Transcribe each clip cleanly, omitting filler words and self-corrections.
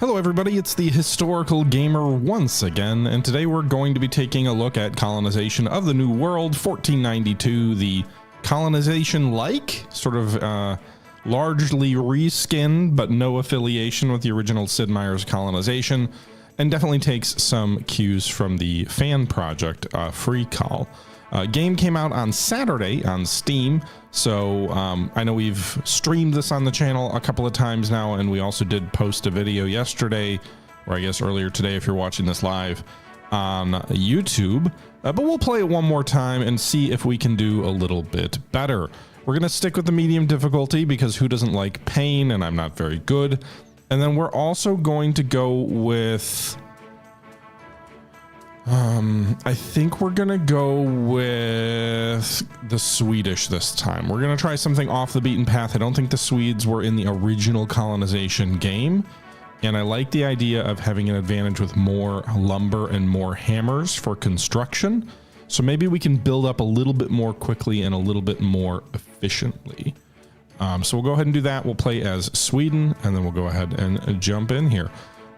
Hello everybody, it's the Historical Gamer once again, and today we're going to be taking a look at colonization of the New World, 1492, the colonization-like, sort of largely reskinned, but no affiliation with the original Sid Meier's colonization, and definitely takes some cues from the fan project, Free Call. Game came out on Saturday on Steam, so I know we've streamed this on the channel a couple of times now, and we also did post a video yesterday, or I guess earlier today if you're watching this live, on YouTube, but we'll play it one more time and see if we can do a little bit better. We're going to stick with the medium difficulty because who doesn't like pain, and I'm not very good. And then we're also going to go with... I think we're gonna go with the Swedish this time. We're gonna try something off the beaten path. I don't think the Swedes were in the original colonization game, and I like the idea of having an advantage with more lumber and more hammers for construction. So maybe we can build up a little bit more quickly and a little bit more efficiently. So we'll go ahead and do that. We'll play as Sweden, and then we'll go ahead and jump in here.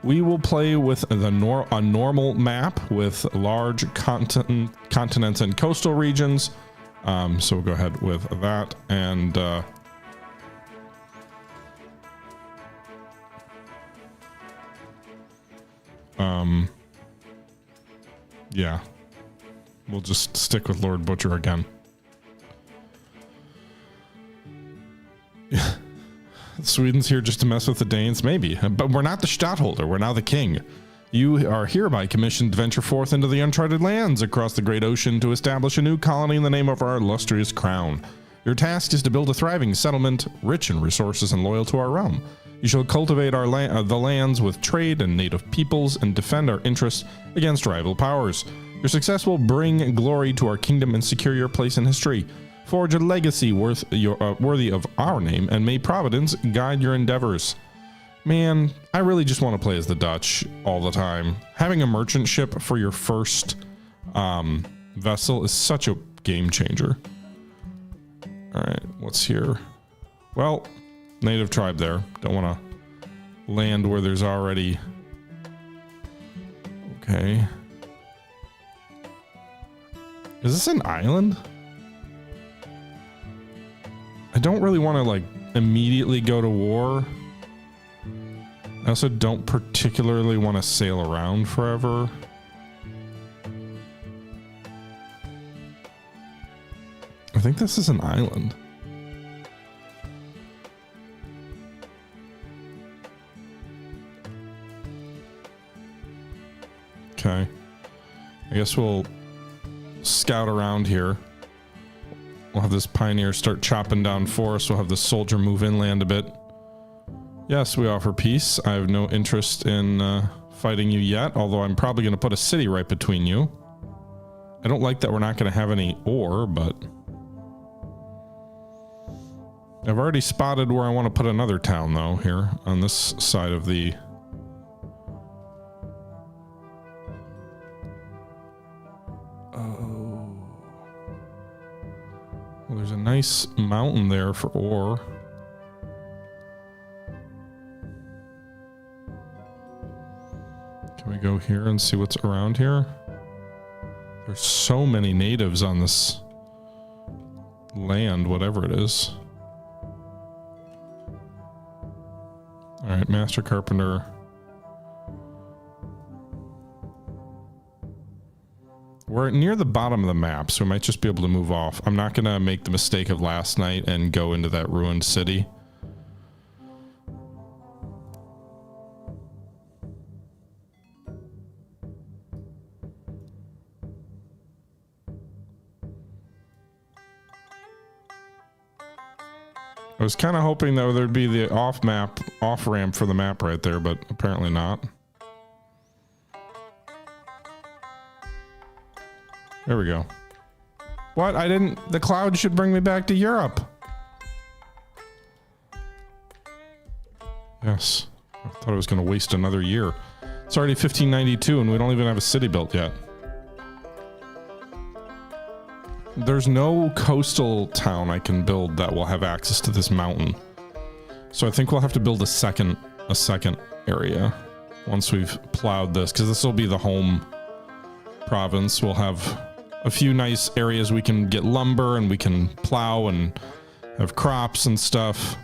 We will play with a normal map with large continents and coastal regions. So we'll go ahead with that. And yeah, we'll just stick with Lord Butcher again. Sweden's here just to mess with the Danes, maybe, but we're not the stadtholder, we're now the king. You are hereby commissioned to venture forth into the uncharted lands across the great ocean to establish a new colony in the name of our illustrious crown. Your task is to build a thriving settlement, rich in resources and loyal to our realm. You shall cultivate our the lands with trade and native peoples and defend our interests against rival powers. Your success will bring glory to our kingdom and secure your place in history. Forge a legacy worthy of our name, and may Providence guide your endeavors. Man, I really just want to play as the Dutch all the time. Having a merchant ship for your first vessel is such a game changer. All right, what's here? Well, native tribe there. Don't want to land where there's already... Okay. Is this an island? I don't really want to like immediately go to war. I also don't particularly want to sail around forever. I think this is an island. Okay. I guess we'll scout around here. We'll have this pioneer start chopping down forests. We'll have the soldier move inland a bit. Yes, we offer peace. I have no interest in fighting you yet, although I'm probably going to put a city right between you. I don't like that we're not going to have any ore, but... I've already spotted where I want to put another town, though, here on this side of the... Well, there's a nice mountain there for ore. Can we go here and see what's around here? There's so many natives on this land, whatever it is. All right, Master Carpenter. We're near the bottom of the map, so we might just be able to move off. I'm not going to make the mistake of last night and go into that ruined city. I was kind of hoping that there'd be the off-ramp for the map right there, but apparently not. There we go. What? The cloud should bring me back to Europe. Yes. I thought I was going to waste another year. It's already 1592 and we don't even have a city built yet. There's no coastal town I can build that will have access to this mountain. So I think we'll have to build a second area. once we've plowed this, because this will be the home province. We'll have a few nice areas we can get lumber and we can plow and have crops and stuff.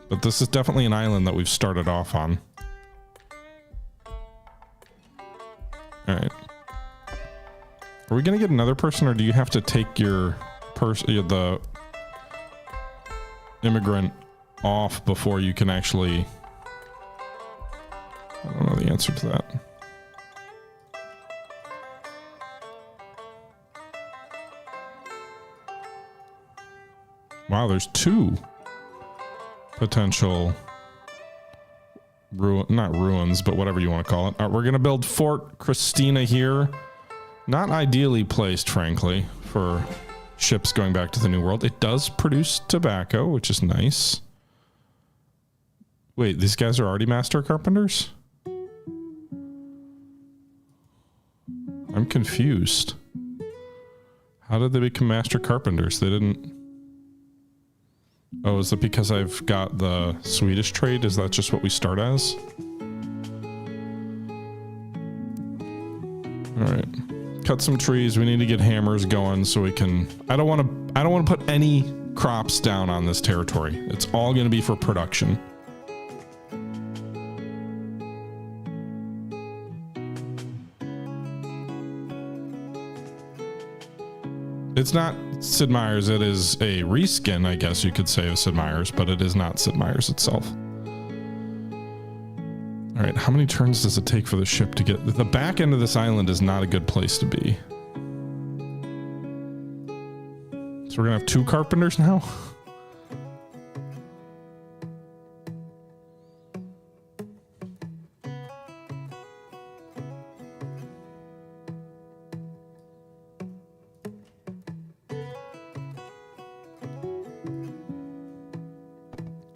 But this is definitely an island that we've started off on. All right. Are we gonna get another person, or do you have to take your the immigrant off before you can actually? I don't know the answer to that. Wow, there's 2 potential not ruins, but whatever you want to call it. All right, we're gonna build Fort Christina here. Not ideally placed, frankly, for ships going back to the New World. It does produce tobacco, which is nice. Wait, these guys are already master carpenters? I'm confused. How did they become master carpenters? They didn't... Oh, is it because I've got the Swedish trade? Is that just what we start as? All right. Cut some trees. We need to get hammers going so we can... I don't want to put any crops down on this territory. It's all going to be for production. It's not Sid Meier's. It is a reskin, I guess you could say, of Sid Meier's, but it is not Sid Meier's itself. All right, how many turns does it take for the ship to get... The back end of this island is not a good place to be. So we're gonna have 2 carpenters now?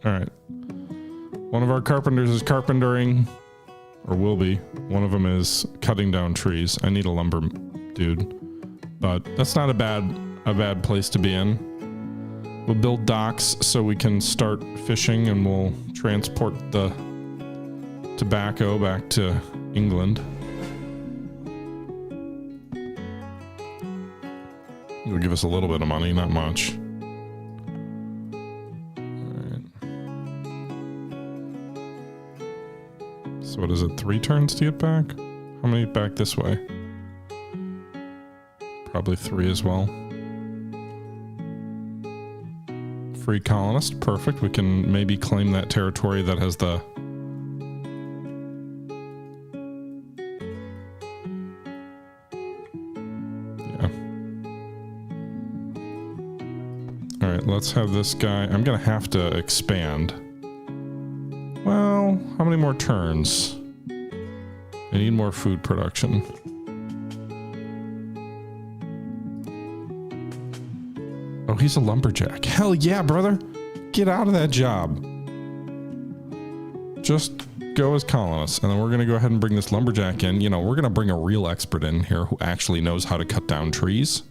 All right. One of our carpenters is carpentering, or will be. One of them is cutting down trees. I need a lumber dude, but that's not a bad place to be in. We'll build docks so we can start fishing, and we'll transport the tobacco back to England. It'll give us a little bit of money, not much. So what is it, 3 turns to get back? How many back this way? Probably 3 as well. Free colonist, perfect. We can maybe claim that territory that has the... Yeah. All right, let's have this guy. I'm gonna have to expand. Well, how many more turns? I need more food production. Oh, he's a lumberjack. Hell yeah, brother. Get out of that job. Just go as colonists. And then we're going to go ahead and bring this lumberjack in. You know, we're going to bring a real expert in here who actually knows how to cut down trees.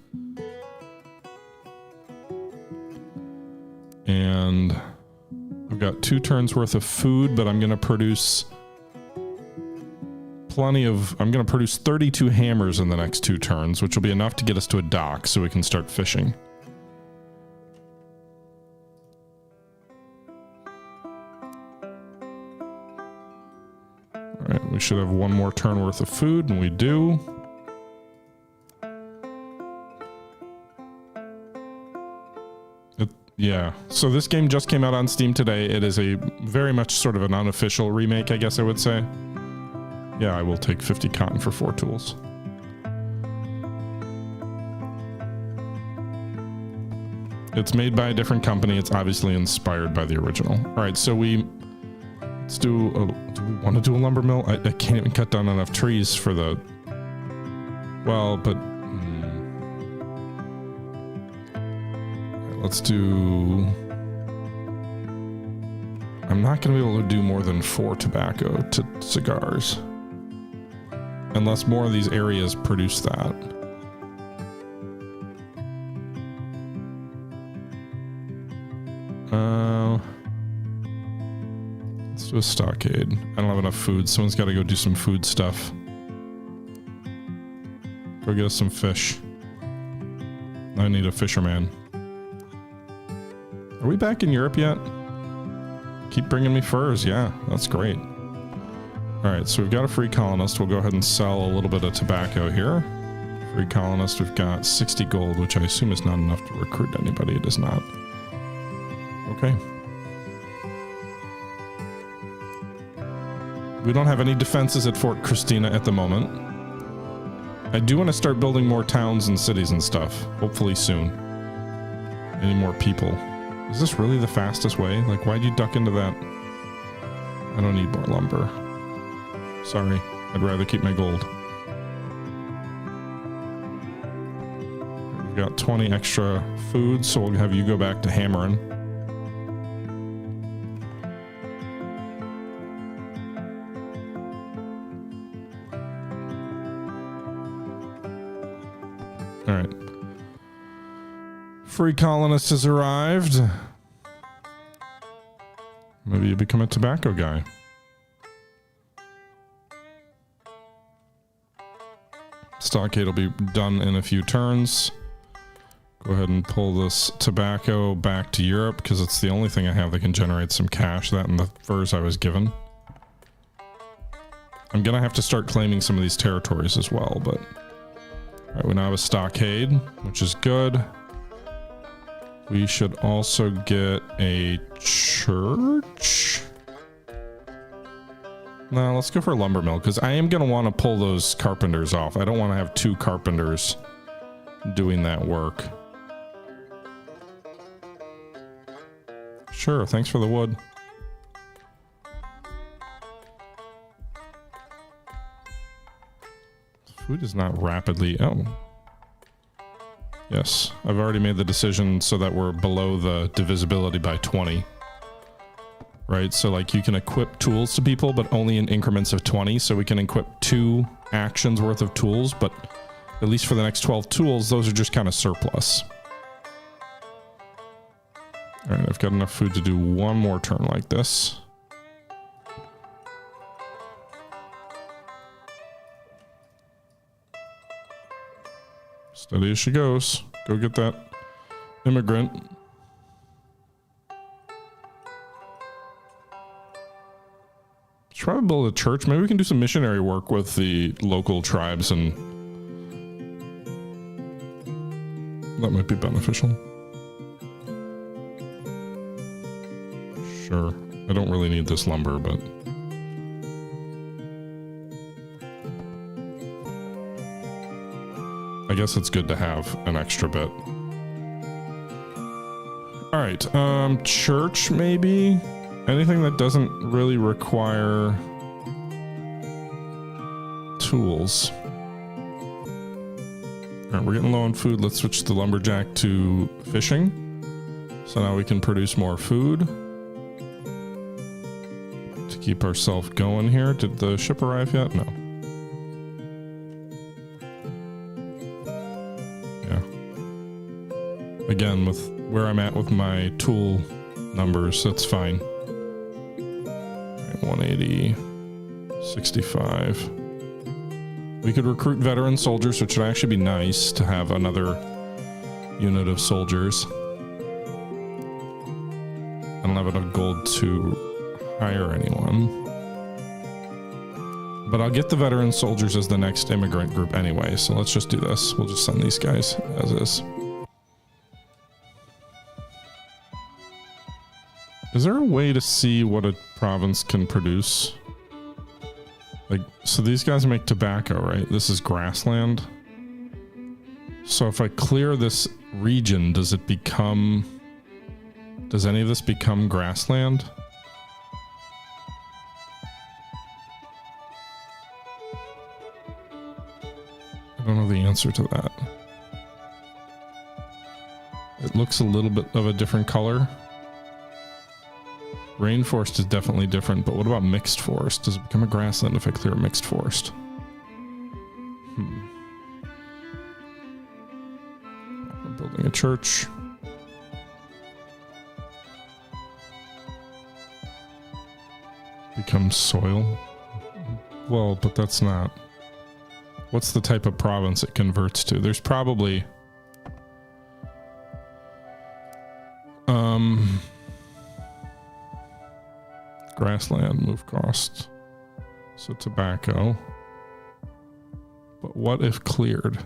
And... I've got 2 turns worth of food, but I'm going to produce plenty of... I'm going to produce 32 hammers in the next 2 turns, which will be enough to get us to a dock so we can start fishing. All right, we should have 1 more turn worth of food, and we do. Yeah, so this game just came out on Steam today. It is a very much sort of an unofficial remake, I guess I would say. Yeah, I will take 50 cotton for 4 tools. It's made by a different company. It's obviously inspired by the original. All right, so let's do we want to do a lumber mill? I can't even cut down enough trees for the... Well, but... Let's do... I'm not going to be able to do more than 4 tobacco to cigars. Unless more of these areas produce that. Let's do a stockade. I don't have enough food. Someone's got to go do some food stuff. Go get us some fish. I need a fisherman. Are we back in Europe yet? Keep bringing me furs. Yeah, that's great. All right, so we've got a free colonist. We'll go ahead and sell a little bit of tobacco here. Free colonist, we've got 60 gold, which I assume is not enough to recruit anybody. It is not. Okay. We don't have any defenses at Fort Christina at the moment. I do want to start building more towns and cities and stuff. Hopefully soon. Any more people. Is this really the fastest way? Like, why'd you duck into that? I don't need more lumber. Sorry. I'd rather keep my gold. We've got 20 extra food, so we'll have you go back to hammering. All right. Free colonist has arrived. Maybe you become a tobacco guy. Stockade will be done in a few turns. Go ahead and pull this tobacco back to Europe because it's the only thing I have that can generate some cash. That and the furs I was given. I'm gonna have to start claiming some of these territories as well, but... Alright, we now have a stockade, which is good. We should also get a church. No, let's go for a lumber mill, because I am going to want to pull those carpenters off. I don't want to have 2 carpenters doing that work. Sure, thanks for the wood. Food is not rapidly... Oh. Yes, I've already made the decision so that we're below the divisibility by 20. Right, so like you can equip tools to people, but only in increments of 20. So we can equip 2 actions worth of tools, but at least for the next 12 tools, those are just kind of surplus. All right, I've got enough food to do one more turn like this. Steady as she goes. Go get that immigrant. Should probably build a church. Maybe we can do some missionary work with the local tribes, and that might be beneficial. Sure. I don't really need this lumber, but... I guess it's good to have an extra bit. Alright, church maybe? Anything that doesn't really require tools. Alright, we're getting low on food. Let's switch the lumberjack to fishing. So now we can produce more food. To keep ourselves going here. Did the ship arrive yet? No. Again, with where I'm at with my tool numbers, that's fine. Right, 180, 65. We could recruit veteran soldiers, which would actually be nice to have another unit of soldiers. I don't have enough gold to hire anyone. But I'll get the veteran soldiers as the next immigrant group anyway, so let's just do this. We'll just send these guys as is. Is there a way to see what a province can produce? Like, so these guys make tobacco, right? This is grassland. So if I clear this region, does it become... Does any of this become grassland? I don't know the answer to that. It looks a little bit of a different color. Rainforest is definitely different, but what about mixed forest? Does it become a grassland if I clear a mixed forest? I'm building a church. becomes soil. Well, but that's not. What's the type of province it converts to? There's probably grassland, move costs. So tobacco. But what if cleared?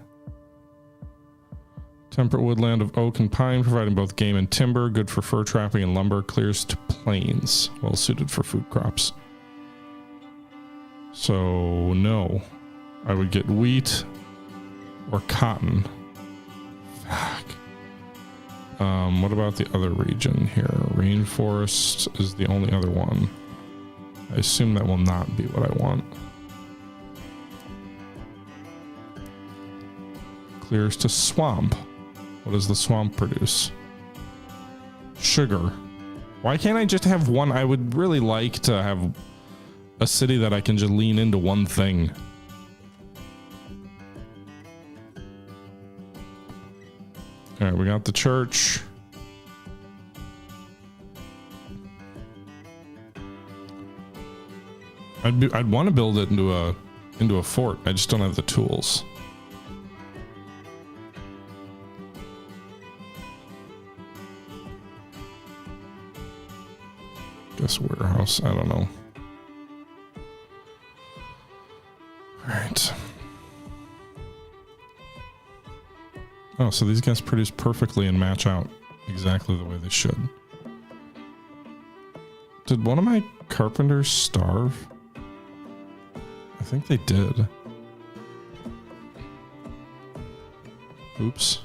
Temperate woodland of oak and pine, providing both game and timber, good for fur trapping and lumber, clears to plains, well suited for food crops. So no, I would get wheat or cotton. Fuck. What about the other region here? Rainforest is the only other one. I assume that will not be what I want. Clears to swamp. What does the swamp produce? Sugar. Why can't I just have one? I would really like to have a city that I can just lean into one thing. All right, we got the church. I'd want to build it into a fort. I just don't have the tools. Guess warehouse. I don't know. All right. Oh, so these guys produce perfectly and match out exactly the way they should. Did one of my carpenters starve? I think they did. Oops.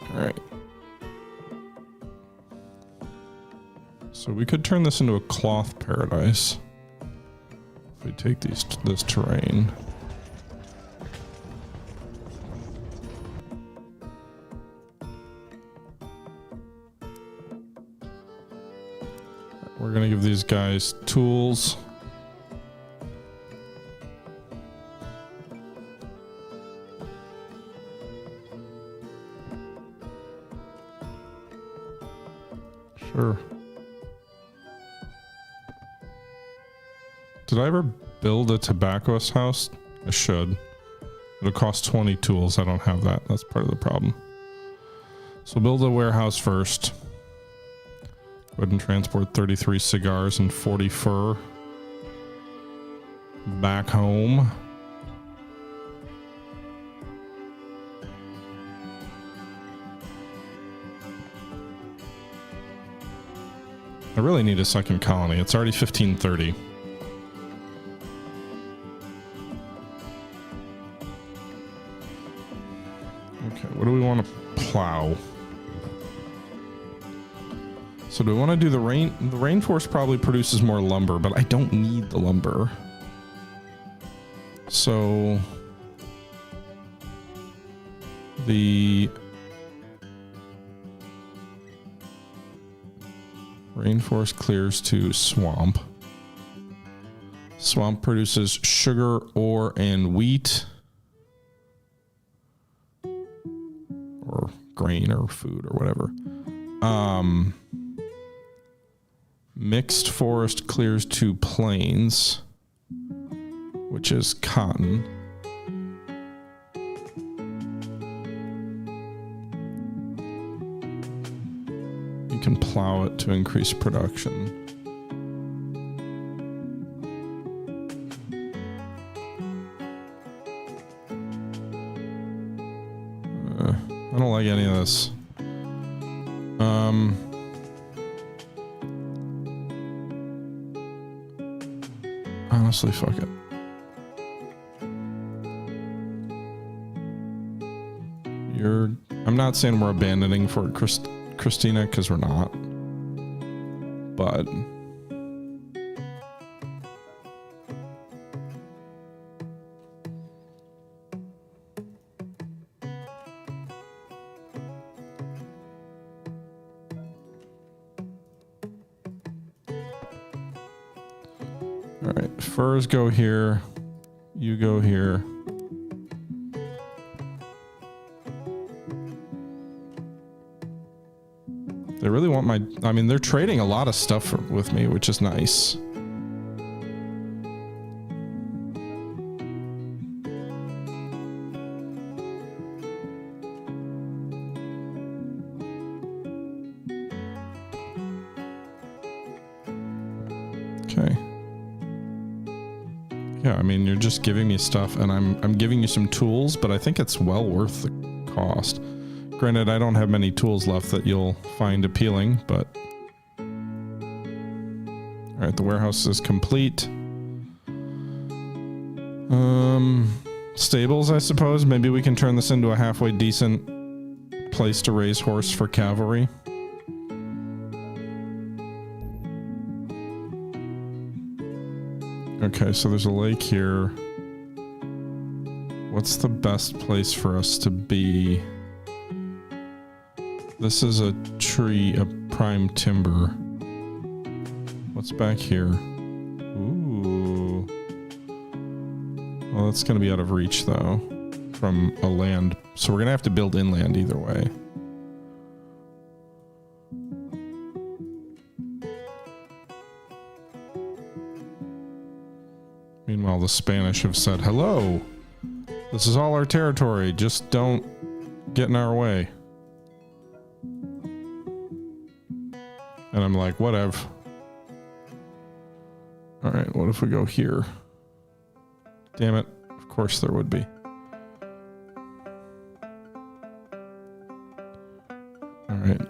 All right. So we could turn this into a cloth paradise if we take this terrain. We're gonna give these guys tools. Sure. Did I ever build a tobaccoist house? I should. It'll cost 20 tools. I don't have that. That's part of the problem. So build a warehouse first. Go ahead and transport 33 cigars and 40 fur back home. I really need a second colony. It's already 1530. Okay, what do we want to plow? So do we want to do the rainforest probably produces more lumber, but I don't need the lumber. So the rainforest clears to swamp. Swamp produces sugar, ore, and wheat. Or grain or food or whatever. Mixed forest clears to plains, which is cotton. You can plow it to increase production. I don't like any of this. Honestly, fuck it. I'm not saying we're abandoning Fort Christina, because we're not. But all right, furs go here. You go here. They really want my... I mean, they're trading a lot of stuff with me, which is nice. Okay. Yeah, I mean, you're just giving me stuff, and I'm giving you some tools, but I think it's well worth the cost. Granted, I don't have many tools left that you'll find appealing, but... Alright, the warehouse is complete. Stables, I suppose. Maybe we can turn this into a halfway decent place to raise horse for cavalry. Okay, so there's a lake here. What's the best place for us to be? This is a tree, a prime timber. What's back here? Ooh. Well, that's going to be out of reach, though, from a land. So we're going to have to build inland either way. Meanwhile, the Spanish have said, hello, this is all our territory. Just don't get in our way. And I'm like, whatever. All right, what if we go here? Damn it. Of course there would be. All right.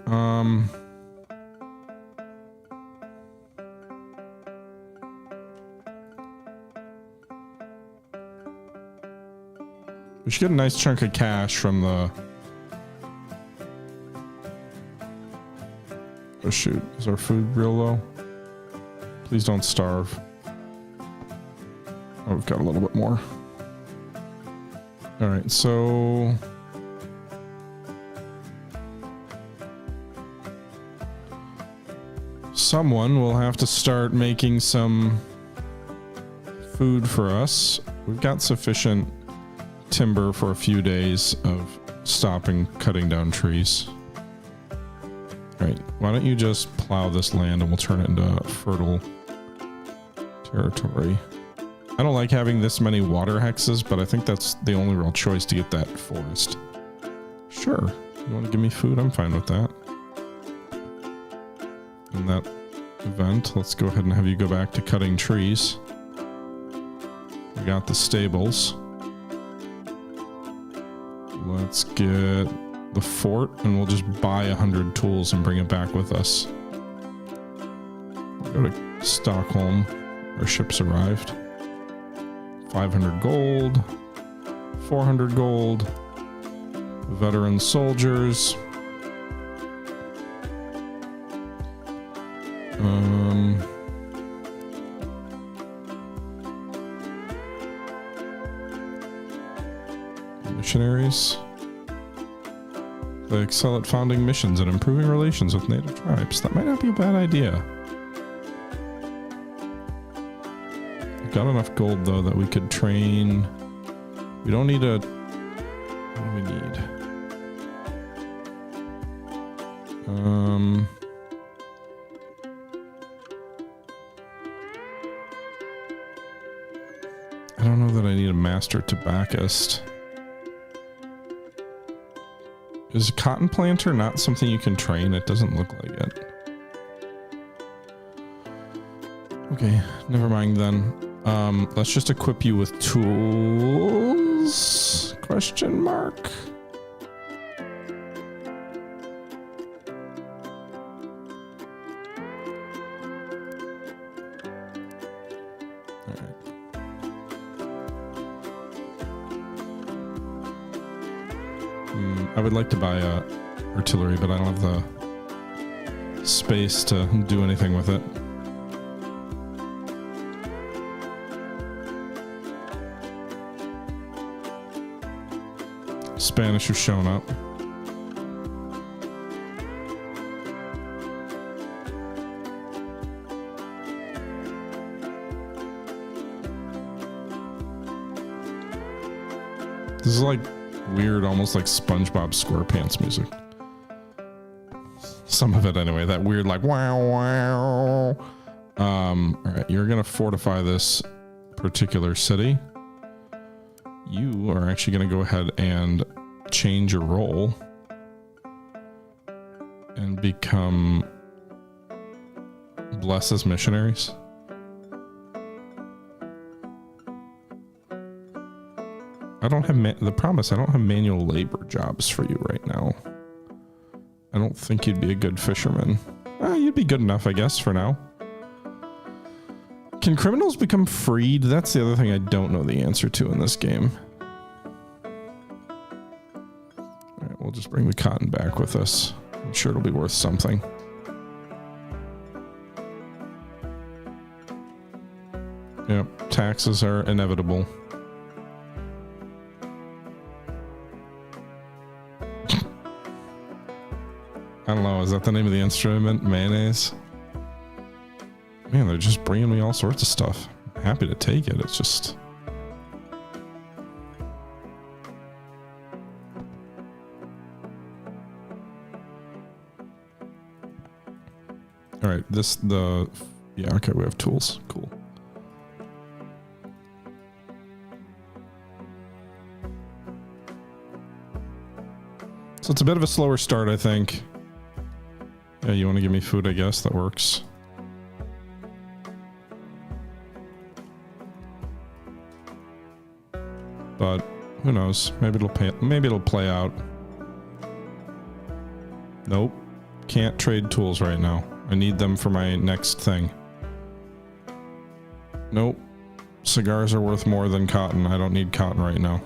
We should get a nice chunk of cash from the... Oh shoot, is our food real low? Please don't starve. Oh, we've got a little bit more. Alright, so... Someone will have to start making some food for us. We've got sufficient timber for a few days of stopping cutting down trees. Alright, why don't you just plow this land and we'll turn it into fertile territory. I don't like having this many water hexes, but I think that's the only real choice to get that forest. Sure, you want to give me food? I'm fine with that. In that event, let's go ahead and have you go back to cutting trees. We got the stables. Let's get the fort, and we'll just buy 100 tools and bring it back with us. We'll go to Stockholm. Our ship's arrived. 500 gold. 400 gold. Veteran soldiers. Missionaries. They excel at founding missions and improving relations with native tribes. That might not be a bad idea. We've got enough gold, though, that we could train. We don't need a... What do we need? I don't know that I need a master tobacconist. Is a cotton planter not something you can train? It doesn't look like it. Okay, never mind then. Let's just equip you with tools? Question mark. I would like to buy artillery, but I don't have the space to do anything with it. Spanish have shown up. This is like weird, almost like SpongeBob SquarePants music. Some of it anyway. That weird like wow wow. All right, you're gonna fortify this particular city. You are actually gonna go ahead and change your role and become blessed as missionaries. I don't have the promise. I don't have manual labor jobs for you right now. I don't think you'd be a good fisherman. You'd be good enough, I guess, for now. Can criminals become freed? That's the other thing I don't know the answer to in this game. All right, we'll just bring the cotton back with us. I'm sure it'll be worth something. Yep, taxes are inevitable. I don't know, is that the name of the instrument? Mayonnaise? Man, they're just bringing me all sorts of stuff. I'm happy to take it, it's just... Alright, yeah, okay, we have tools. Cool. So it's a bit of a slower start, I think. Yeah, you want to give me food, I guess. That works. But who knows? Maybe it'll play out. Nope. Can't trade tools right now. I need them for my next thing. Nope. Cigars are worth more than cotton. I don't need cotton right now.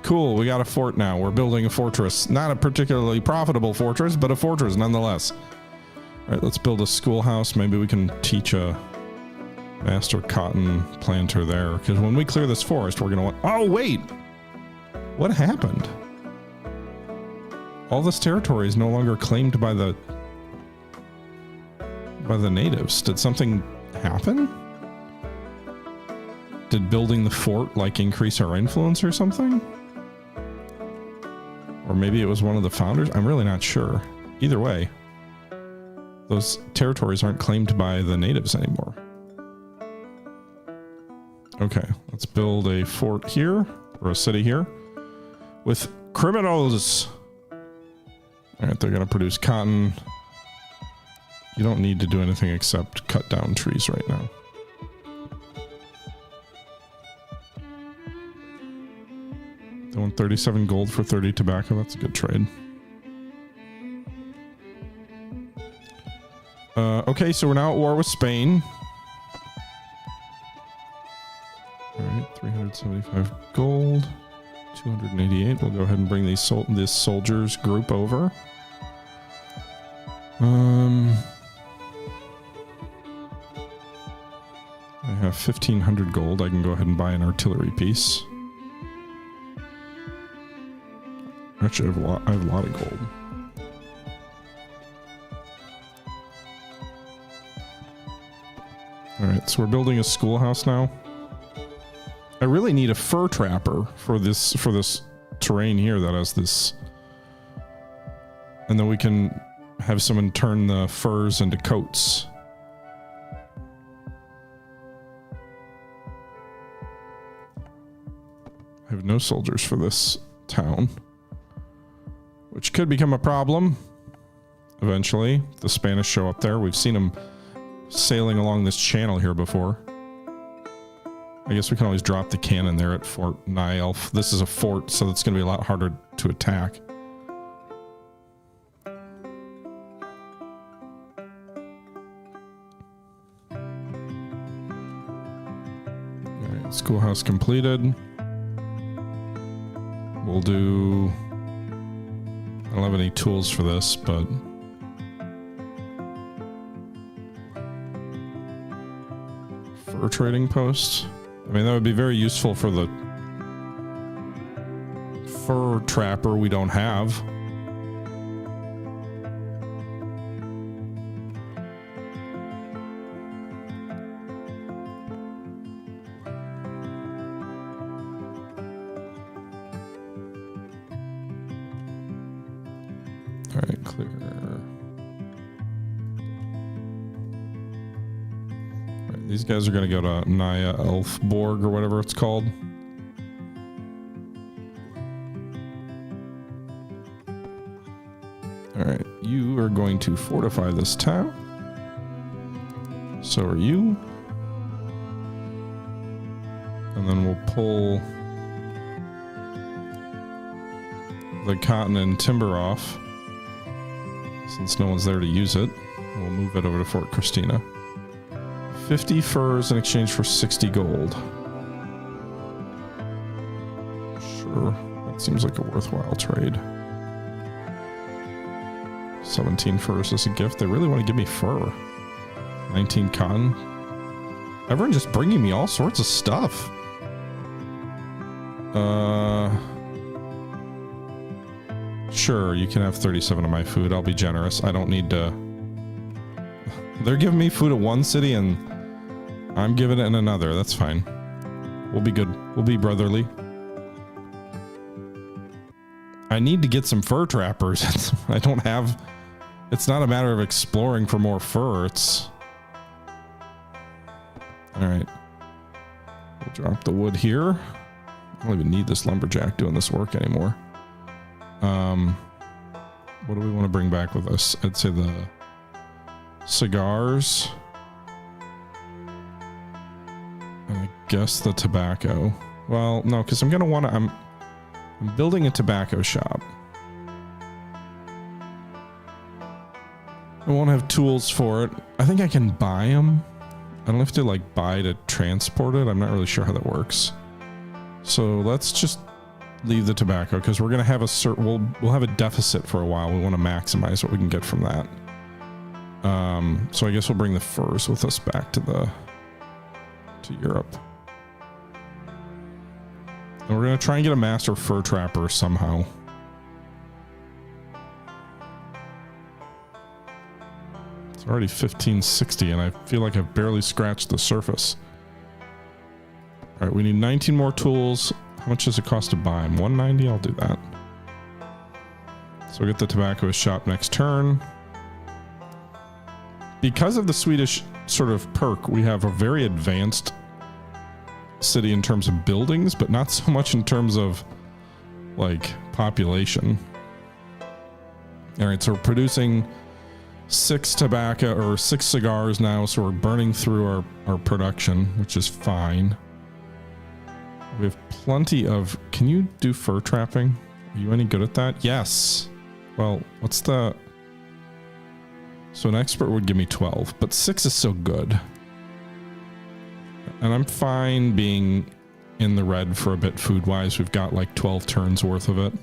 Cool, we got a fort now. We're building a fortress. Not a particularly profitable fortress, but a fortress nonetheless. All right, let's build a schoolhouse. Maybe we can teach a master cotton planter there. Because when we clear this forest, we're going to want... Oh, wait! What happened? All this territory is no longer claimed by the natives. Did something happen? Did building the fort, like, increase our influence or something? Or maybe it was one of the founders? I'm really not sure. Either way, those territories aren't claimed by the natives anymore. Okay, let's build a fort here, or a city here, with criminals. All right, they're going to produce cotton. You don't need to do anything except cut down trees right now. They want 37 gold for 30 tobacco. That's a good trade. Okay, so we're now at war with Spain. All right, 375 gold, 288. We'll go ahead and bring this soldiers group over. I have 1,500 gold. I can go ahead and buy an artillery piece. Actually, I have a lot of gold. Alright, so we're building a schoolhouse now. I really need a fur trapper for this terrain here that has this. And then we can have someone turn the furs into coats. I have no soldiers for this town, which could become a problem eventually. The Spanish show up there. We've seen them sailing along this channel here before. I guess we can always drop the cannon there at Fort Nielf. This is a fort, so it's going to be a lot harder to attack. Alright, schoolhouse completed. We'll do... I don't have any tools for this, but... Fur trading post. I mean, that would be very useful for the fur trapper we don't have. All right, clear. All right, these guys are going to go to Naya Elfborg or whatever it's called. All right, you are going to fortify this town. So are you. And then we'll pull the cotton and timber off. Since no one's there to use it, we'll move it over to Fort Christina. 50 furs in exchange for 60 gold. Sure, that seems like a worthwhile trade. 17 furs as a gift. They really want to give me fur. 19 cotton. Everyone just bringing me all sorts of stuff. Sure, you can have 37 of my food. I'll be generous. I don't need to... They're giving me food at one city and I'm giving it in another. That's fine. We'll be good. We'll be brotherly. I need to get some fur trappers. I don't have... It's not a matter of exploring for more fur. It's... Alright. We'll drop the wood here. I don't even need this lumberjack doing this work anymore. What do we want to bring back with us? I'd say the cigars. And I guess the tobacco. Well, no, because I'm going to want to... I'm building a tobacco shop. I won't have tools for it. I think I can buy them. I don't have to like buy to transport it. I'm not really sure how that works. So let's just leave the tobacco because we're going to have a certain... We'll have a deficit for a while. We want to maximize what we can get from that. So I guess we'll bring the furs with us back to Europe. And we're going to try and get a master fur trapper somehow. It's already 1560 and I feel like I've barely scratched the surface. All right, we need 19 more tools. How much does it cost to buy them? 190? I'll do that. So we'll get the tobacco shop next turn. Because of the Swedish sort of perk, we have a very advanced city in terms of buildings, but not so much in terms of like population. All right, so we're producing 6 tobacco or 6 cigars now, so we're burning through our production, which is fine. We have plenty of... Can you do fur trapping? Are you any good at that? Yes. Well, what's the... So an expert would give me 12, but 6 is so good. And I'm fine being in the red for a bit food-wise. We've got like 12 turns worth of it.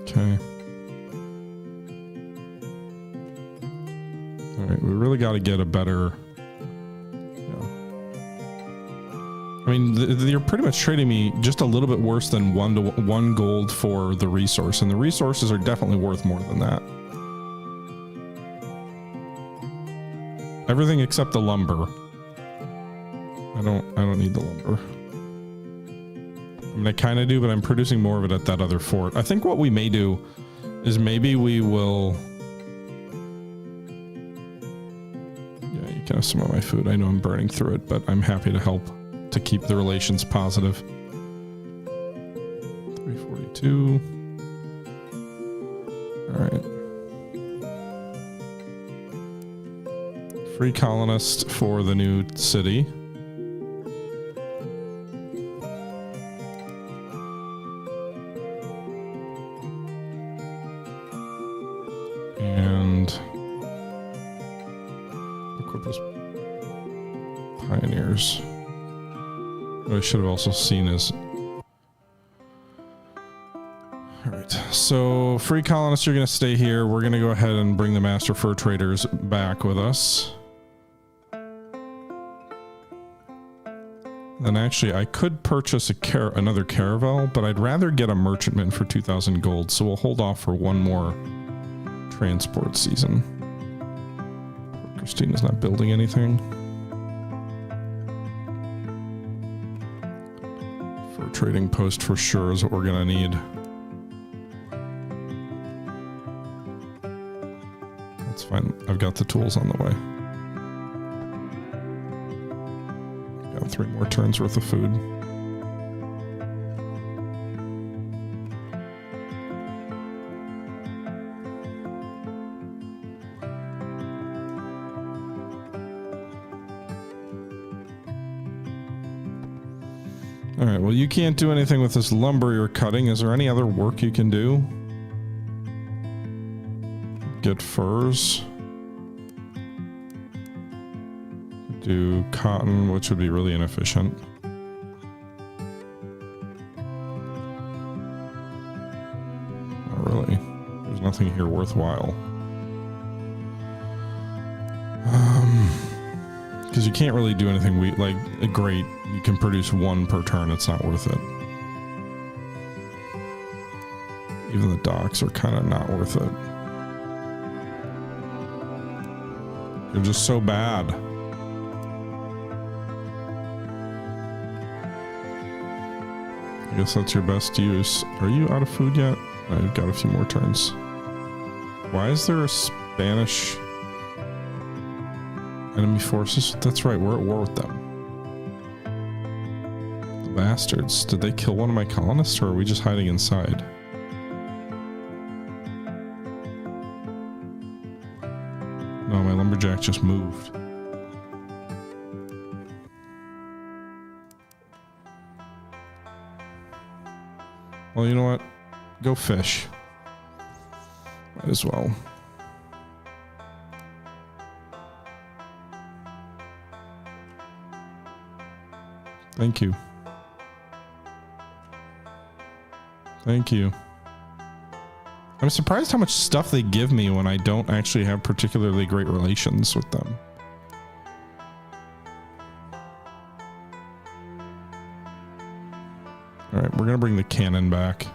Okay. All right, we really got to get a better... I mean, you're pretty much trading me just a little bit worse than 1 gold for the resource, and the resources are definitely worth more than that. Everything except the lumber. I don't need the lumber. I mean, I kind of do, but I'm producing more of it at that other fort. I think what we may do is maybe we will... Yeah, you can have some of my food. I know I'm burning through it, but I'm happy to help to keep the relations positive. 342. All right. Free colonist for the new city. And equip as pioneers. I should have also seen as... Alright, so free colonists, you're going to stay here. We're going to go ahead and bring the master fur traders back with us. Then actually, I could purchase another caravel, but I'd rather get a merchantman for 2,000 gold, so we'll hold off for one more transport season. Christina's not building anything. trading post for sure is what we're gonna need. That's fine. I've got the tools on the way. Got 3 more turns worth of food. All right, well, you can't do anything with this lumber you're cutting. Is there any other work you can do? Get furs. Do cotton, which would be really inefficient. Not really. There's nothing here worthwhile. Because you can't really do anything like great. You can produce 1 per turn. It's not worth it. Even the docks are kind of not worth it. They're just so bad. I guess that's your best use. Are you out of food yet? I've got a few more turns. Why is there a Spanish enemy forces? That's right, we're at war with them. The bastards. Did they kill one of my colonists, or are we just hiding inside? No, my lumberjack just moved. Well, you know what? Go fish. Might as well. Thank you. Thank you. I'm surprised how much stuff they give me when I don't actually have particularly great relations with them. All right, we're gonna bring the cannon back.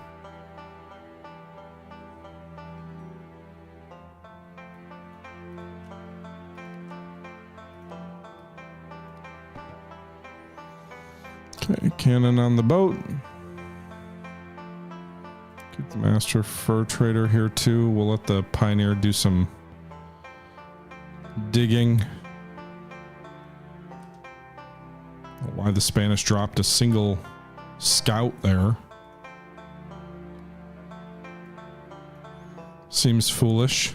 Okay, cannon on the boat. Keep the master fur trader here too. We'll let the pioneer do some digging. Why the Spanish dropped a single scout there seems foolish.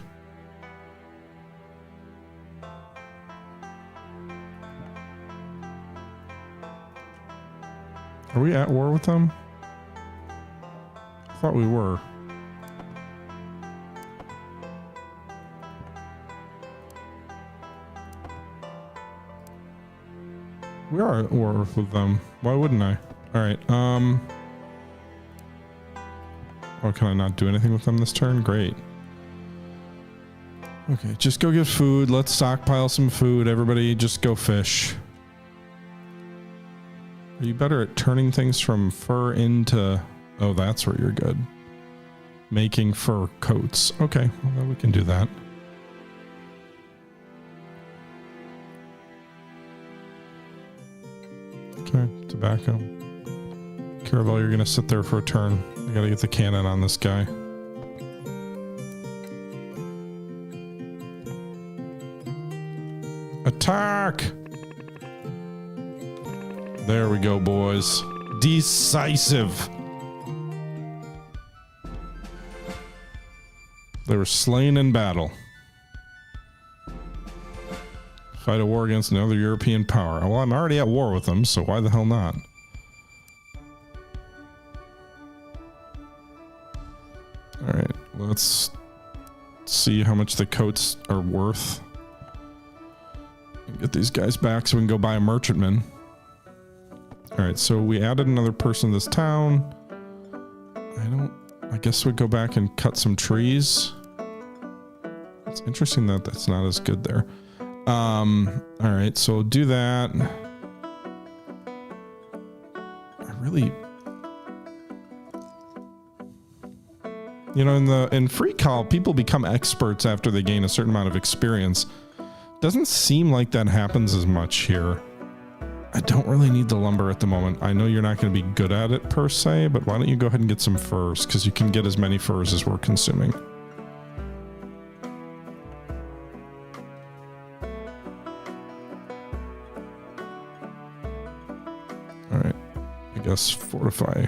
Are we at war with them? I thought we were. We are at war with them. Why wouldn't I? All right. Oh, can I not do anything with them this turn? Great. Okay, just go get food. Let's stockpile some food. Everybody just go fish. Are you better at turning things from fur into... Oh, that's where you're good. Making fur coats. Okay, well, then we can do that. Okay, tobacco. Caravel, you're gonna sit there for a turn. I gotta get the cannon on this guy. Attack! There we go, boys. Decisive. They were slain in battle. Fight a war against another European power. Well, I'm already at war with them, so why the hell not? Alright, let's see how much the coats are worth. Get these guys back so we can go buy a merchantman. Alright, so we added another person to this town. I guess we'd go back and cut some trees. It's interesting that that's not as good there. Alright, so do that. You know, in free call, people become experts after they gain a certain amount of experience. Doesn't seem like that happens as much here. I don't really need the lumber at the moment. I know you're not going to be good at it per se, but why don't you go ahead and get some furs? Because you can get as many furs as we're consuming. Alright. I guess fortify.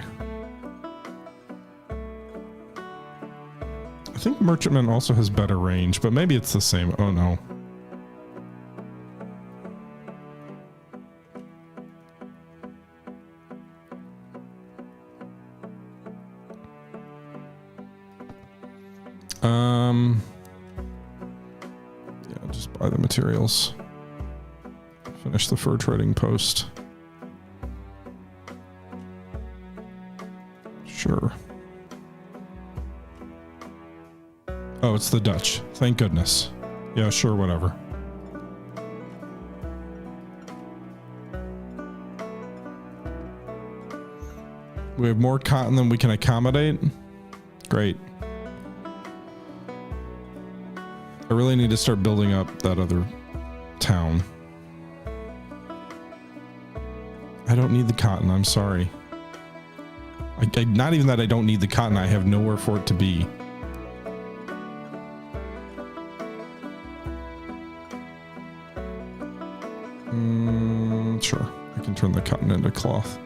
I think merchantman also has better range, but maybe it's the same. Oh no. Yeah, just buy the materials. Finish the fur trading post. Sure. Oh, it's the Dutch. Thank goodness. Yeah, sure, whatever. We have more cotton than we can accommodate. Great. I really need to start building up that other town. I don't need the cotton, I'm sorry. Not even that I don't need the cotton, I have nowhere for it to be. Sure, I can turn the cotton into cloth.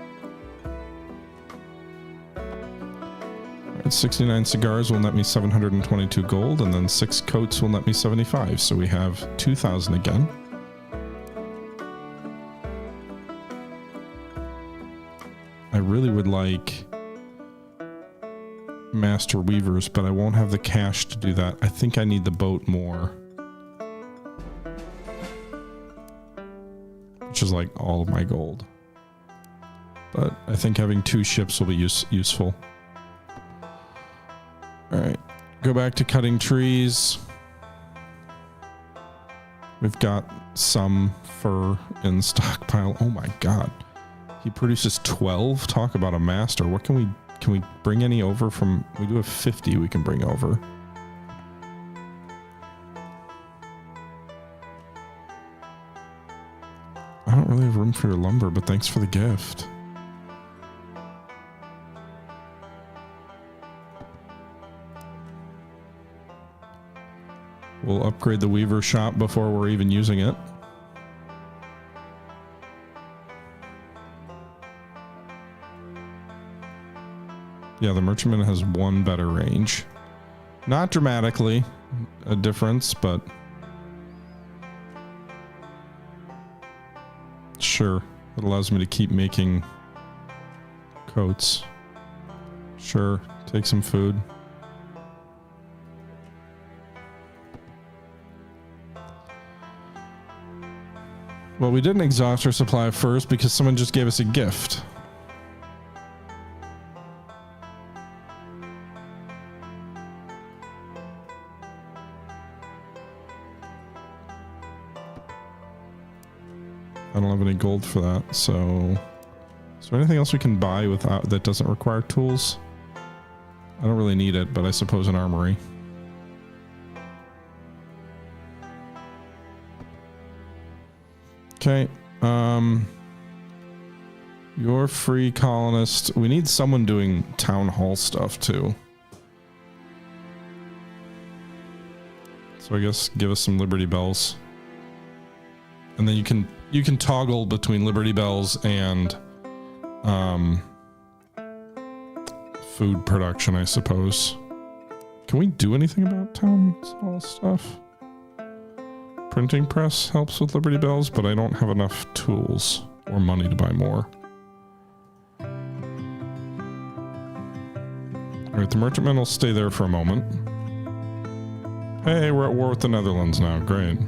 Alright, 69 cigars will net me 722 gold, and then 6 coats will net me 75, so we have 2,000 again. I really would like master weavers, but I won't have the cash to do that. I think I need the boat more. Which is like all of my gold. But I think having 2 ships will be useful. Alright, go back to cutting trees. We've got some fur in stockpile. Oh my god. He produces 12? Talk about a master. What can we bring any over from? We do have 50 we can bring over. I don't really have room for your lumber, but thanks for the gift. We'll upgrade the weaver shop before we're even using it. Yeah, the merchantman has 1 better range. Not dramatically a difference, but sure. It allows me to keep making coats. Sure, take some food. Well, we didn't exhaust our supply first because someone just gave us a gift. I don't have any gold for that, so is there anything else we can buy without that doesn't require tools? I don't really need it, but I suppose an armory. Okay, you're free colonist. We need someone doing town hall stuff too. So I guess give us some Liberty Bells. And then you can toggle between Liberty Bells and food production, I suppose. Can we do anything about town hall stuff? Printing press helps with Liberty Bells, but I don't have enough tools or money to buy more. Alright, the merchantman will stay there for a moment. Hey, we're at war with the Netherlands now. Great.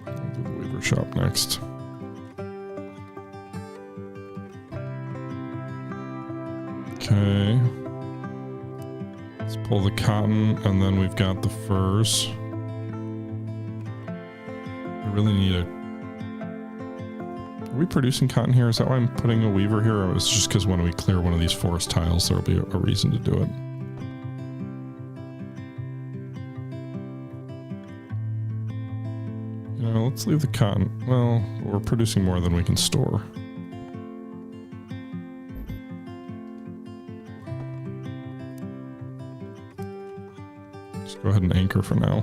I'll do the weaver shop next. Okay. Let's pull the cotton, and then we've got the furs. I really need a... Are we producing cotton here? Is that why I'm putting a weaver here? Or is it just because when we clear one of these forest tiles, there'll be a reason to do it? Let's leave the cotton. Well, we're producing more than we can store. Just go ahead and anchor for now.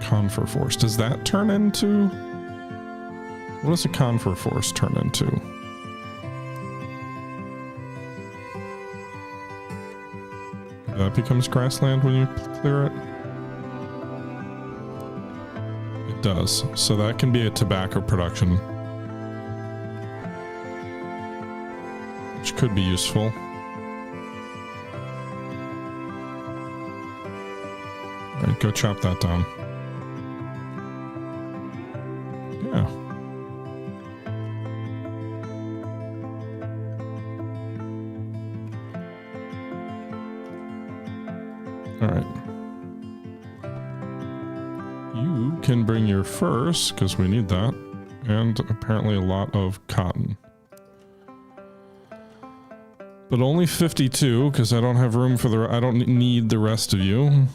Confer force. Does that turn into... What does a confer force turn into? That becomes grassland when you clear it? It does. So that can be a tobacco production, which could be useful. Alright, go chop that down. Yeah. Alright. You can bring your furs, because we need that, and apparently a lot of cotton. But only 52, because I don't have room for I don't need the rest of you.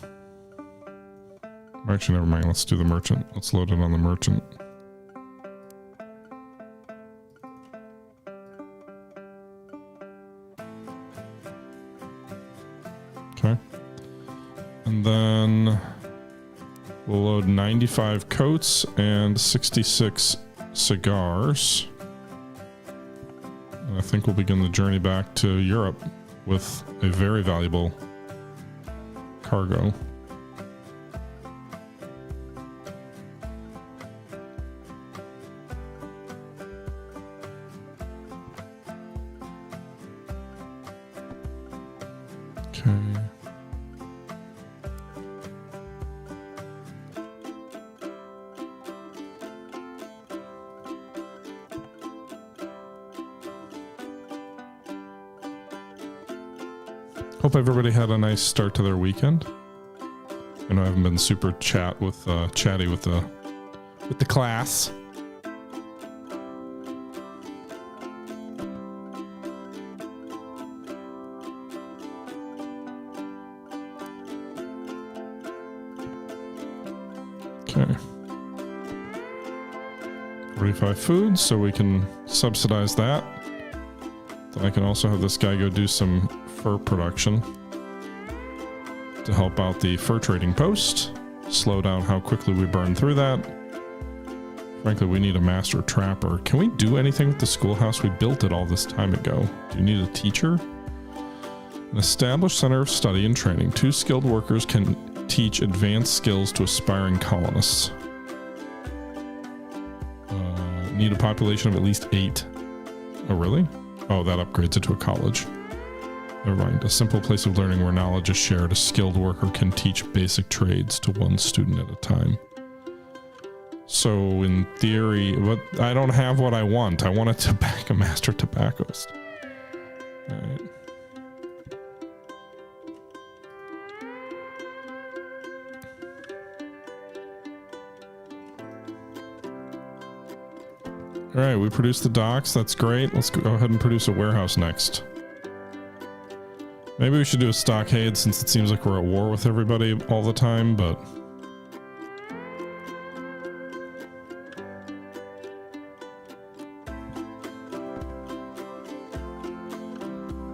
Actually, never mind. Let's do the merchant. Let's load it on the merchant. Okay. And then we'll load 95 coats and 66 cigars. And I think we'll begin the journey back to Europe with a very valuable cargo. Hope everybody had a nice start to their weekend. I know I haven't been super chatty with the class. Okay. 45 foods, so we can subsidize that. Then I can also have this guy go do some fur production to help out the fur trading post, slow down how quickly we burn through that. Frankly, we need a master trapper. Can we do anything with the schoolhouse? We built it all this time ago. Do you need a teacher? An established center of study and training. 2 skilled workers can teach advanced skills to aspiring colonists. Need a population of at least 8. Oh, really? Oh, that upgrades it to a college. Never mind. A simple place of learning where knowledge is shared. A skilled worker can teach basic trades to 1 student at a time. So, in theory, but I don't have what I want. I want a master tobaccoist. Alright. Alright, we produced the docks. That's great. Let's go ahead and produce a warehouse next. Maybe we should do a stockade since it seems like we're at war with everybody all the time, but...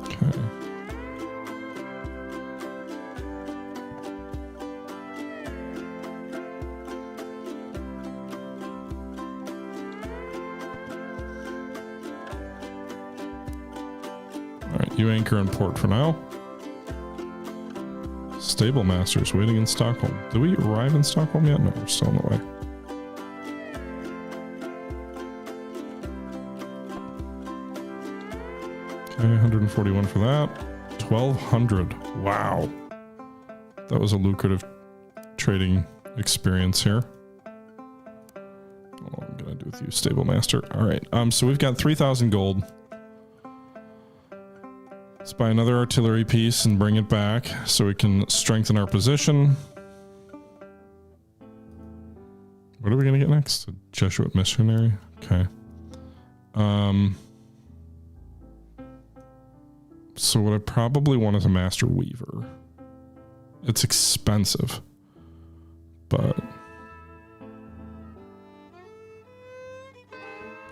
Okay. Alright, you anchor in port for now. Stable masters waiting in Stockholm. Did we arrive in Stockholm yet? No, we're still on the way. Okay, 141 for that. 1,200. Wow. That was a lucrative trading experience here. Oh, I'm gonna do with you, stable master. All right. So we've got 3,000 gold. Let's buy another artillery piece and bring it back so we can strengthen our position. What are we going to get next? A Jesuit missionary? So what I probably want is a master weaver. It's expensive, but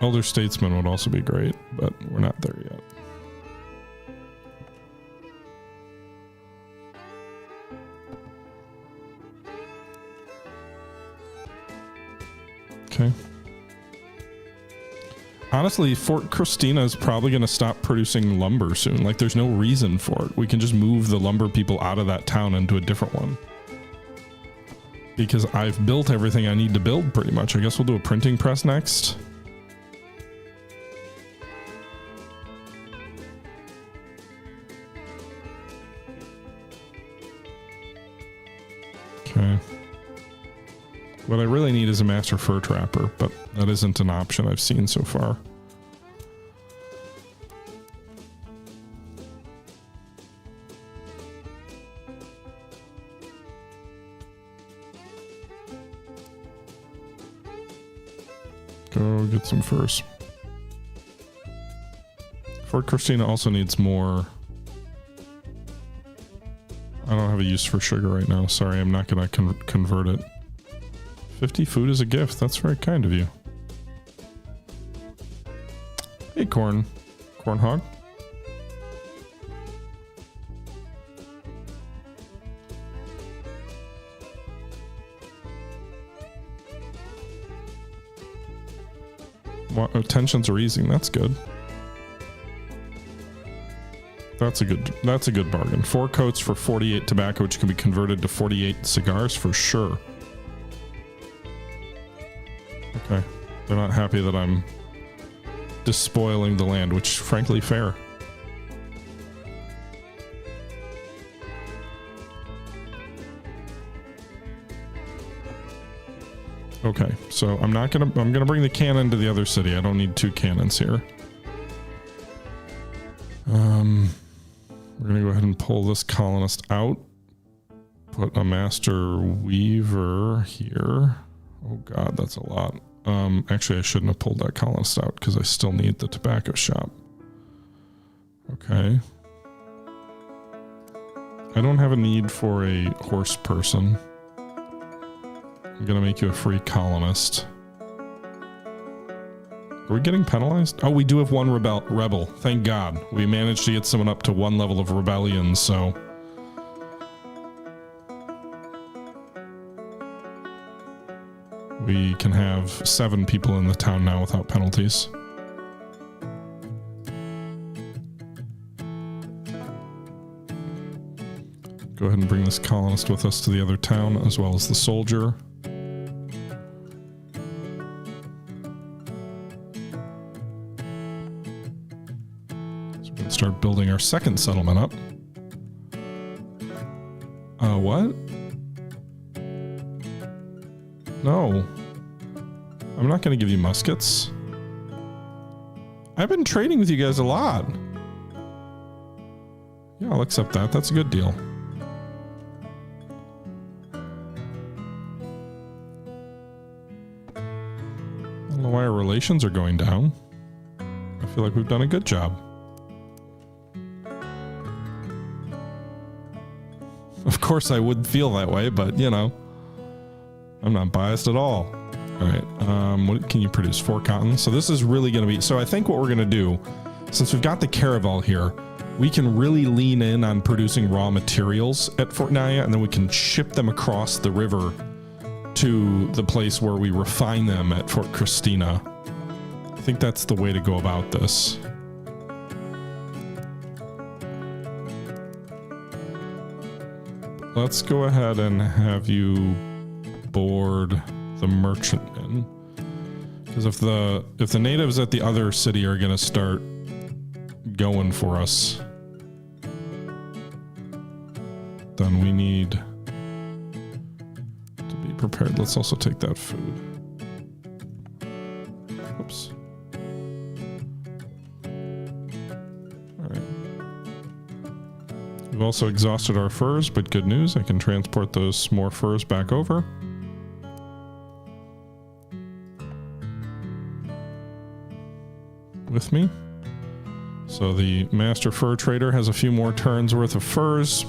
elder statesman would also be great, but we're not there yet. Okay. Honestly, Fort Christina is probably going to stop producing lumber soon. Like, there's no reason for it. We can just move the lumber people out of that town into a different one. Because I've built everything I need to build, pretty much. I guess we'll do a printing press next. Okay. What I really need is a master fur trapper, but that isn't an option I've seen so far. Go get some furs. Fort Christina also needs more. I don't have a use for sugar right now. Sorry, I'm not going to convert it. 50 food is a gift. That's very kind of you. Hey, corn hog. Well, tensions are easing. That's good. That's a good bargain. 4 coats for 48 tobacco, which can be converted to 48 cigars for sure. Okay. They're not happy that I'm despoiling the land, which frankly fair. Okay, so I'm gonna bring the cannon to the other city. I don't need 2 cannons here. We're gonna go ahead and pull this colonist out. Put a master weaver here. Oh god, that's a lot. Actually I shouldn't have pulled that colonist out because I still need the tobacco shop. Okay. I don't have a need for a horse person. I'm gonna make you a free colonist. Are we getting penalized? Oh, we do have 1 rebel. Thank God. We managed to get someone up to 1 level of rebellion, so... we can have 7 people in the town now without penalties. Go ahead and bring this colonist with us to the other town, as well as the soldier. So we can start building our second settlement up. What? No. I'm not going to give you muskets. I've been trading with you guys a lot. Yeah, I'll accept that. That's a good deal. I don't know why our relations are going down. I feel like we've done a good job. Of course I would feel that way, but you know, I'm not biased at all. All right, what can you produce? 4 cotton. So this is really going to be, so I think what we're going to do, since we've got the caravel here, we can really lean in on producing raw materials at Fort Naya, and then we can ship them across the river to the place where we refine them at Fort Christina. I think that's the way to go about this. Let's go ahead and have you board the merchantman, because if the natives at the other city are going to start going for us, then we need to be prepared. Let's also take that food. Oops. All right. We've also exhausted our furs, but good news, I can transport those more furs back over. With me. So the master fur trader has a few more turns worth of furs.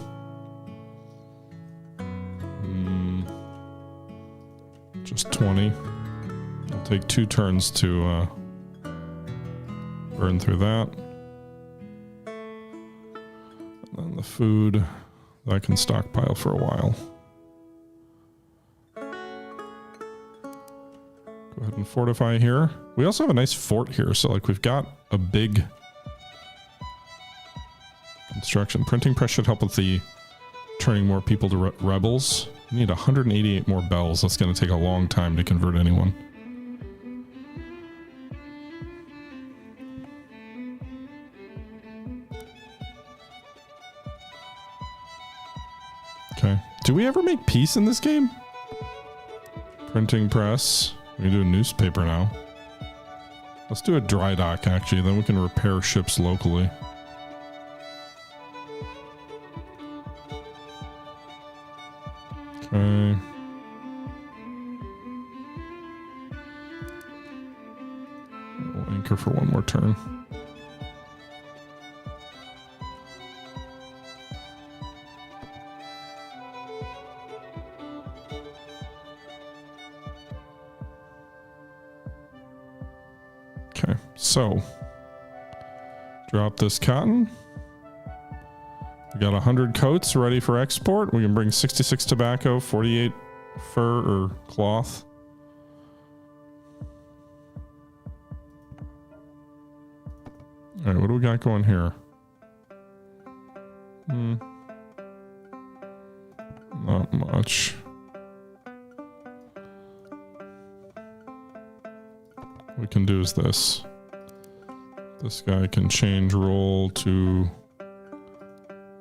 Just 20. I'll take 2 turns to burn through that. And then the food I can stockpile for a while. Go ahead and fortify here. We also have a nice fort here, so like we've got a big construction. Printing press should help with the turning more people to rebels. We need 188 more bells. That's going to take a long time to convert anyone. Okay. Do we ever make peace in this game? Printing press. We can do a newspaper now. Let's do a dry dock, actually. Then we can repair ships locally. Okay. We'll anchor for one more turn. Okay, so drop this cotton. We got 100 coats ready for export. We can bring 66 tobacco, 48 fur or cloth. All right, what do we got going here? Not much. What we can do is this. This guy can change role to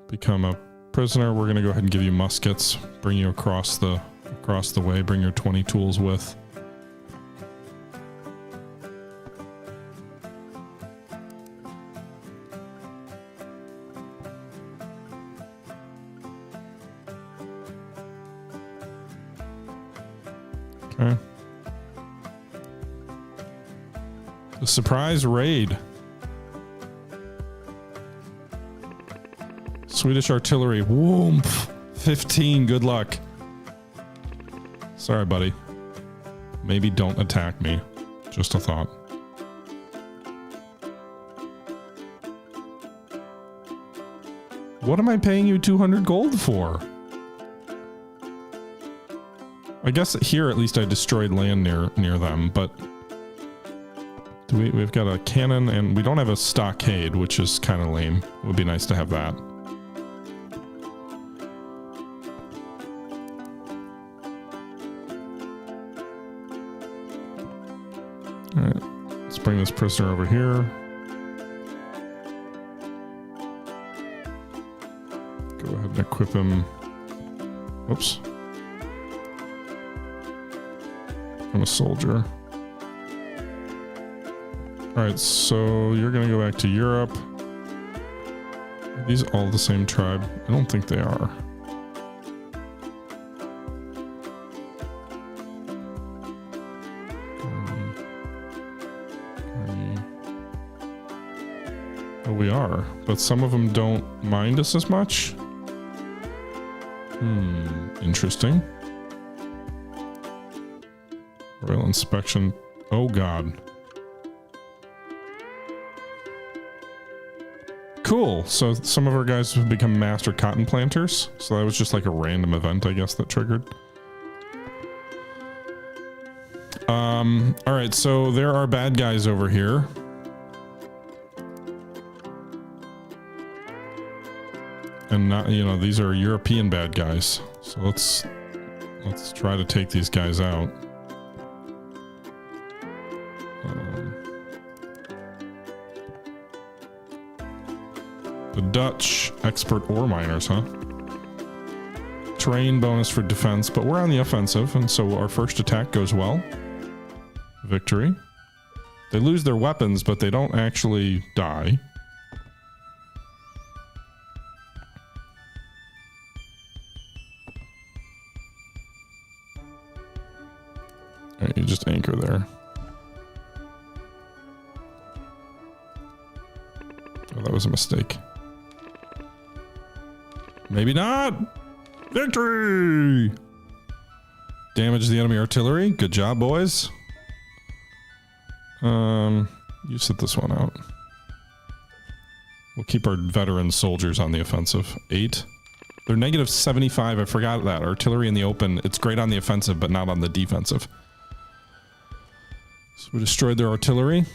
become a prisoner. We're going to go ahead and give you muskets, bring you across the way, bring your 20 tools with. Okay. The surprise raid. Swedish artillery. Woomph. 15. Good luck. Sorry, buddy. Maybe don't attack me. Just a thought. What am I paying you 200 gold for? I guess here at least I destroyed land near them, but we've got a cannon and we don't have a stockade, which is kind of lame. It would be nice to have that. All right, let's bring this prisoner over here. Go ahead and equip him. Whoops. I'm a soldier. All right, so you're gonna go back to Europe. Are these all the same tribe? I don't think they are. Oh, we are, but some of them don't mind us as much. Interesting. Royal inspection. Oh god. Cool. So some of our guys have become master cotton planters. So that was just like a random event, I guess, that triggered. All right. So there are bad guys over here. And not, you know, these are European bad guys. So let's try to take these guys out. The Dutch expert ore miners, huh? Terrain bonus for defense, but we're on the offensive, and so our first attack goes well. Victory. They lose their weapons, but they don't actually die. All right, you just anchor there. Oh, was a mistake. Maybe not. Victory! Damage the enemy artillery. Good job, boys. You sit this one out. We'll keep our veteran soldiers on the offensive. 8. They're negative 75. I forgot that. Artillery in the open. It's great on the offensive, but not on the defensive. So we destroyed their artillery.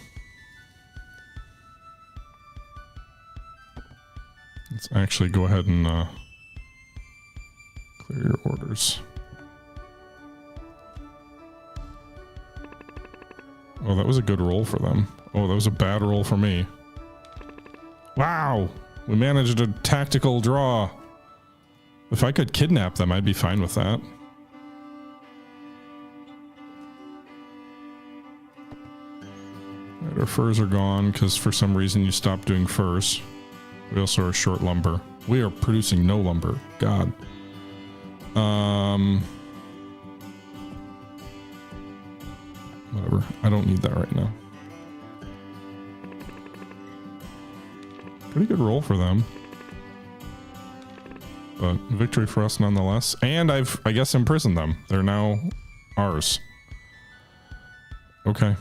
Let's actually go ahead and clear your orders. Oh, that was a good roll for them. Oh, that was a bad roll for me. Wow! We managed a tactical draw. If I could kidnap them, I'd be fine with that. Right, our furs are gone because for some reason you stopped doing furs. We also are short lumber. We are producing no lumber. God. Whatever. I don't need that right now. Pretty good roll for them. But victory for us nonetheless. And I guess, imprisoned them. They're now ours. Okay.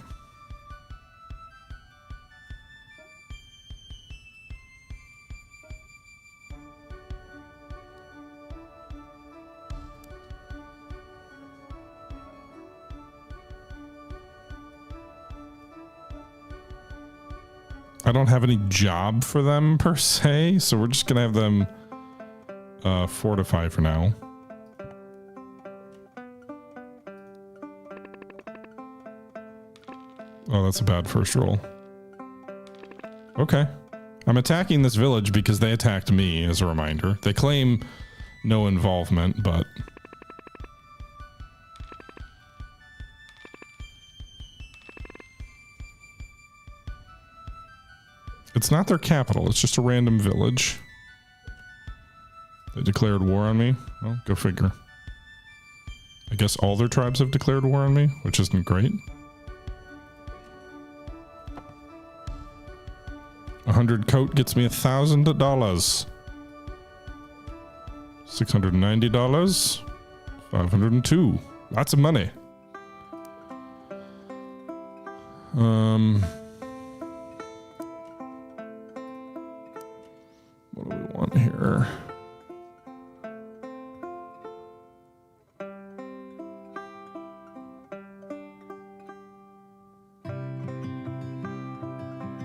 I don't have any job for them per se, so we're just gonna have them fortify for now. Oh, that's a bad first roll. Okay. I'm attacking this village because they attacked me, as a reminder. They claim no involvement, but... It's not their capital, it's just a random village. They declared war on me? Well, go figure. I guess all their tribes have declared war on me, which isn't great. 100 coat gets me $1,000. $690. 502. Lots of money. What do we want here?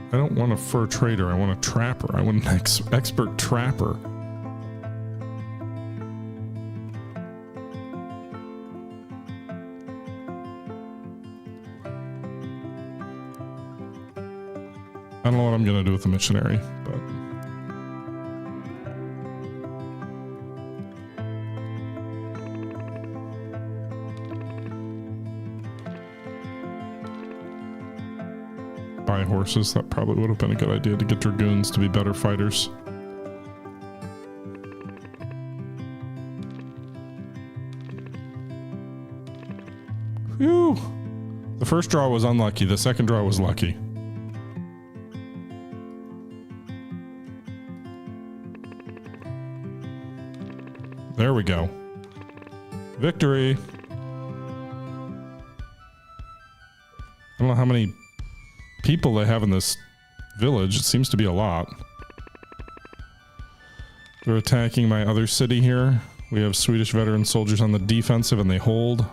I don't want a fur trader. I want a trapper. I want an expert trapper. I don't know what I'm going to do with the missionary, but... buy horses. That probably would have been a good idea to get dragoons to be better fighters. Phew! The first draw was unlucky. The second draw was lucky. There we go. Victory! I don't know how many people they have in this village. It seems to be a lot. They're attacking my other city here. We have Swedish veteran soldiers on the defensive and they hold.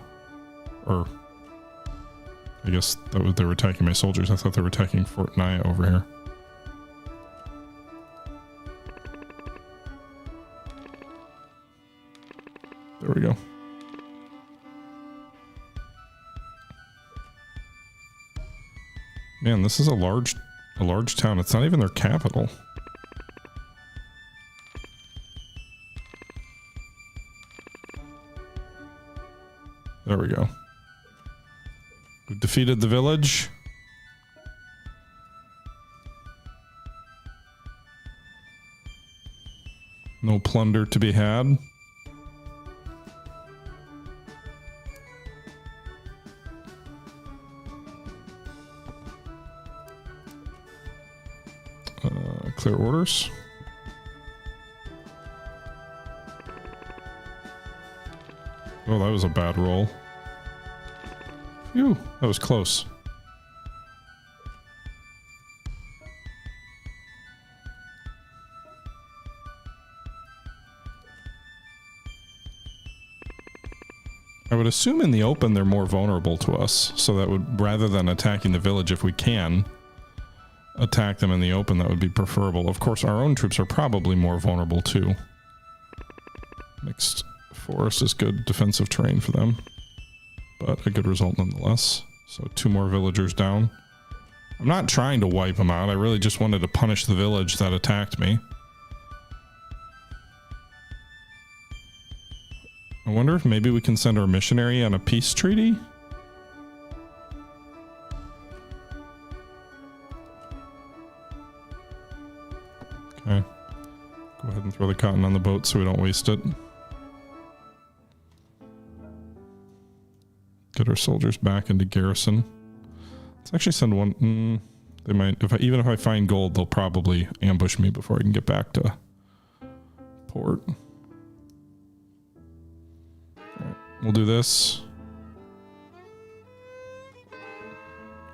Or I guess that was, they were attacking my soldiers. I thought they were attacking Fort Naya over here. There we go. Man, this is a large town. It's not even their capital. There we go. We've defeated the village. No plunder to be had. clear orders. Oh, that was a bad roll. Phew, that was close. I would assume in the open they're more vulnerable to us, so that would, rather than attacking the village, if we can attack them in the open, that would be preferable. Of course, our own troops are probably more vulnerable too. Mixed forest is good defensive terrain for them, but a good result nonetheless. So 2 more villagers down. I'm not trying to wipe them out, I really just wanted to punish the village that attacked me. I wonder if maybe we can send our missionary on a peace treaty? Okay. Go ahead and throw the cotton on the boat so we don't waste it. Get our soldiers back into garrison. Let's actually send one. They might, even if I find gold, they'll probably ambush me before I can get back to port. We'll do this.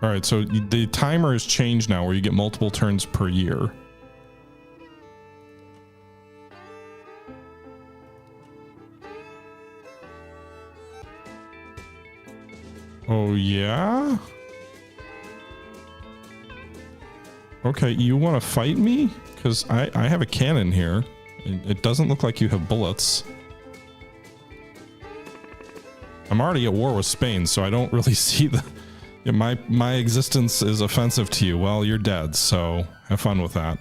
Alright, so the timer has changed now where you get multiple turns per year. Oh, yeah? Okay, you want to fight me? Because I have a cannon here. It doesn't look like you have bullets. I'm already at war with Spain, so I don't really see the... Yeah, my existence is offensive to you. Well, you're dead, so have fun with that.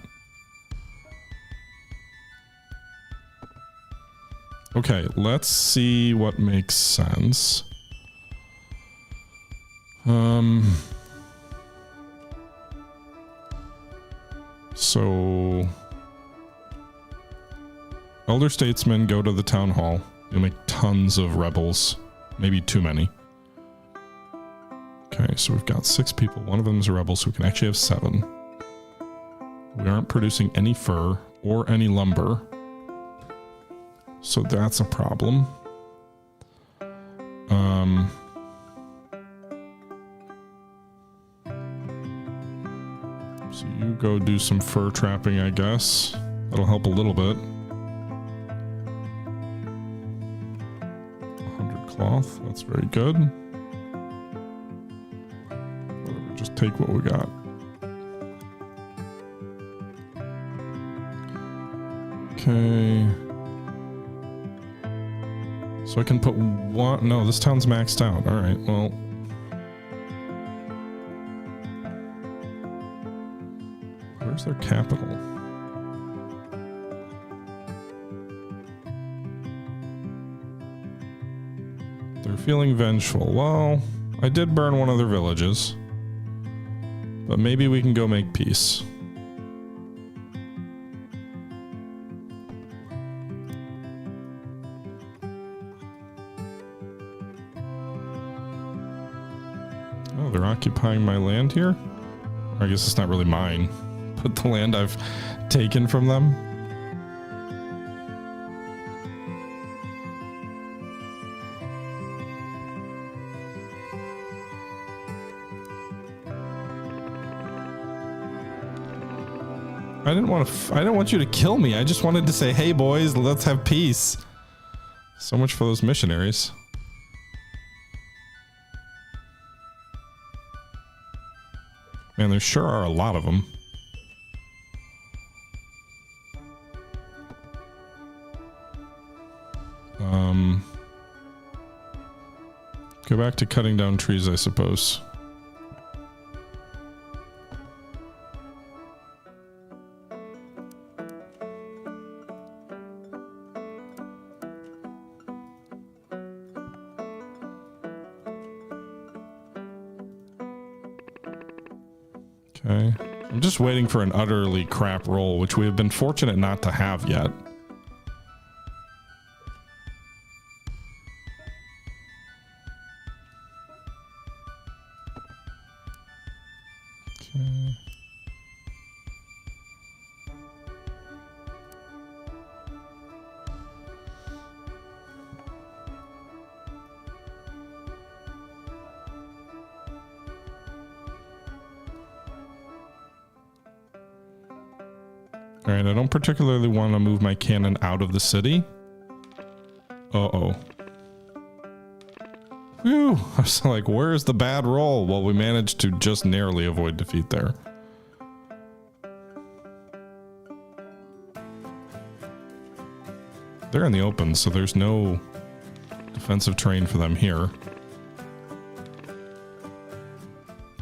Okay, let's see what makes sense. So... Elder statesmen go to the town hall. You'll make tons of rebels. Maybe too many. Okay, so we've got 6 people. One of them is a rebel, so we can actually have 7. We aren't producing any fur or any lumber. So that's a problem. So you go do some fur trapping, I guess. That'll help a little bit. Cloth, that's very good. Whatever, just take what we got. Okay. So I can put one. No, this town's maxed out. All right, well. Where's their capital? They're feeling vengeful. Well, I did burn one of their villages. But maybe we can go make peace. Oh, they're occupying my land here? I guess it's not really mine, but the land I've taken from them. I didn't want you to kill me. I just wanted to say, hey boys, let's have peace. So much for those missionaries. Man, there sure are a lot of them. Go back to cutting down trees, I suppose. Okay. I'm just waiting for an utterly crap roll, which we have been fortunate not to have yet. Okay. All right, I don't particularly want to move my cannon out of the city. Uh-oh. Whew, I was like, where's the bad roll? Well, we managed to just narrowly avoid defeat there. They're in the open, so there's no defensive terrain for them here.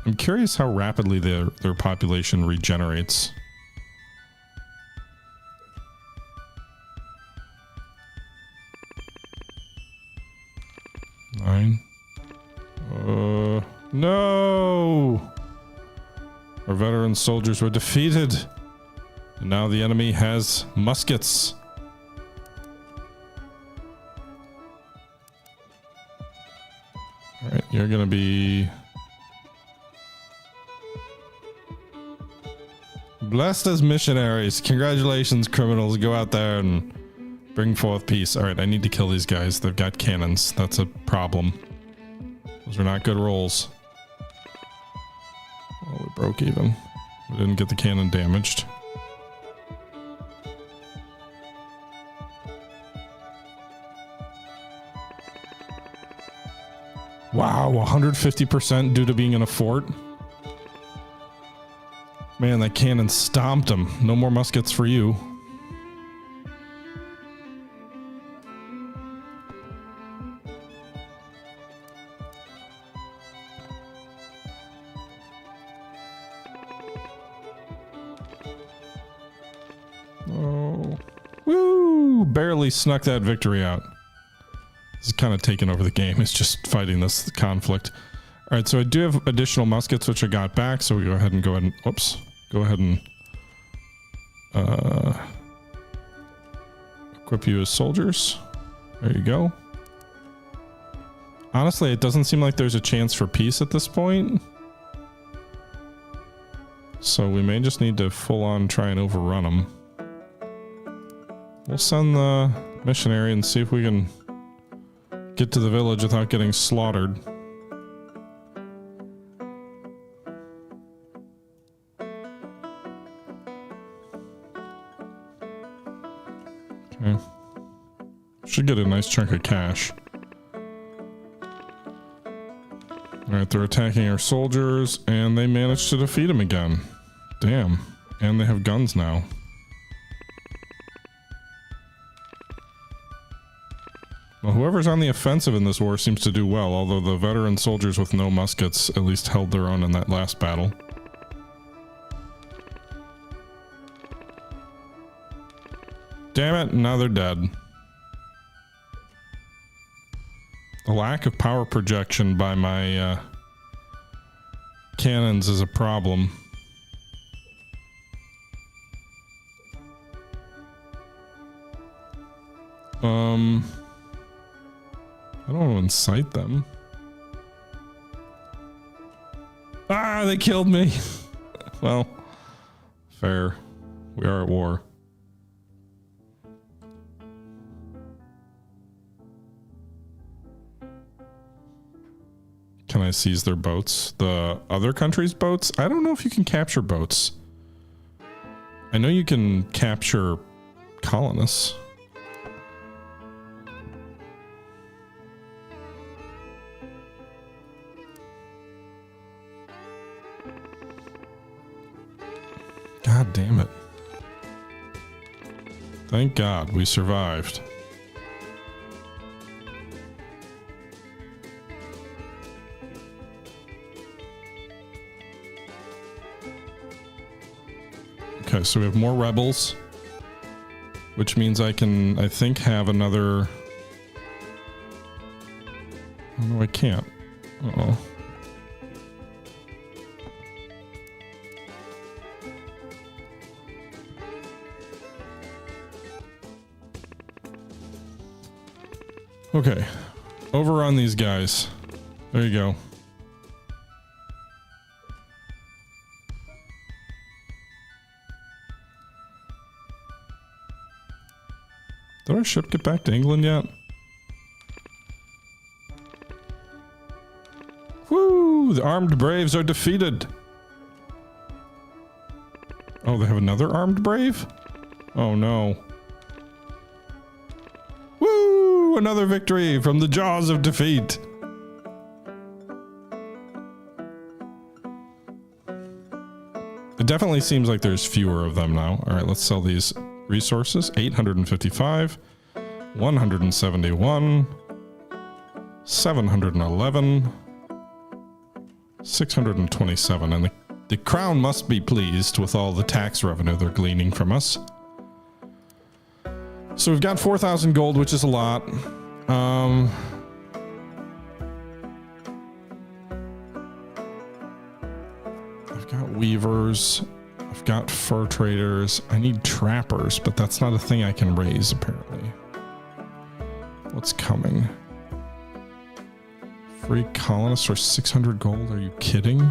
I'm curious how rapidly their population regenerates. No! Our veteran soldiers were defeated. And now the enemy has muskets. Alright, you're gonna be blessed as missionaries. Congratulations, criminals. Go out there and bring forth peace. Alright, I need to kill these guys. They've got cannons. That's a problem. Those are not good rolls. Oh, we broke even. We didn't get the cannon damaged. Wow, 150% due to being in a fort. Man, that cannon stomped him. No more muskets for you. Oh, woo! Barely snuck that victory out. This is kind of taking over the game. It's just fighting this conflict. All right, so I do have additional muskets, which I got back. So we go ahead and whoops, go ahead and equip you as soldiers. There you go. Honestly, it doesn't seem like there's a chance for peace at this point. So we may just need to full on try and overrun them. We'll send the missionary and see if we can get to the village without getting slaughtered. Okay. Should get a nice chunk of cash. Alright, they're attacking our soldiers, and they managed to defeat them again. Damn. And they have guns now. Well, whoever's on the offensive in this war seems to do well, although the veteran soldiers with no muskets at least held their own in that last battle. Damn it, now they're dead. The lack of power projection by my cannons is a problem. I don't want to incite them. Ah, they killed me. Well, fair. We are at war. Can I seize their boats? The other country's boats? I don't know if you can capture boats. I know you can capture colonists. God damn it. Thank God we survived. Okay, so we have more rebels, which means I can, I think, have another... Oh, no, I can't. Uh-oh. Okay, overrun these guys. There you go. Did our ship get back to England yet? Woo! The armed braves are defeated. Oh, they have another armed brave? Oh no. Woo! Another victory from the jaws of defeat. It definitely seems like there's fewer of them now. All right, let's sell these resources. 855, 171, 711, 627. And the crown must be pleased with all the tax revenue they're gleaning from us. So we've got 4,000 gold, which is a lot. I've got weavers. I've got fur traders. I need trappers, but that's not a thing I can raise, apparently. What's coming? Free colonists for 600 gold? Are you kidding?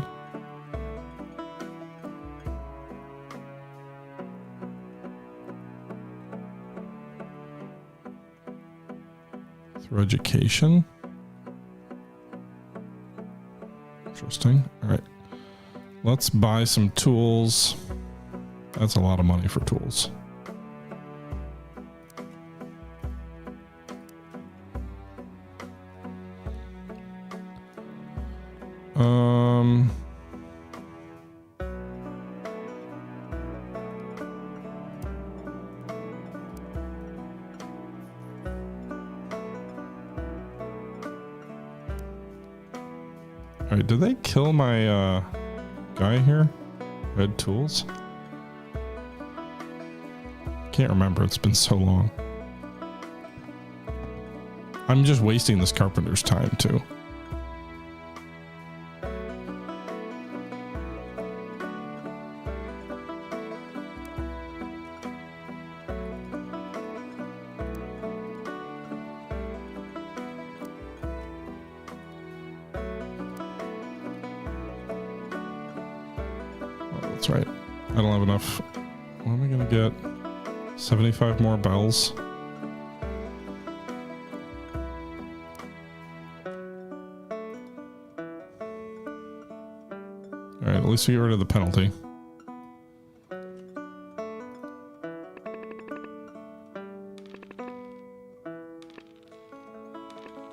Through education. Interesting. All right. Let's buy some tools. That's a lot of money for tools. All right, did they kill my guy here? Red tools? Can't remember, it's been so long. I'm just wasting this carpenter's time too. That's right. I don't have enough. What am I going to get? 75 more bells. Alright, at least we get rid of the penalty.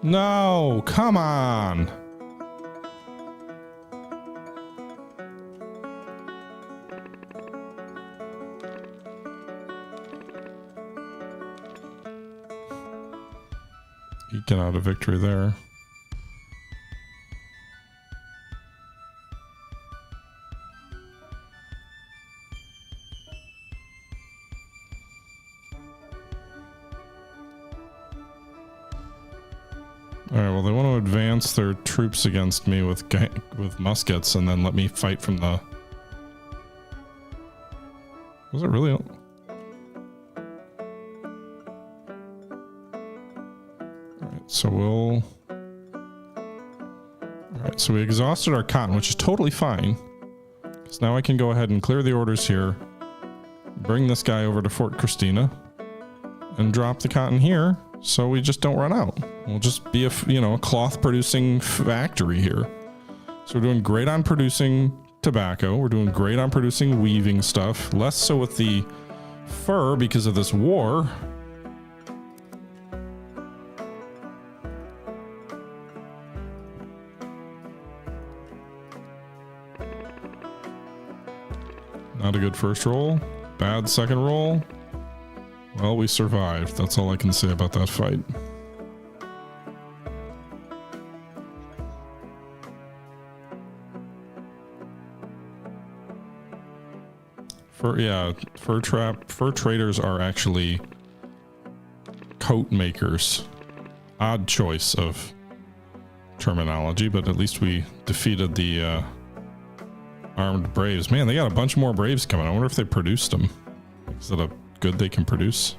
No, come on. Eking out a victory there. All right, well, they want to advance their troops against me with muskets and then let me fight from the... Was it really... All right, so we'll... All right, so we exhausted our cotton, which is totally fine. Because now I can go ahead and clear the orders here, bring this guy over to Fort Christina, and drop the cotton here. So we just don't run out. We'll just be a cloth producing factory here. So we're doing great on producing tobacco. We're doing great on producing weaving stuff. Less so with the fur because of this war. Not a good first roll. Bad second roll. Well, we survived. That's all I can say about that fight. Fur traders are actually coat makers. Odd choice of terminology, but at least we defeated the armed braves. Man, they got a bunch more braves coming. I wonder if they produced them. Is that a good they can produce?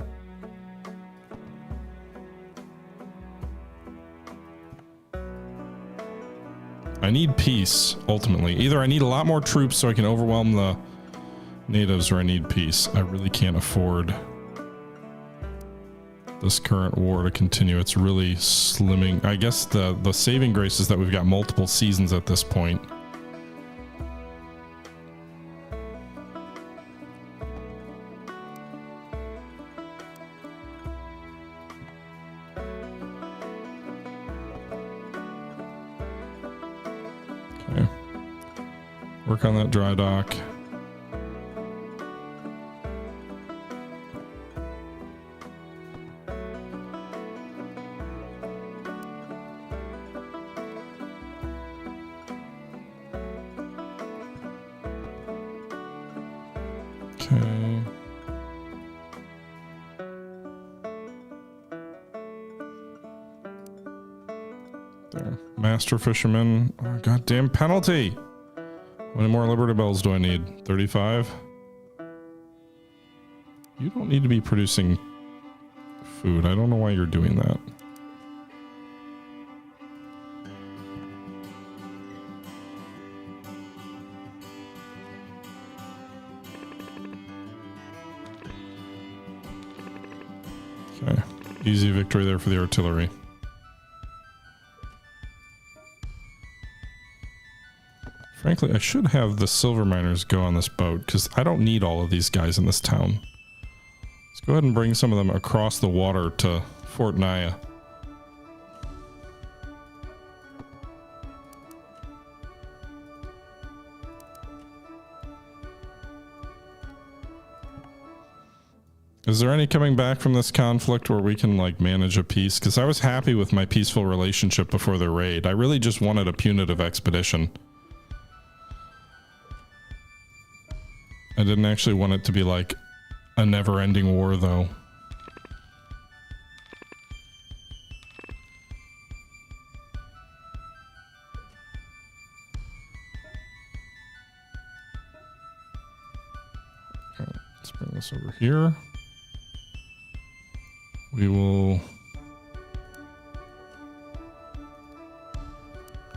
I need peace, ultimately. Either I need a lot more troops so I can overwhelm the natives, or I need peace. I really can't afford this current war to continue. It's really slimming. I guess the saving grace is that we've got multiple seasons at this point. Work on that dry dock. Okay. There. Master fisherman. Oh, goddamn penalty. How many more Liberty Bells do I need? 35? You don't need to be producing food. I don't know why you're doing that. Okay. Easy victory there for the artillery. Frankly, I should have the silver miners go on this boat because I don't need all of these guys in this town. Let's go ahead and bring some of them across the water to Fort Naya. Is there any coming back from this conflict where we can like manage a peace? Because I was happy with my peaceful relationship before the raid. I really just wanted a punitive expedition. I didn't actually want it to be like a never-ending war, though. Okay, let's bring this over here. We will...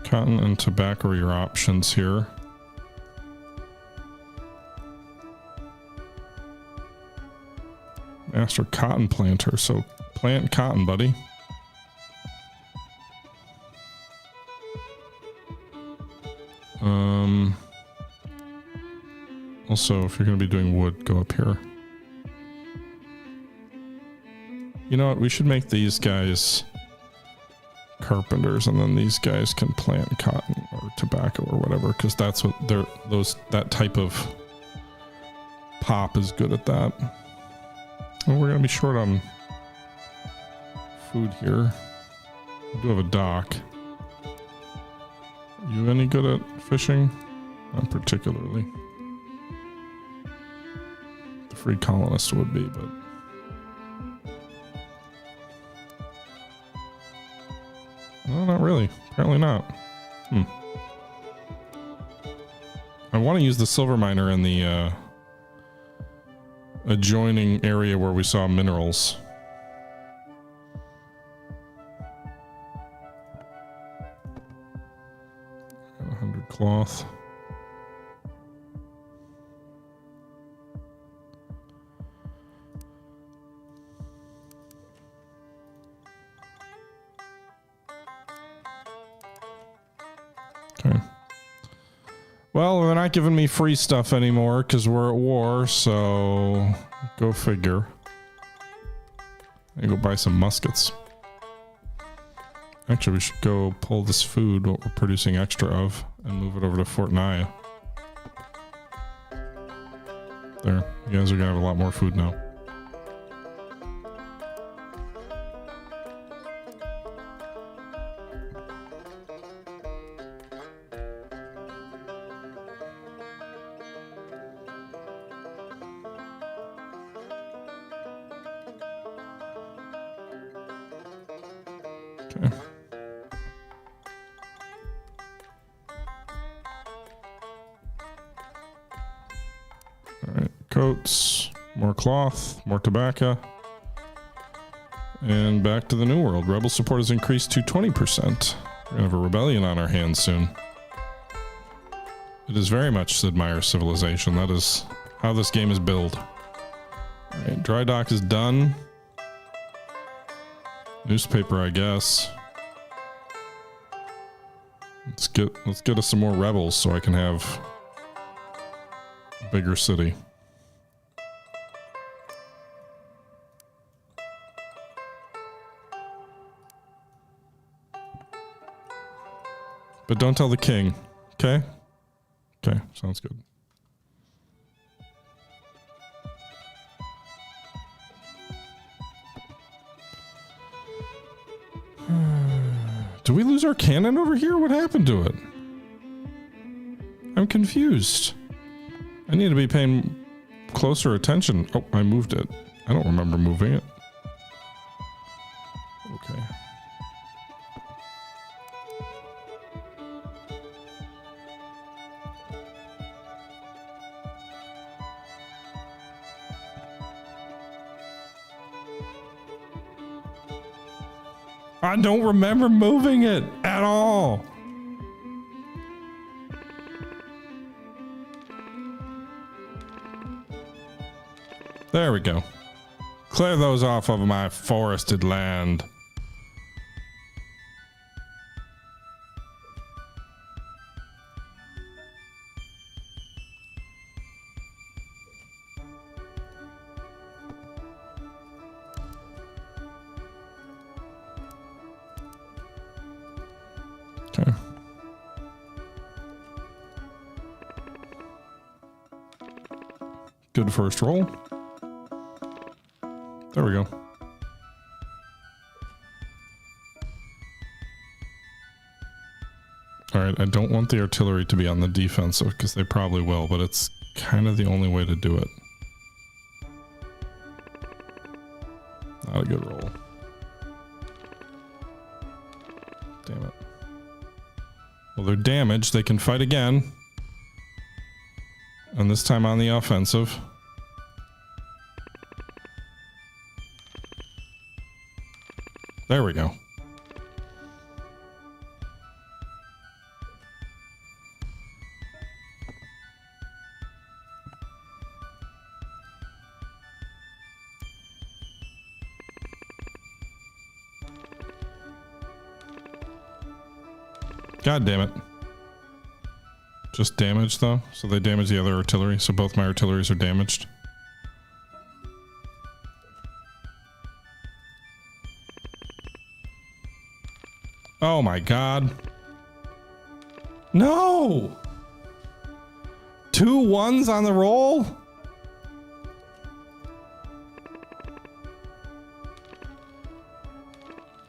Cotton and tobacco are your options here. Master cotton planter, so plant cotton, buddy. Also, if you're going to be doing wood, go up here. You know what? We should make these guys carpenters, and then these guys can plant cotton or tobacco or whatever, because that's what they're that type of pop is good at that. Well, we're gonna be short on food here. We do have a dock. Are you any good at fishing? Not particularly. The free colonists would be, but... No, not really. Apparently not. I want to use the silver miner in the adjoining area where we saw minerals. 100 cloth. Okay. Well, they're not giving me free stuff anymore because we're at war, so go figure. I go buy some muskets. Actually, we should go pull this food, what we're producing extra of, and move it over to Fort Naya. There, you guys are gonna have a lot more food now. Okay. Alright, coats, more cloth, more tobacco. And back to the New World. Rebel support has increased to 20%. We're gonna have a rebellion on our hands soon. It is very much Sid Meier's civilization. That is how this game is built. Alright, dry dock is done. Newspaper, I guess. Let's get us some more rebels so I can have a bigger city. But don't tell the king, okay? Okay, sounds good. Do we lose our cannon over here? What happened to it? I'm confused. I need to be paying closer attention. Oh, I moved it. I don't remember moving it. Okay. I don't remember moving it at all. There we go. Clear those off of my forested land. Okay. Good first roll. There we go. All right, I don't want the artillery to be on the defensive because they probably will, but it's kind of the only way to do it. Not a good roll. Damn it. Well, they're damaged. They can fight again. And this time on the offensive. There we go. God damn it. Just damaged though? So they damaged the other artillery, so both my artilleries are damaged. Oh my god. No! 2 1s on the roll?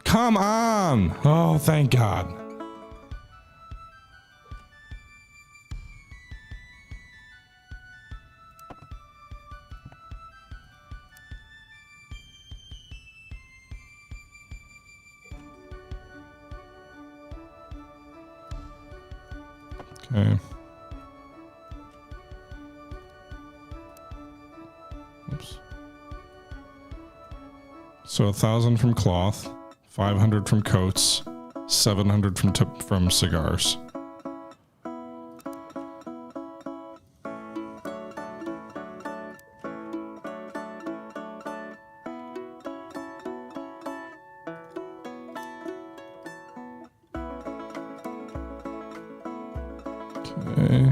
Come on! Oh, thank God. Okay. Oops. So 1,000 from cloth, 500 from coats, 700 from cigars. Okay.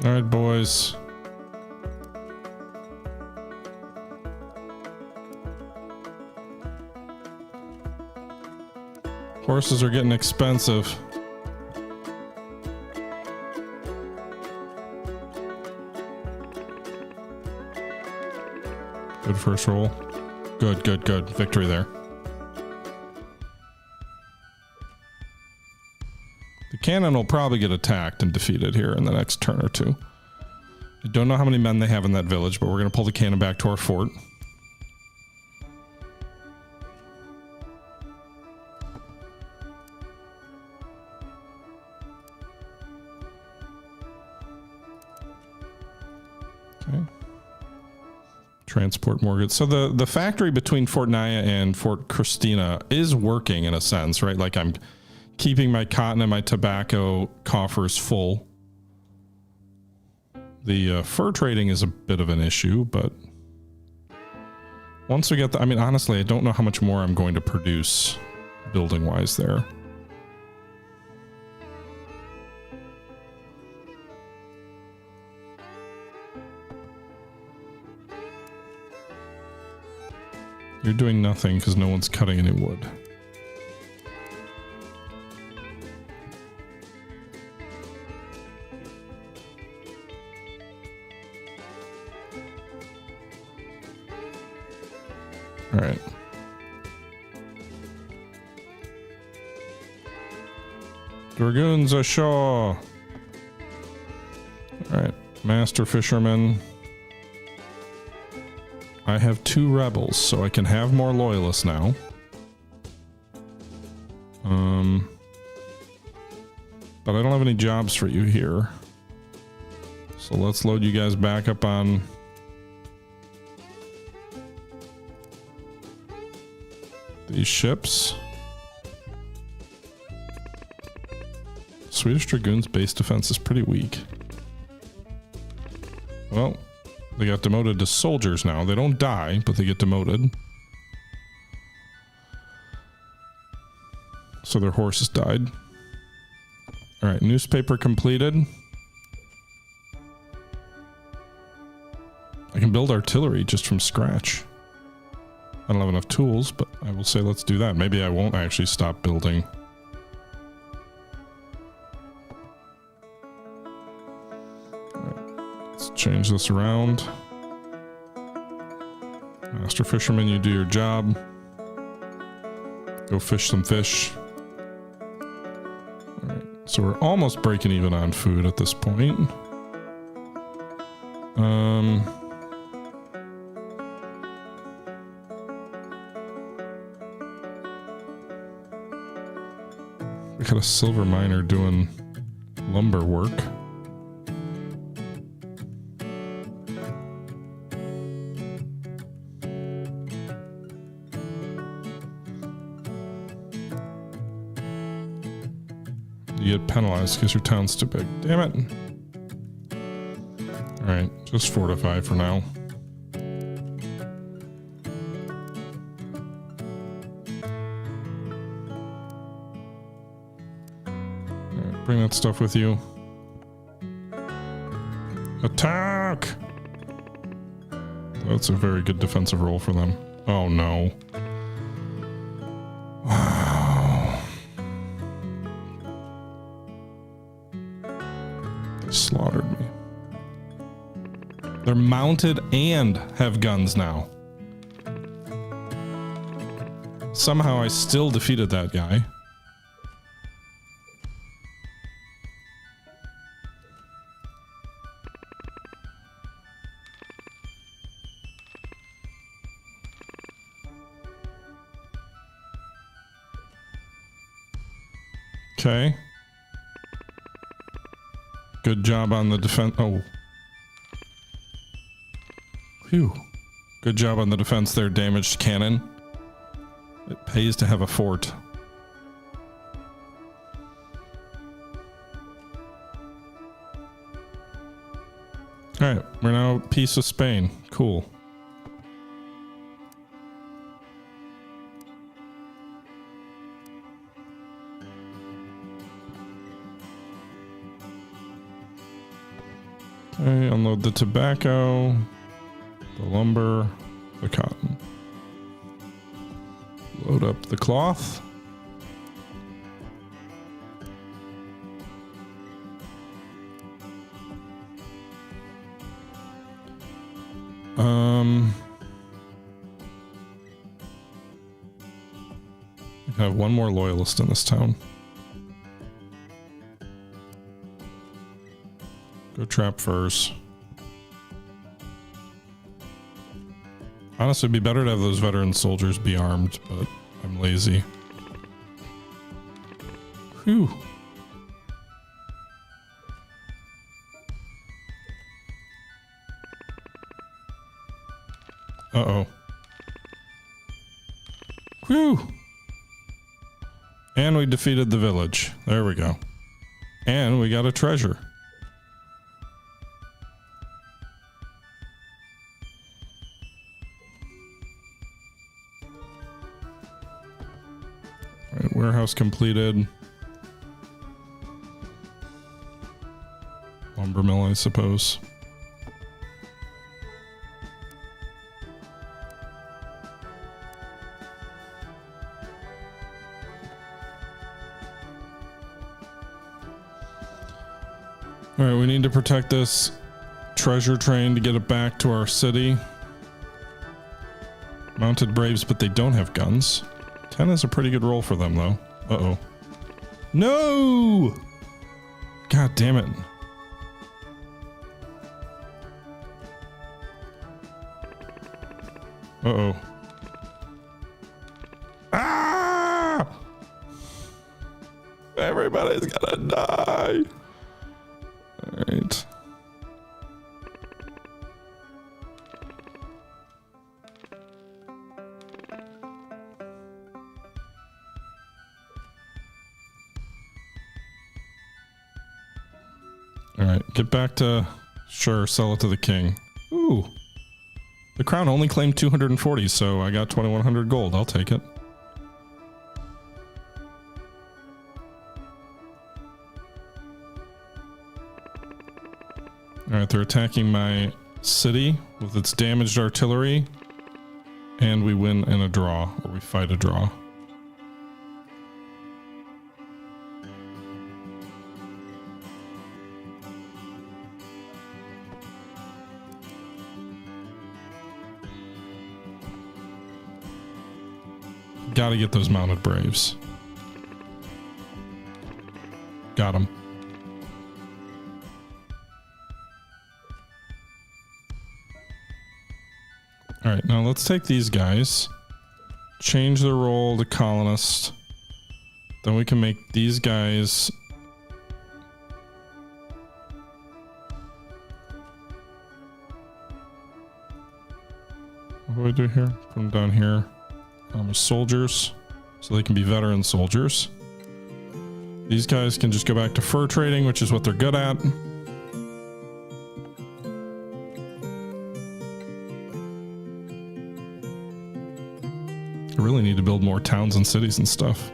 All right, boys. Horses are getting expensive. Good first roll. Good, good, good. Victory there. The cannon will probably get attacked and defeated here in the next turn or two. I don't know how many men they have in that village, but we're going to pull the cannon back to our fort. Okay. Transport more goods. So the factory between Fort Naya and Fort Christina is working in a sense, right? Like I'm keeping my cotton and my tobacco coffers full. The fur trading is a bit of an issue, but Once we get the, I mean, honestly, I don't know how much more I'm going to produce building wise there. You're doing nothing because no one's cutting any wood. All right. Dragoons ashore. All right, master fisherman. I have 2 rebels, so I can have more loyalists now. But I don't have any jobs for you here. So let's load you guys back up on these ships. Swedish Dragoons base defense is pretty weak. Well, they got demoted to soldiers now. They don't die, but they get demoted. So their horses died. All right, newspaper completed. I can build artillery just from scratch. I don't have enough tools, but I will say let's do that. Maybe I won't actually stop building. All right, let's change this around. Master fisherman, you do your job. Go fish some fish. All right, so we're almost breaking even on food at this point. We got a silver miner doing lumber work. You get penalized because your town's too big. Damn it. Alright, just fortify for now. Alright, bring that stuff with you. Attack! That's a very good defensive role for them. Oh no. Wow. They slaughtered me. They're mounted and have guns now. Somehow I still defeated that guy. Okay. Good job on the defense. Oh. Phew. Good job on the defense there, damaged cannon. It pays to have a fort. Alright, we're now at peace with Spain. Cool. Okay, unload the tobacco. The lumber, the cotton. Load up the cloth. I have one more loyalist in this town. Go trap furs. Honestly, it'd be better to have those veteran soldiers be armed, but I'm lazy. Whew. Uh-oh. Whew. And we defeated the village. There we go. And we got a treasure. Warehouse completed. Lumber mill, I suppose. All right, we need to protect this treasure train to get it back to our city. Mounted Braves, but they don't have guns. 10 is a pretty good roll for them, though. Uh-oh. No! God damn it. Uh-oh. Ah! Everybody's gonna die. All right. All right, get back to, sure, sell it to the king. Ooh. The crown only claimed 240, so I got 2100 gold. I'll take it. All right, they're attacking my city with its damaged artillery, and we win in a draw, or we fight a draw. Gotta get those mounted braves. Got them. All right, now let's take these guys, change their role to colonist. Then we can make these guys what do I do here? Put them down here. Soldiers, so they can be veteran soldiers. These guys can just go back to fur trading, which is what they're good at. I really need to build more towns and cities and stuff.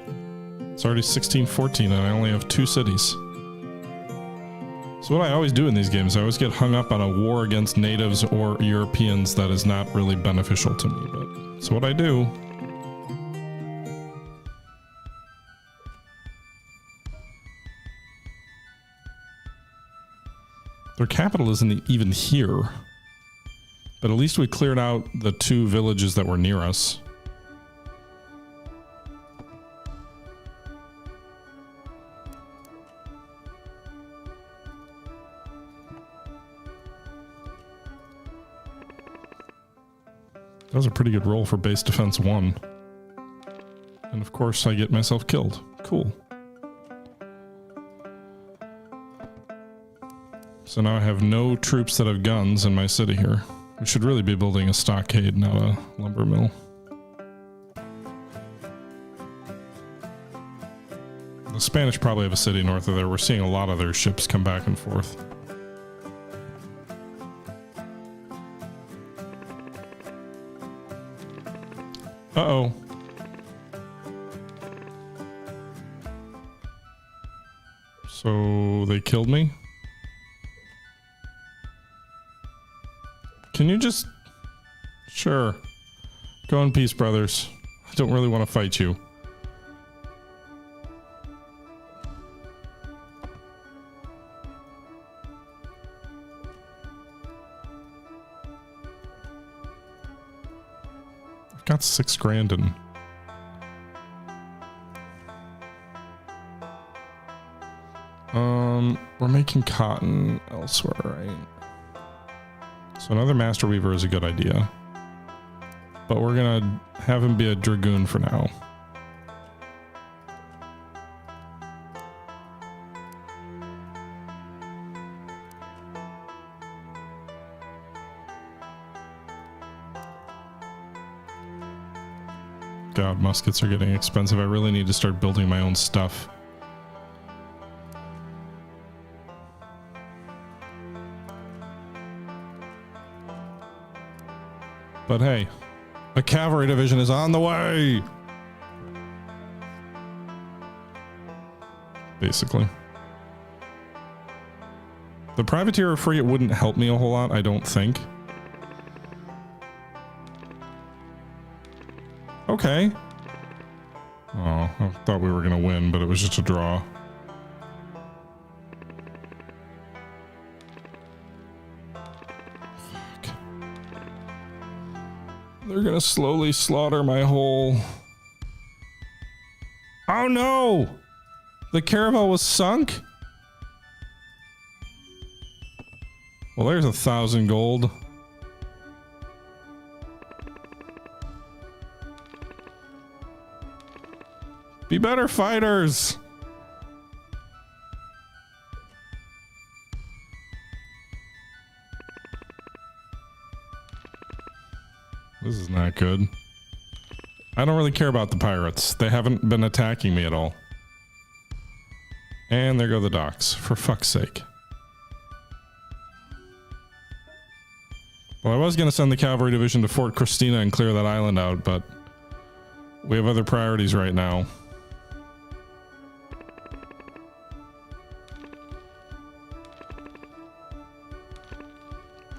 It's already 1614 and I only have 2 cities. So what I always do in these games, I always get hung up on a war against natives or Europeans that is not really beneficial to me, but it's what I do. Their capital isn't even here. But at least we cleared out the 2 villages that were near us. That was a pretty good roll for base defense 1. And of course I get myself killed. Cool. So now I have no troops that have guns in my city here. We should really be building a stockade, not a lumber mill. The Spanish probably have a city north of there. We're seeing a lot of their ships come back and forth. Uh-oh. So they killed me? Can you just... Sure. Go in peace, brothers. I don't really want to fight you. I've got 6 grand in... We're making cotton elsewhere, right? So another Master Weaver is a good idea. But we're gonna have him be a Dragoon for now. God, muskets are getting expensive. I really need to start building my own stuff. But hey, a cavalry division is on the way. basically. The privateer frigate wouldn't help me a whole lot, I don't think. Okay. Oh, I thought we were gonna win, but it was just a draw. Fuck. They're gonna slowly slaughter my whole... Oh no! The caravel was sunk? Well, there's 1,000 gold. Be better fighters! This is not good. I don't really care about the pirates. They haven't been attacking me at all. And there go the docks, for fuck's sake. Well, I was going to send the cavalry division to Fort Christina and clear that island out, but we have other priorities right now.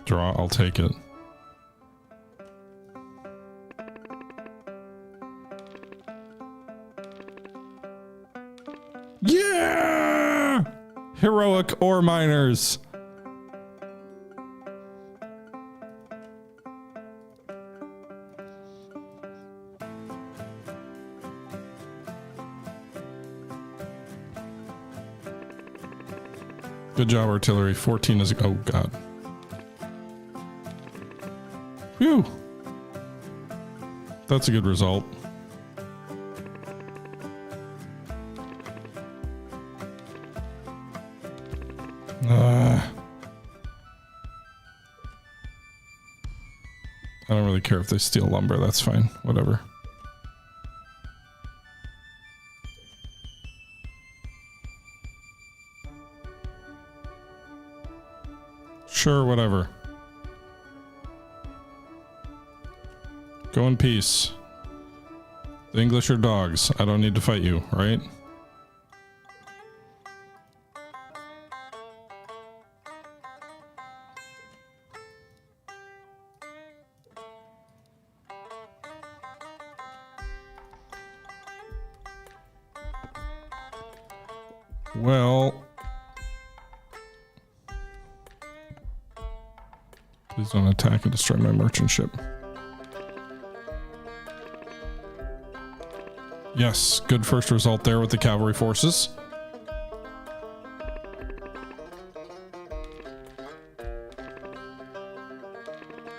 Draw, I'll take it. Yeah! Heroic ore miners. Good job, artillery. 14 is... Oh, God. Phew. That's a good result. I don't really care if they steal lumber. That's fine. Whatever. Sure, whatever. Go in peace. The English are dogs. I don't need to fight you, right? Well... Please don't attack and destroy my merchant ship. Yes, good first result there with the cavalry forces.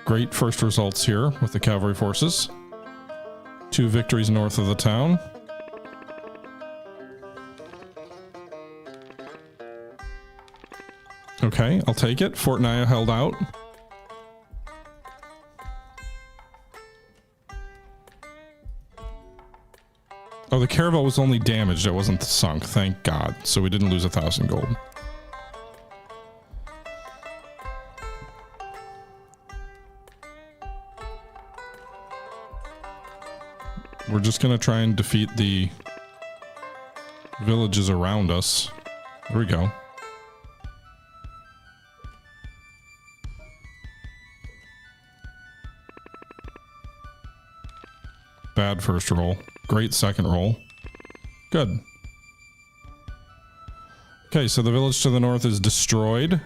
Great first results here with the cavalry forces. 2 victories north of the town. Okay, I'll take it. Fort Naya held out. Oh, the caravel was only damaged. It wasn't sunk. Thank God. So we didn't lose 1,000 gold. We're just going to try and defeat the villages around us. There we go. Bad first roll. Great second roll. Good. Okay, so the village to the north is destroyed.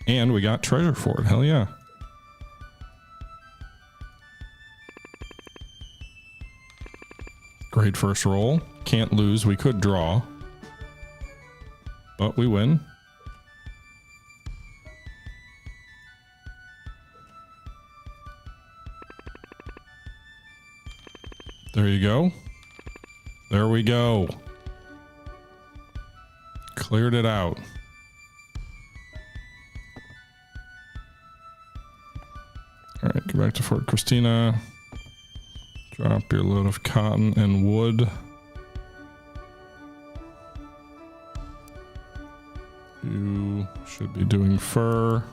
And we got treasure for it. Hell yeah. Great first roll. Can't lose. We could draw. But we win. There you go. There we go. Cleared it out. All right, go back to Fort Christina. Drop your load of cotton and wood. You should be doing fur.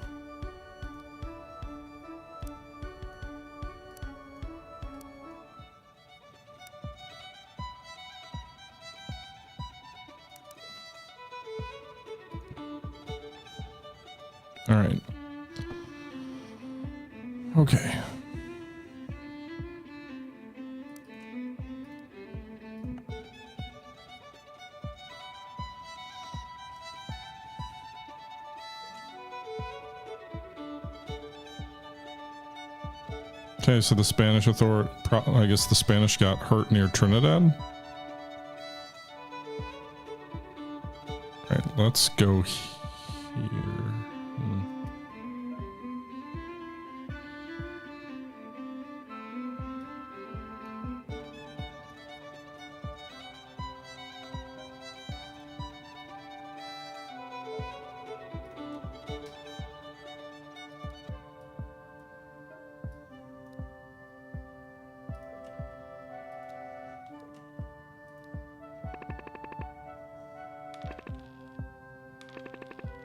All right. Okay. Okay, so the Spanish authority, I guess the Spanish got hurt near Trinidad. All right, let's go here.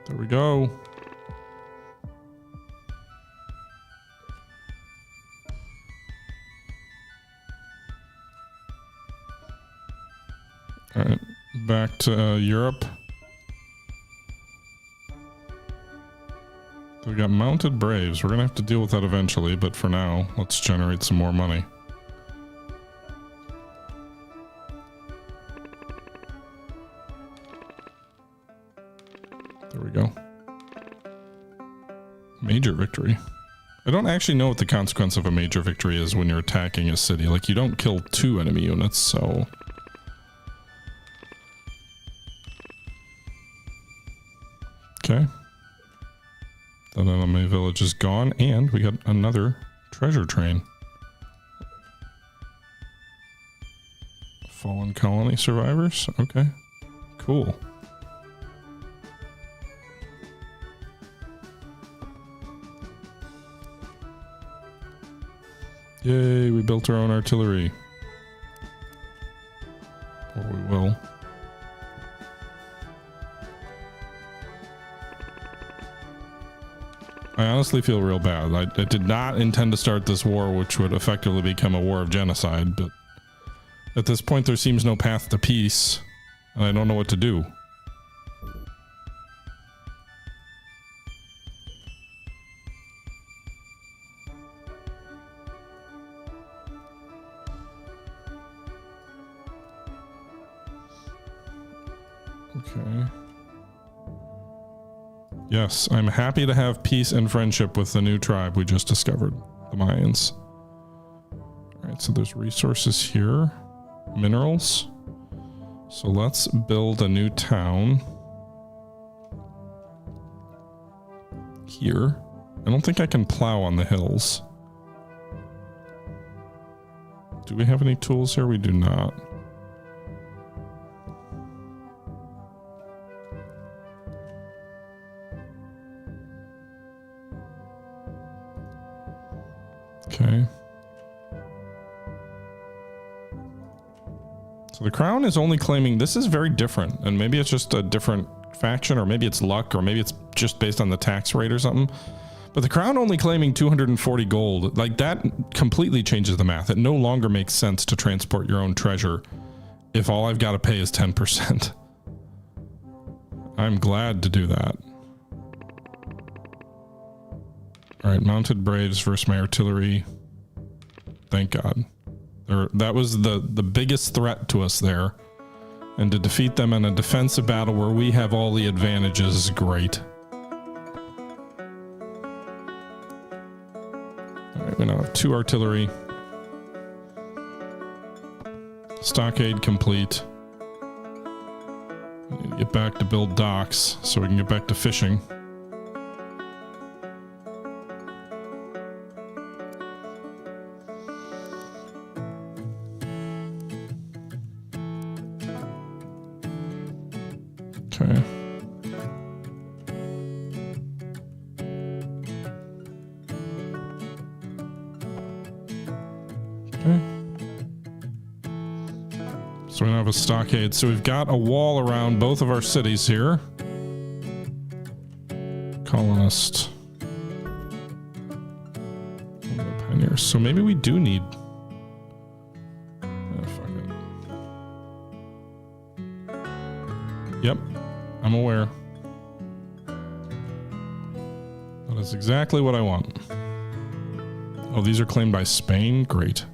There we go. All right, back to Europe. We got mounted braves. We're gonna have to deal with that eventually, but for now, let's generate some more money. There we go. Major victory. I don't actually know what the consequence of a major victory is when you're attacking a city. Like, you don't kill 2 enemy units, so... Okay. That enemy village is gone, and we got another treasure train. Fallen colony survivors? Okay. Cool. Yay, we built our own artillery. Or we will. I honestly feel real bad. I did not intend to start this war, which would effectively become a war of genocide, but at this point there seems no path to peace, and I don't know what to do. Okay. Yes, I'm happy to have peace and friendship with the new tribe we just discovered, the Mayans. Alright, so there's resources here. Minerals. So let's build a new town. Here. I don't think I can plow on the hills. Do we have any tools here? We do not. Okay. So the crown is only claiming, this is very different, and maybe it's just a different faction, or maybe it's luck, or maybe it's just based on the tax rate or something. But the crown only claiming 240 gold, like, that completely changes the math. It no longer makes sense to transport your own treasure if all I've got to pay is 10%. I'm glad to do that. Alright, mounted braves versus my artillery. Thank God. That was the biggest threat to us there. And to defeat them in a defensive battle where we have all the advantages is great. Alright, we now have 2 artillery. Stockade complete. We need to get back to build docks so we can get back to fishing. Okay. Okay. So we now have a stockade. So we've got a wall around both of our cities here. Colonist. Pioneers. So maybe we do need... fuck it. Yep. I'm aware. That is exactly what I want. Oh, these are claimed by Spain? Great.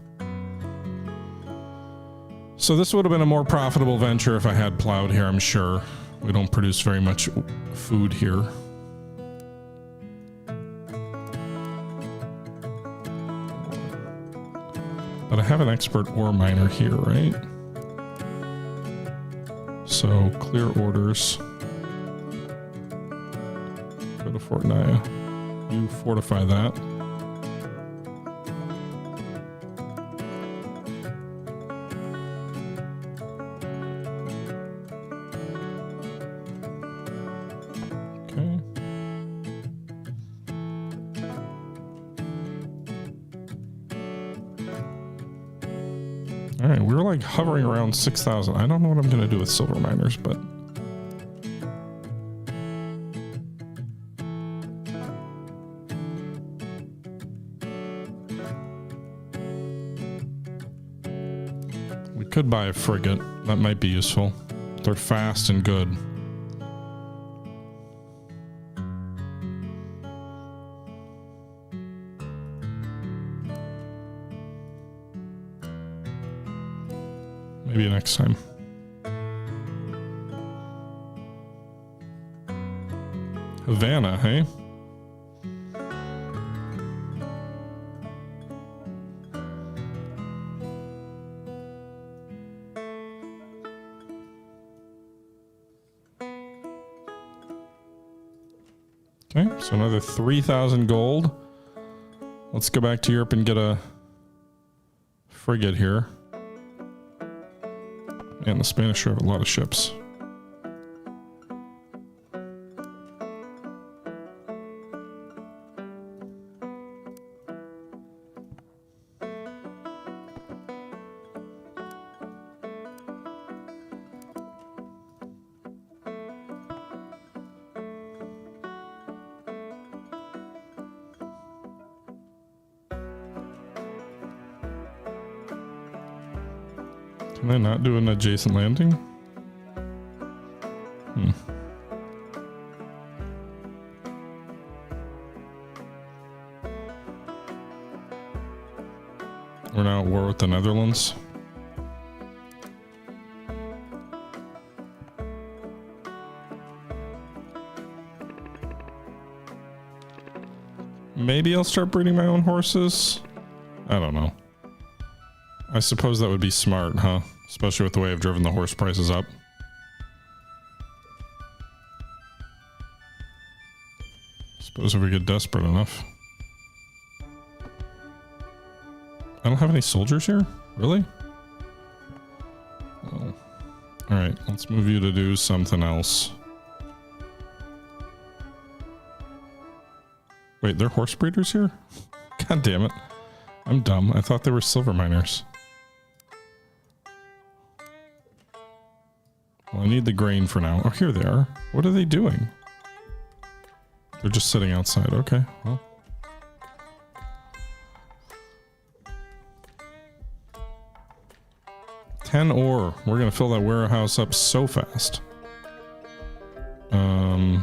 So this would have been a more profitable venture if I had plowed here, I'm sure. We don't produce very much food here. But I have an expert ore miner here, right? So, clear orders. Go to Fort Naya. You fortify that. Okay. All right, we're like hovering around 6,000. I don't know what I'm going to do with silver miners, but we could buy a frigate. That might be useful. They're fast and good. Maybe next time. Havana, hey? Okay, so another 3,000 gold. Let's go back to Europe and get a frigate here. And the Spanish have a lot of ships. Can I not do an adjacent landing? We're now at war with the Netherlands. Maybe I'll start breeding my own horses. I don't know. I suppose that would be smart, huh? Especially with the way I've driven the horse prices up. Suppose if we get desperate enough. I don't have any soldiers here? Really? Well, alright, let's move you to do something else. Wait, they're horse breeders here? God damn it. I'm dumb. I thought they were silver miners. Well, I need the grain for now. Oh, here they are. What are they doing? They're just sitting outside. Okay, well. $10 ore. We're going to fill that warehouse up so fast. Can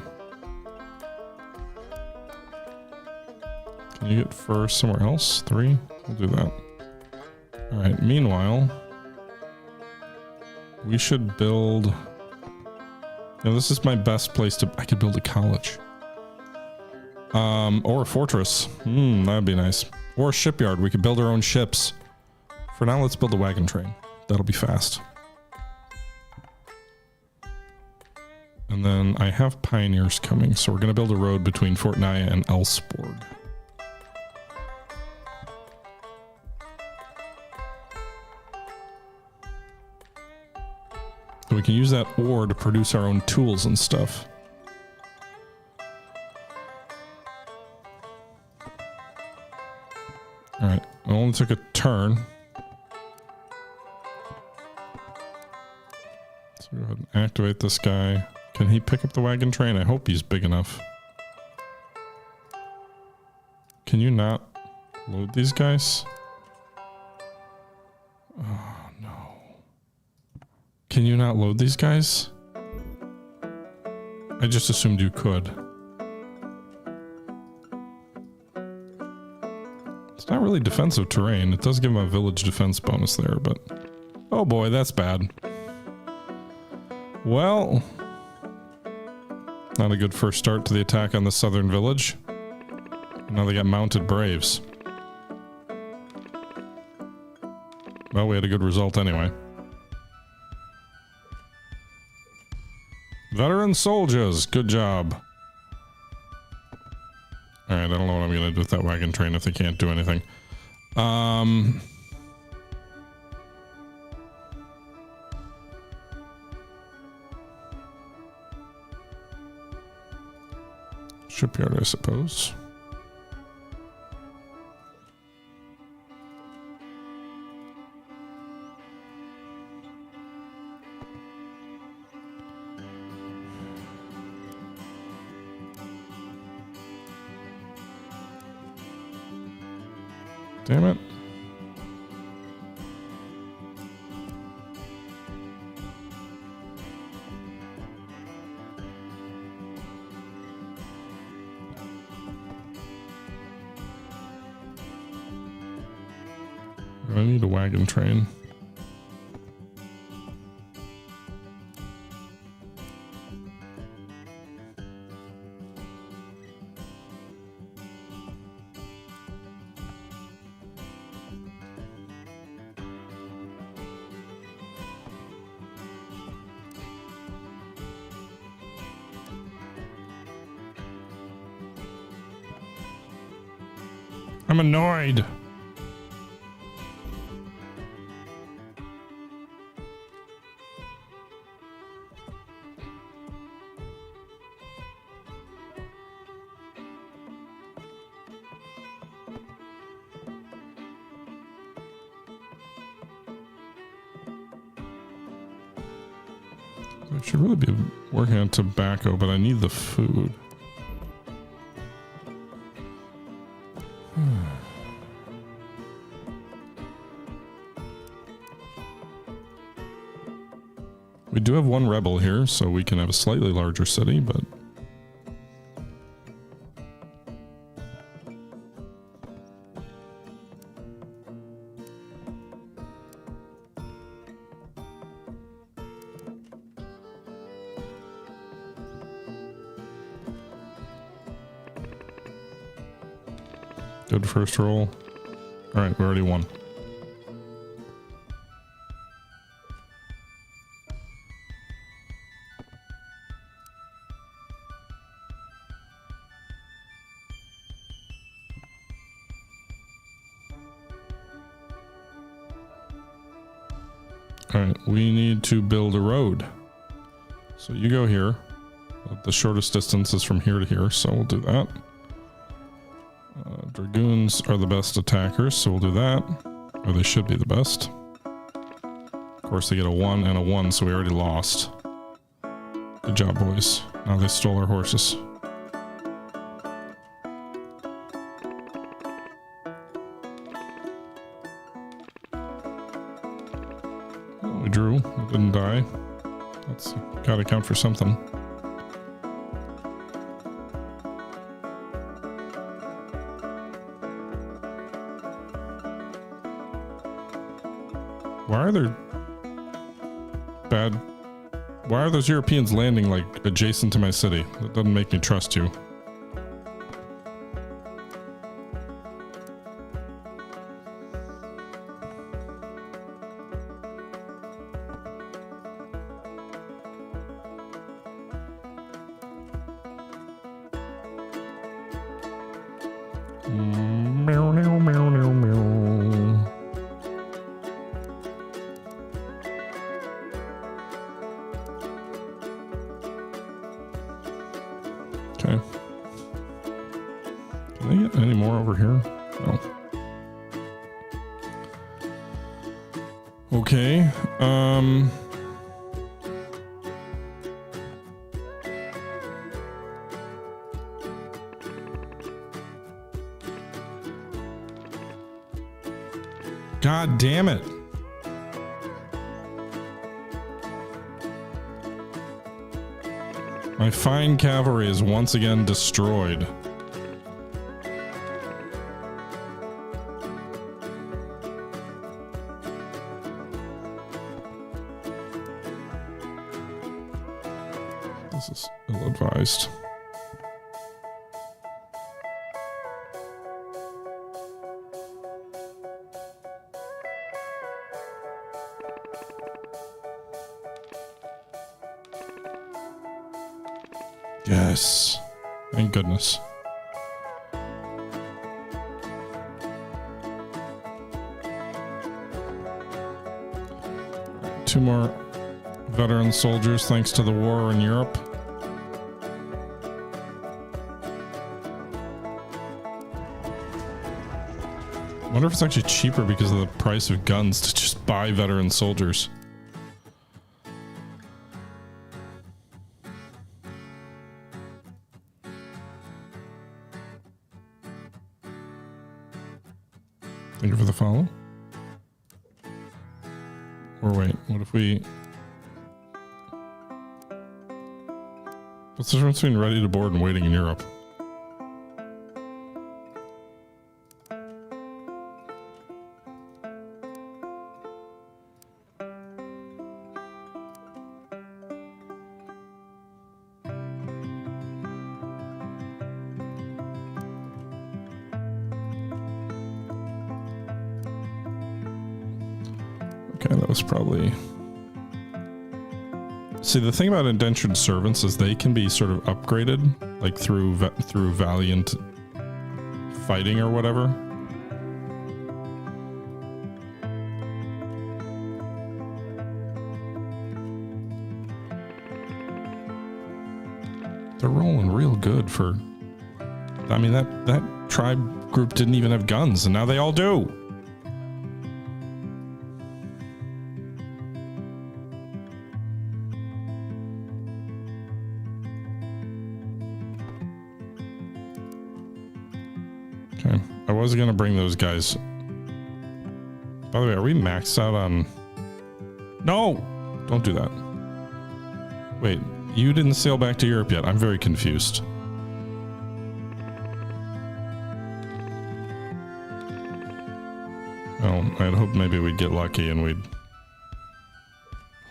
you get fur somewhere else? 3? We'll do that. Alright, meanwhile, we should build... Now, this is my best place to... I could build a college. Or a fortress. That'd be nice. Or a shipyard. We could build our own ships. For now, let's build a wagon train. That'll be fast. And then I have pioneers coming, so we're going to build a road between Fort Naya and Elsborg. So we can use that ore to produce our own tools and stuff. Alright, it only took a turn. So go ahead and activate this guy. Can he pick up the wagon train? I hope he's big enough. Can you not load these guys? Oh no. Can you not load these guys? I just assumed you could. really defensive terrain. It does give him a village defense bonus there, but... Oh boy, that's bad. Well... Not a good first start to the attack on the southern village. Now they got mounted braves. Well, we had a good result anyway. Veteran soldiers, good job. Alright, I don't know what I'm gonna do with that wagon train if they can't do anything. Shipyard, I suppose. Damn it. I need a wagon train. I'm annoyed. I should really be working on tobacco, but I need the food. We do have one rebel here, so we can have a slightly larger city, but... Good first roll. Alright, we already won. Alright, we need to build a road. So you go here. The shortest distance is from here to here, so we'll do that. Dragoons are the best attackers, so we'll do that. Or they should be the best. Of course, they get a 1 and a 1, so we already lost. Good job, boys. Now they stole our horses. Oh, we drew. We didn't die. That's gotta count for something. Why are those Europeans landing like adjacent to my city? That doesn't make me trust you. Meow, meow, meow, meow, meow. Okay. Can I get any more over here? No. Okay. God damn it. My fine cavalry is once again destroyed. Well advised. Yes. Thank goodness. Two more veteran soldiers thanks to the war in Europe. I wonder if it's actually cheaper because of the price of guns to just buy veteran soldiers. Thank you for the follow. Or wait, what if we... What's the difference between ready to board and waiting in Europe? Probably. See, the thing about indentured servants is they can be sort of upgraded, like through valiant fighting or whatever. They're rolling real good for. I mean, that tribe group didn't even have guns, and now they all do. I was going to bring those guys. By the way, are we maxed out on... No! Don't do that. Wait, you didn't sail back to Europe yet. I'm very confused. Well, I'd hoped maybe we'd get lucky and we'd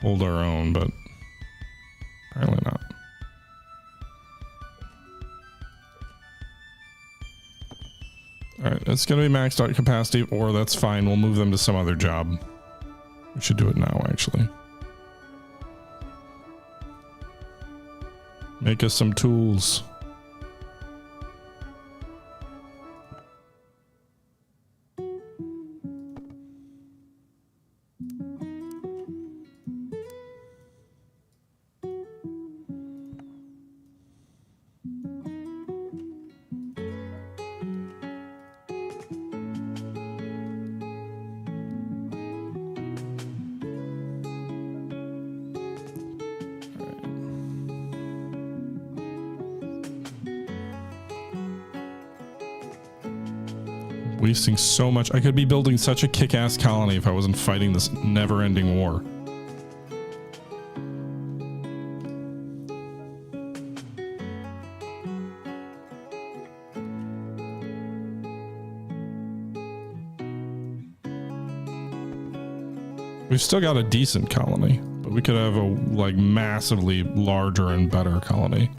hold our own, but apparently not. Alright, it's going to be maxed out capacity, or that's fine. We'll move them to some other job. We should do it now, actually. Make us some tools. Wasting so much. I could be building such a kick-ass colony if I wasn't fighting this never-ending war. We've still got a decent colony, but we could have a like massively larger and better colony.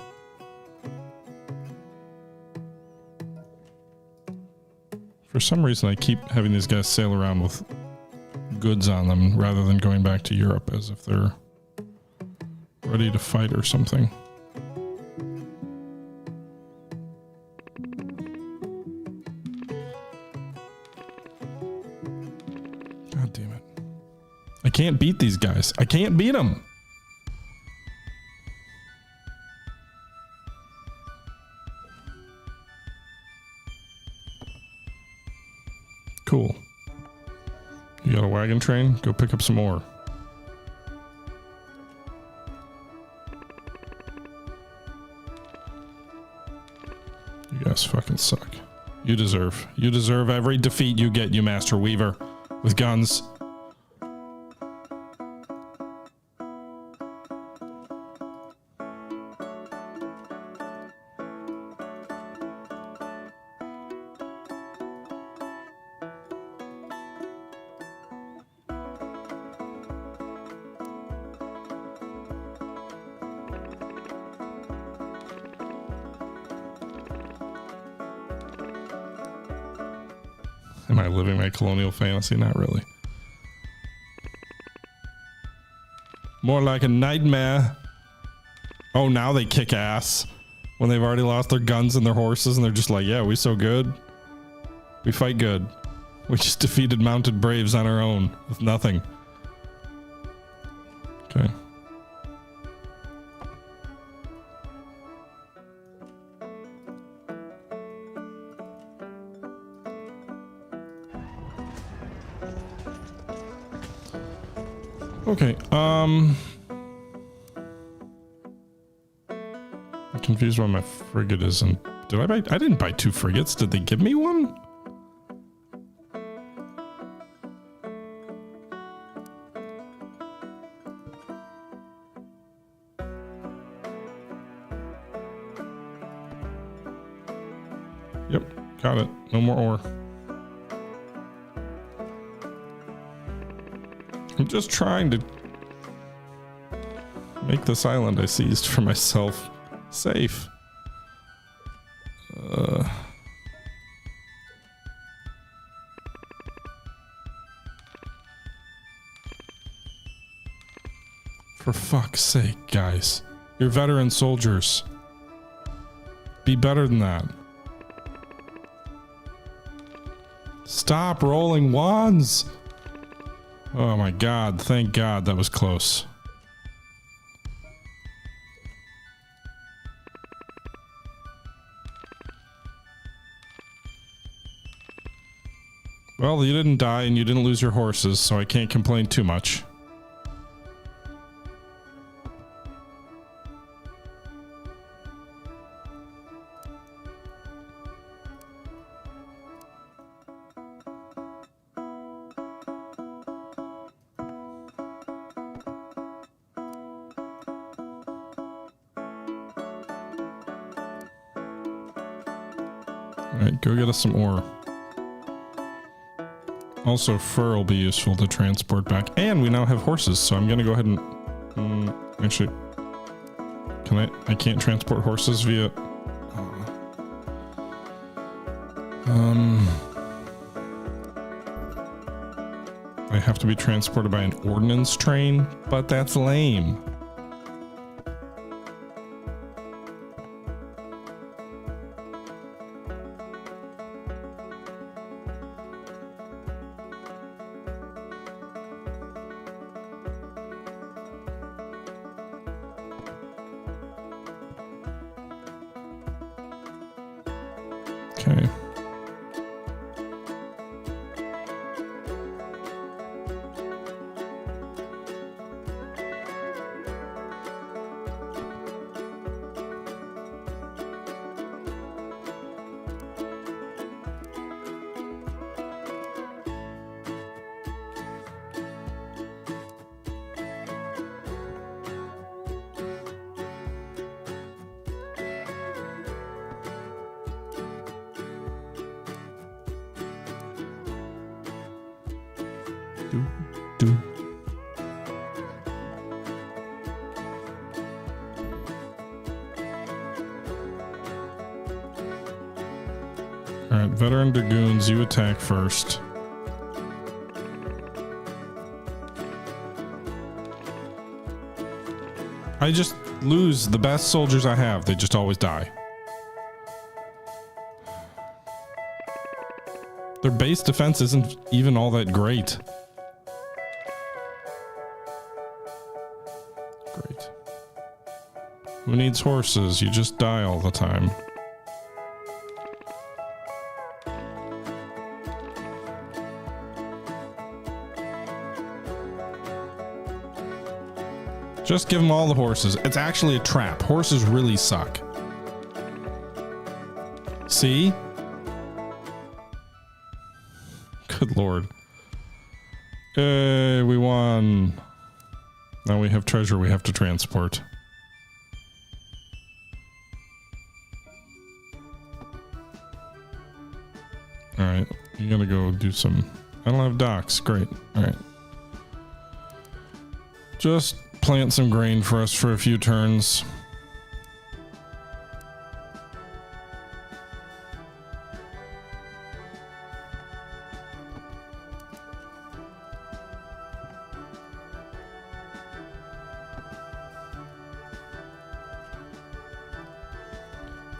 For some reason, I keep having these guys sail around with goods on them rather than going back to Europe as if they're ready to fight or something. God damn it. I can't beat these guys. I can't beat them. Cool. You got a wagon train? Go pick up some more. You guys fucking suck. You deserve every defeat you get, you Master Weaver. With guns. Am I living my colonial fantasy? Not really. More like a nightmare. Oh, now they kick ass when they've already lost their guns and their horses, and they're just like, yeah, we so good. We fight good. We just defeated mounted braves on our own with nothing. Okay. Okay, I'm confused why my frigate isn't. Did I buy? I didn't buy 2 frigates. Did they give me one? Yep, got it. No more ore. I'm just trying to make this island I seized for myself safe. For fuck's sake, guys. You're veteran soldiers. Be better than that. Stop rolling wands! Oh my god, thank god that was close. Well, you didn't die and you didn't lose your horses, so I can't complain too much. Alright, go get us some ore. Also, fur will be useful to transport back. And we now have horses, so I'm gonna go ahead and... actually... I can't transport horses via... I have to be transported by an ordnance train, but that's lame. Okay. Do. Alright, veteran dragoons, you attack first. I just lose the best soldiers I have. They just always die. Their base defense isn't even all that great. Great. Who needs horses? You just die all the time. Just give them all the horses. It's actually a trap. Horses really suck. See? Good lord. We won. Now we have treasure we have to transport. Alright, you gotta go do some... I don't have docks. Great. Alright. Just plant some grain for us for a few turns.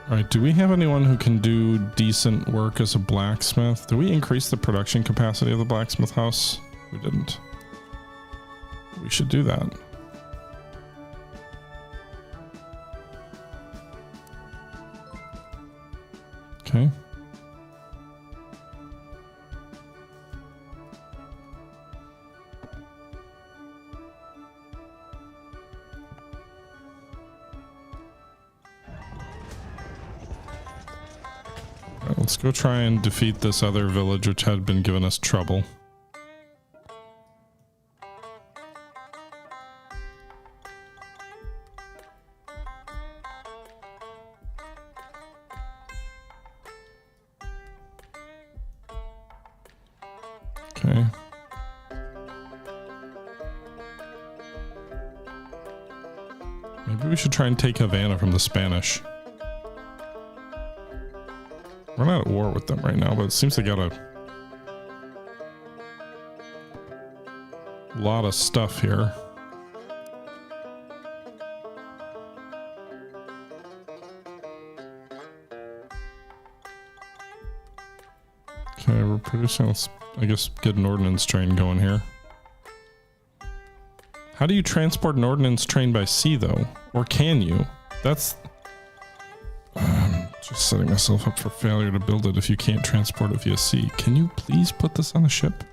All right, do we have anyone who can do decent work as a blacksmith? Do we increase the production capacity of the blacksmith house? We didn't. We should do that. Okay. Let's go try and defeat this other village which had been giving us trouble. Okay. Maybe we should try and take Havana from the Spanish. We're not at war with them right now, but it seems they got a lot of stuff here. Okay, we're producing, let's, I guess, get an ordnance train going here. How do you transport an ordnance train by sea, though? Or can you? That's... just setting myself up for failure to build it if you can't transport it via sea. Can you please put this on a ship?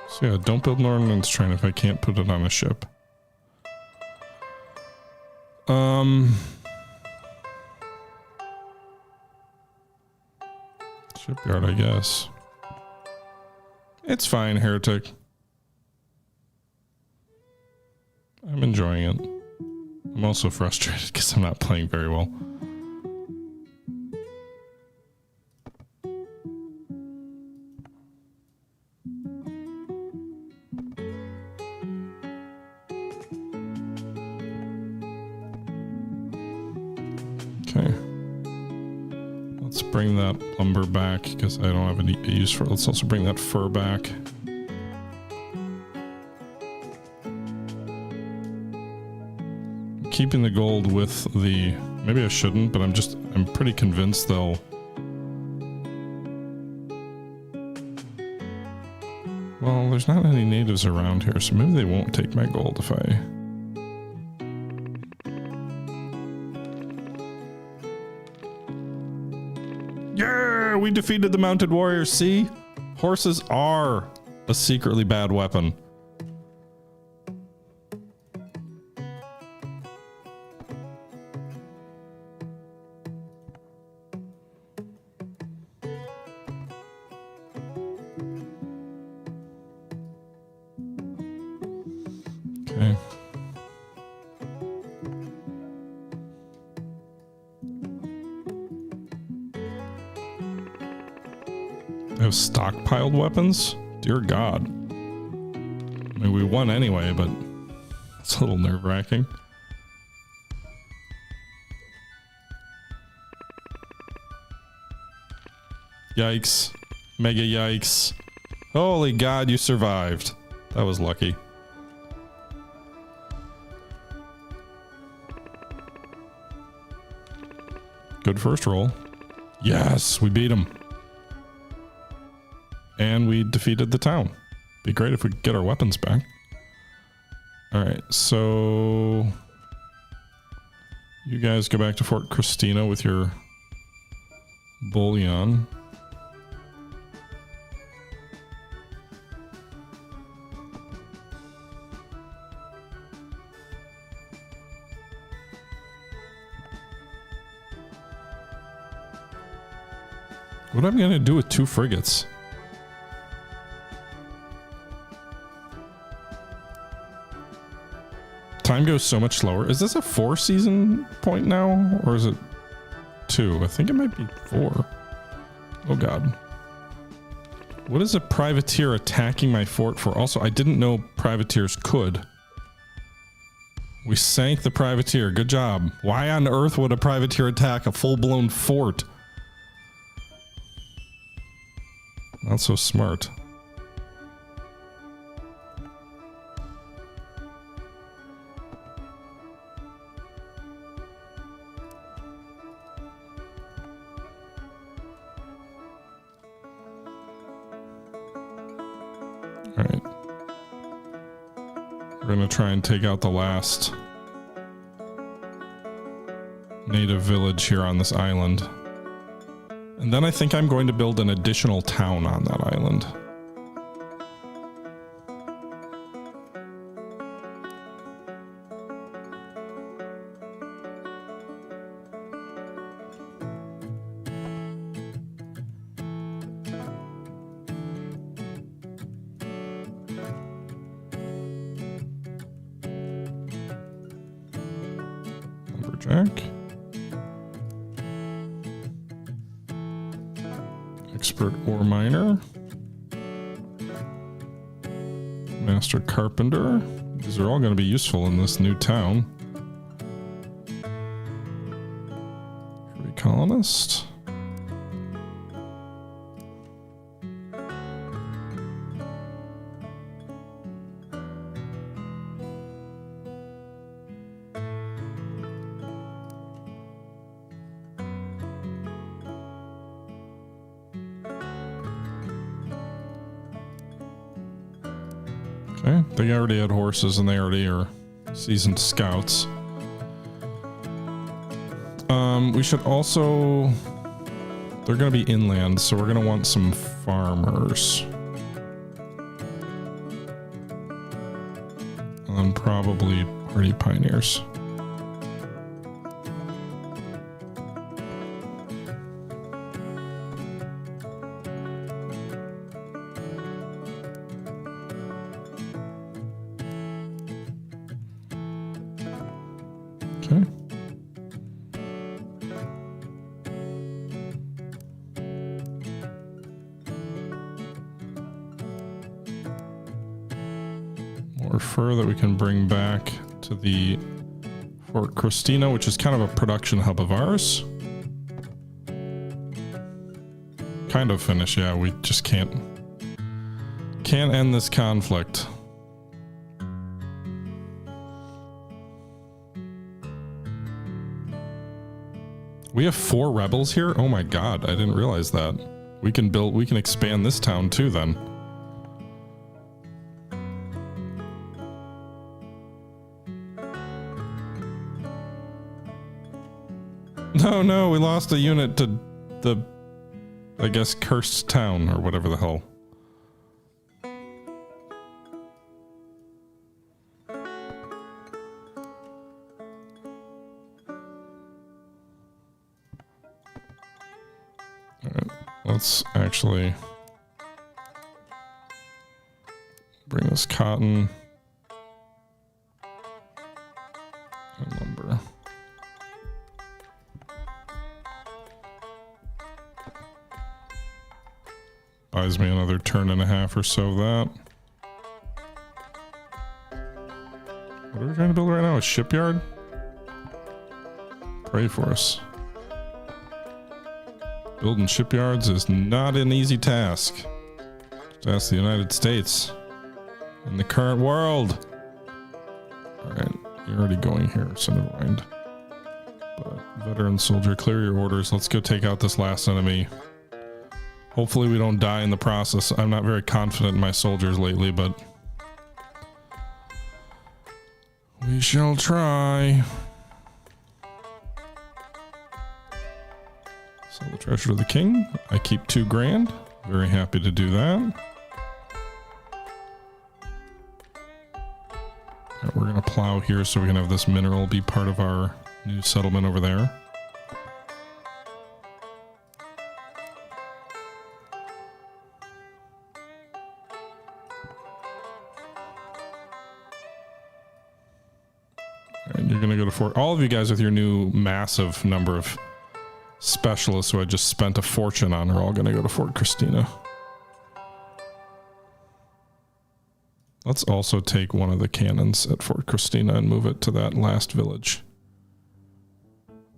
So yeah, don't build an ordnance train if I can't put it on a ship. Shipyard, I guess. It's fine, heretic. I'm enjoying it. I'm also frustrated because I'm not playing very well. Okay. Let's bring that lumber back because I don't have any use for it. Let's also bring that fur back. Keeping the gold with the... Maybe I shouldn't, but I'm pretty convinced they'll... Well, there's not any natives around here, so maybe they won't take my gold if I... Yeah, we defeated the mounted warriors. See? Horses are a secretly bad weapon. Okay. Have stockpiled weapons? Dear God. I mean, we won anyway, but it's a little nerve-wracking. Yikes. Mega yikes. Holy God, you survived. That was lucky. Good first roll. Yes, we beat him. And we defeated the town. Be great if we could get our weapons back. Alright, so... You guys go back to Fort Christina with your bullion. What am I gonna do with 2 frigates? Time goes so much slower. Is this a 4-season point now? Or is it 2? I think it might be 4. Oh God. What is a privateer attacking my fort for? Also, I didn't know privateers could. We sank the privateer. Good job. Why on earth would a privateer attack a full-blown fort? Not so smart. Alright. We're gonna try and take out the last native village here on this island. And then I think I'm going to build an additional town on that island. Lumberjack. Expert ore miner. Master carpenter. These are all going to be useful in this new town. Free colonist. Okay, they already had horses and they already are seasoned scouts. We should also... They're going to be inland, so we're going to want some farmers. And probably hardy pioneers. Okay. More fur that we can bring back to the Fort Christina, which is kind of a production hub of ours. Kind of finished, yeah, we just can't end this conflict. We have 4 rebels here? Oh my god, I didn't realize that. We can expand this town too then. No, we lost a unit to the, I guess, cursed town or whatever the hell. Alright, let's actually bring this cotton and lumber. Buys me another turn and a half or so of that. What are we trying to build right now? A shipyard? Pray for us. Building shipyards is not an easy task. Just ask the United States. In the current world. Alright, you're already going here, so never mind. But veteran soldier, clear your orders. Let's go take out this last enemy. Hopefully we don't die in the process. I'm not very confident in my soldiers lately, but we shall try. Sell the treasure to the king. I keep 2 grand. Very happy to do that. Right, we're going to plow here so we can have this mineral be part of our new settlement over there. And you're going to go to Fort... All of you guys with your new massive number of specialists who I just spent a fortune on are all going to go to Fort Christina. Let's also take one of the cannons at Fort Christina and move it to that last village.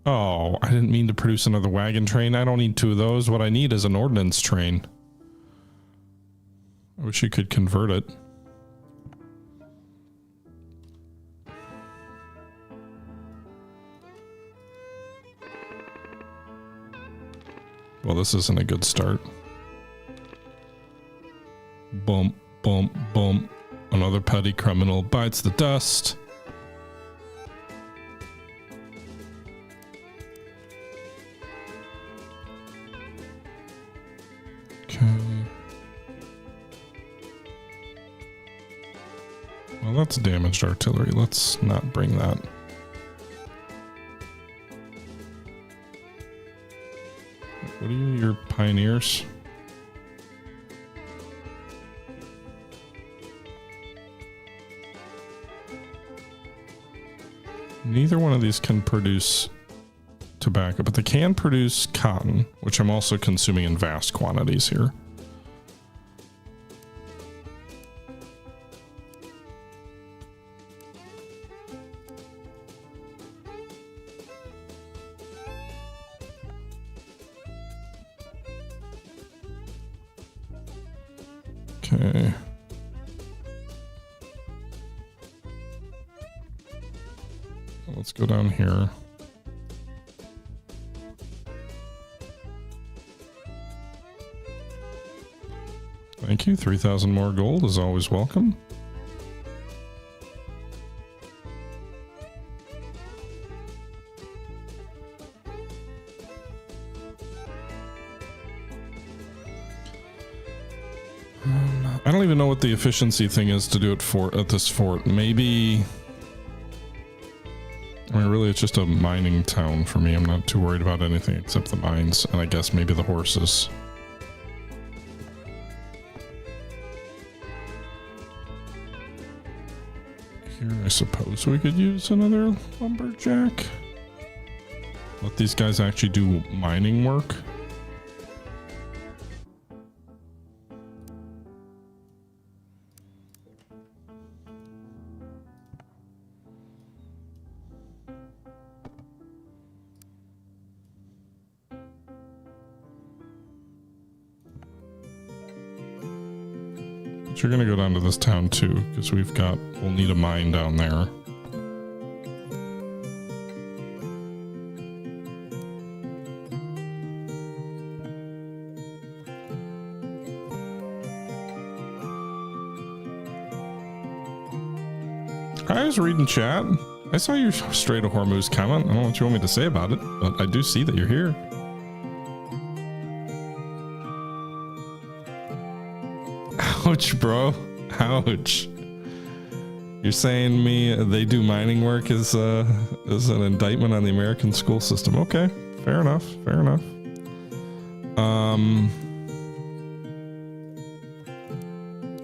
Oh, I didn't mean to produce another wagon train. I don't need 2 of those. What I need is an ordnance train. I wish you could convert it. Well, this isn't a good start. Bump, bump, bump. Another petty criminal bites the dust. Okay. Well, that's damaged artillery. Let's not bring that. What are you? You're pioneers? Neither one of these can produce tobacco, but they can produce cotton, which I'm also consuming in vast quantities here. Okay. Let's go down here. Thank you. 3,000 more gold is always welcome. I don't even know what the efficiency thing is to do it at this fort. Maybe... I mean, really, it's just a mining town for me. I'm not too worried about anything except the mines, and I guess maybe the horses. Here, I suppose we could use another lumberjack. Let these guys actually do mining work. You're gonna go down to this town too, because we'll need a mine down there. I was reading chat. I saw your Strait of Hormuz comment. I don't know what you want me to say about it, but I do see that you're here. Ouch, bro. Ouch. You're saying they do mining work is an indictment on the American school system. Okay, fair enough. Fair enough.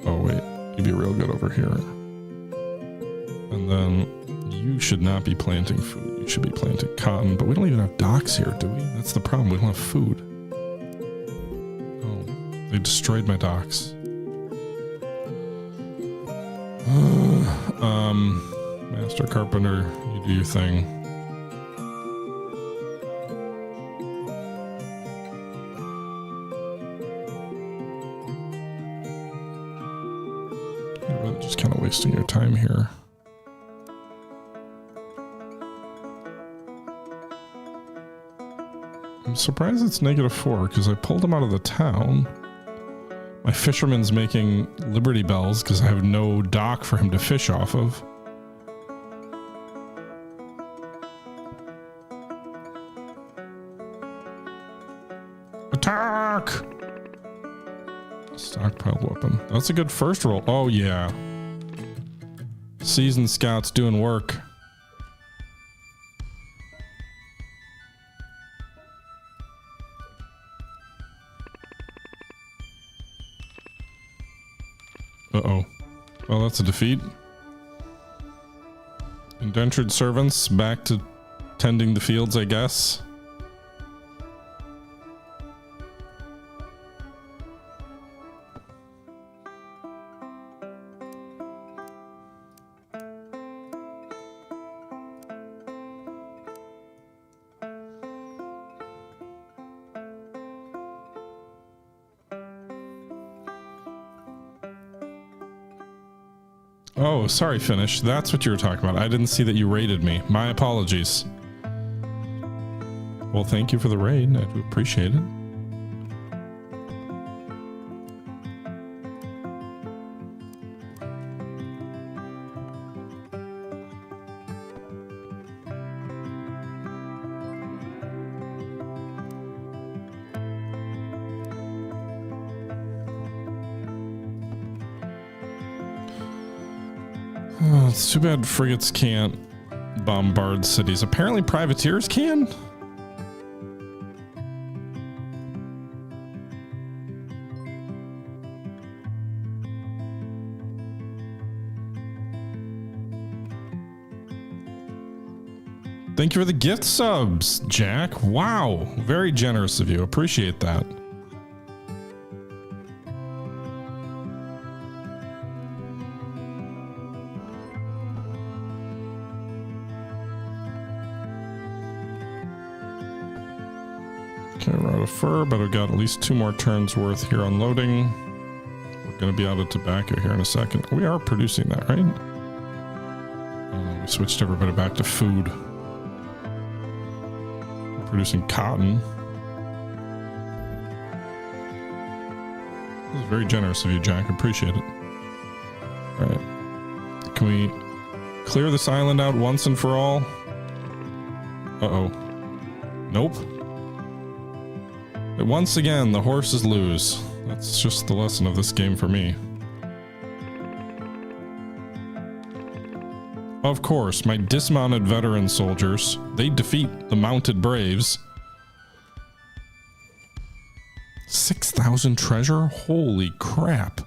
Oh wait, you'd be real good over here. And then you should not be planting food. You should be planting cotton. But we don't even have docks here, do we? That's the problem. We don't have food. Oh, they destroyed my docks. Master Carpenter, you do your thing. You're really just kind of wasting your time here. I'm surprised it's -4 because I pulled him out of the town. My fisherman's making Liberty Bells because I have no dock for him to fish off of. Attack! Stockpiled weapon. That's a good first roll. Oh yeah. Seasoned scouts doing work. Uh-oh. Well, that's a defeat. Indentured servants back to tending the fields, I guess. Oh, sorry, Finnish. That's what you were talking about. I didn't see that you raided me. My apologies. Well, thank you for the raid. I do appreciate it. Oh, it's too bad frigates can't bombard cities. Apparently privateers can? Thank you for the gift subs, Jack. Wow, very generous of you. Appreciate that. Okay, we're out of fur, but we've got at least 2 more turns worth here unloading. We're going to be out of tobacco here in a second. We are producing that, right? We switched everybody back to food. We're producing cotton. This is very generous of you, Jack. Appreciate it. All right. Can we clear this island out once and for all? Uh-oh. Nope. Once again, the horses lose. That's just the lesson of this game for me. Of course, my dismounted veteran soldiers, they defeat the mounted braves. 6,000 treasure? Holy crap.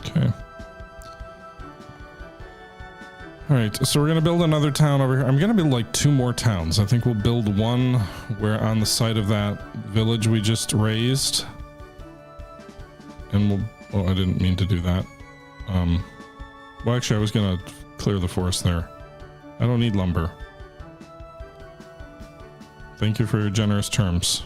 Okay. Alright, so we're going to build another town over here. I'm going to build like 2 more towns. I think we'll build one where on the site of that village we just raised. And we'll... Oh, I didn't mean to do that. Well, actually, I was going to clear the forest there. I don't need lumber. Thank you for your generous terms.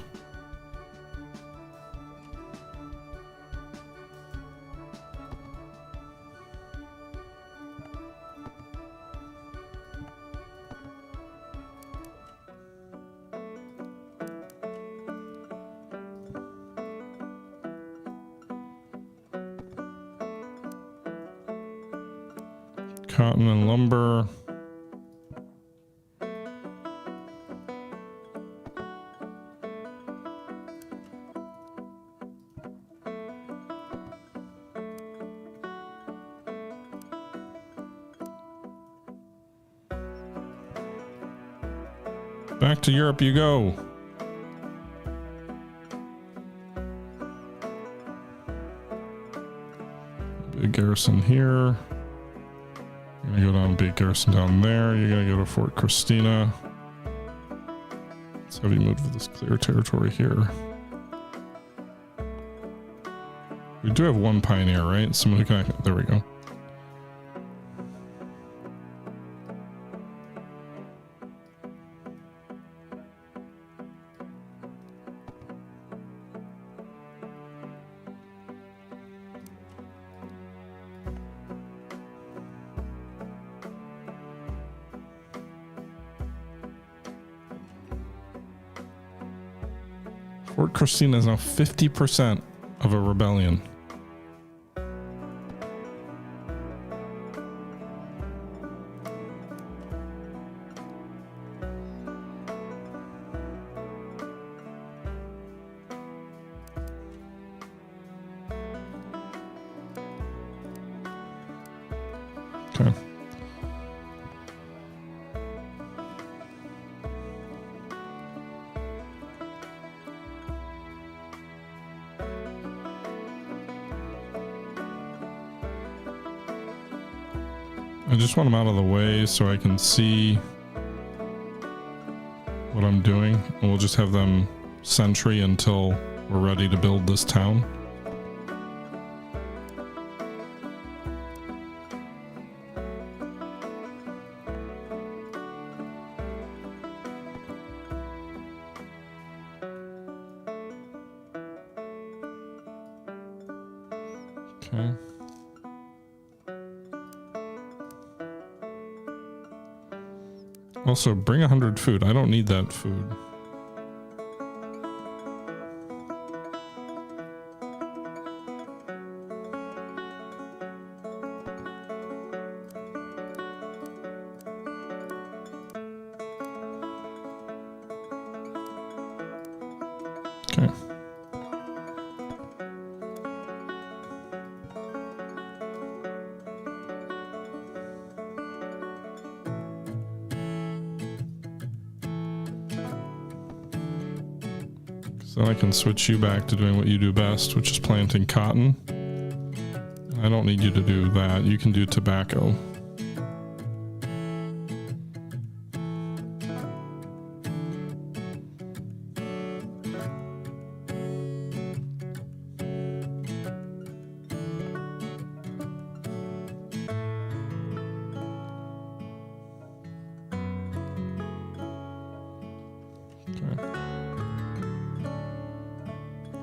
Cotton and lumber. Back to Europe you go. Big garrison here. You're gonna go down big garrison down there. You're gonna go to Fort Christina. Let's have you move to this clear territory here. We do have 1 pioneer, right? Someone who can... There we go. Fort Christina is now 50% of a rebellion. Okay. I just want them out of the way so I can see what I'm doing, and we'll just have them sentry until we're ready to build this town. Okay. Also, bring 100 food. I don't need that food. Okay. So I can switch you back to doing what you do best, which is planting cotton. I don't need you to do that. You can do tobacco.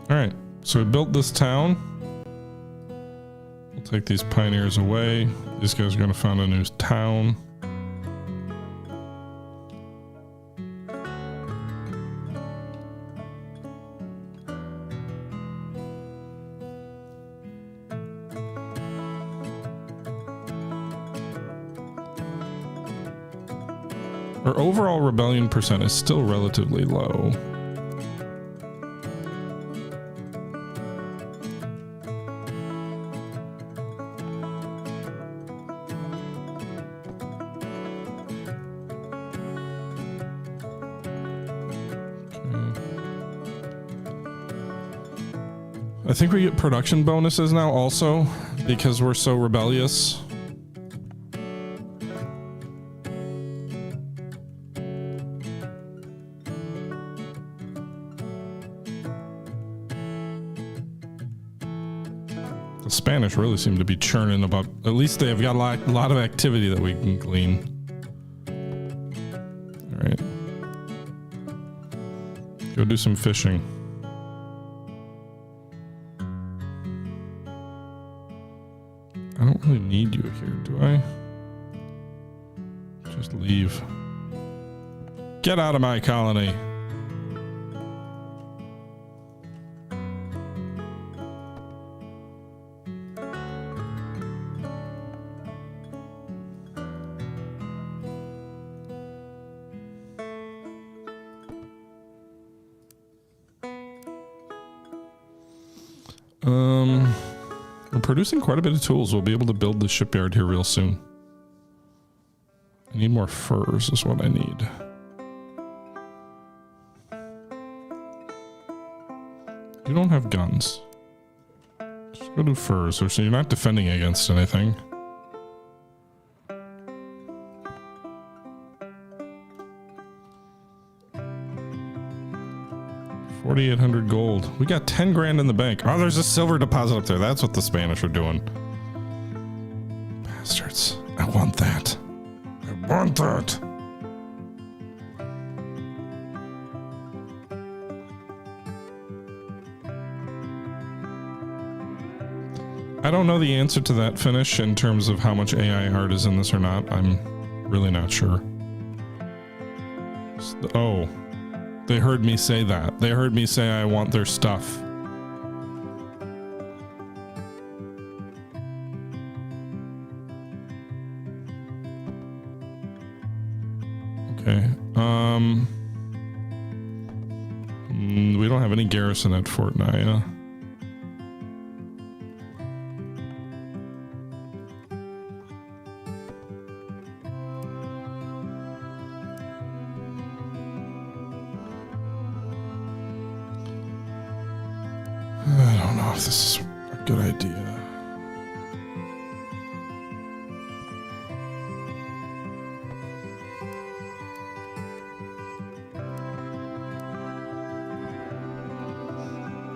All right, so we built this town. We'll take these pioneers away. These guys are going to found a new town. Our overall rebellion percent is still relatively low. I think we get production bonuses now also because we're so rebellious. The Spanish really seem to be churning about, at least they've got a lot of activity that we can glean. All right. Go do some fishing. I don't really need you here, do I? Just leave. Get out of my colony. We're producing quite a bit of tools. We'll be able to build the shipyard here real soon. I need more furs is what I need. You don't have guns. Just go do furs, so you're not defending against anything. $4,800 gold. We got 10 grand in the bank. Oh, there's a silver deposit up there. That's what the Spanish are doing. Bastards. I want that. I want that. I don't know the answer to that finish in terms of how much AI art is in this or not. I'm really not sure. Oh. They heard me say that. They heard me say I want their stuff. Okay. We don't have any garrison at Fort Naya. I don't know if this is a good idea.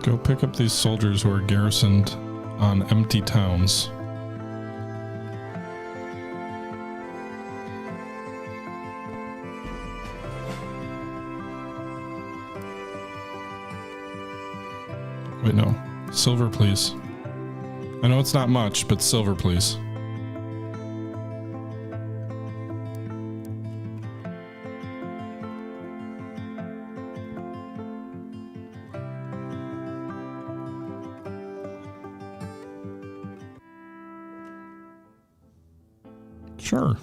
Go pick up these soldiers who are garrisoned on empty towns. Wait, no. Silver, please. I know it's not much, but silver, please. Sure.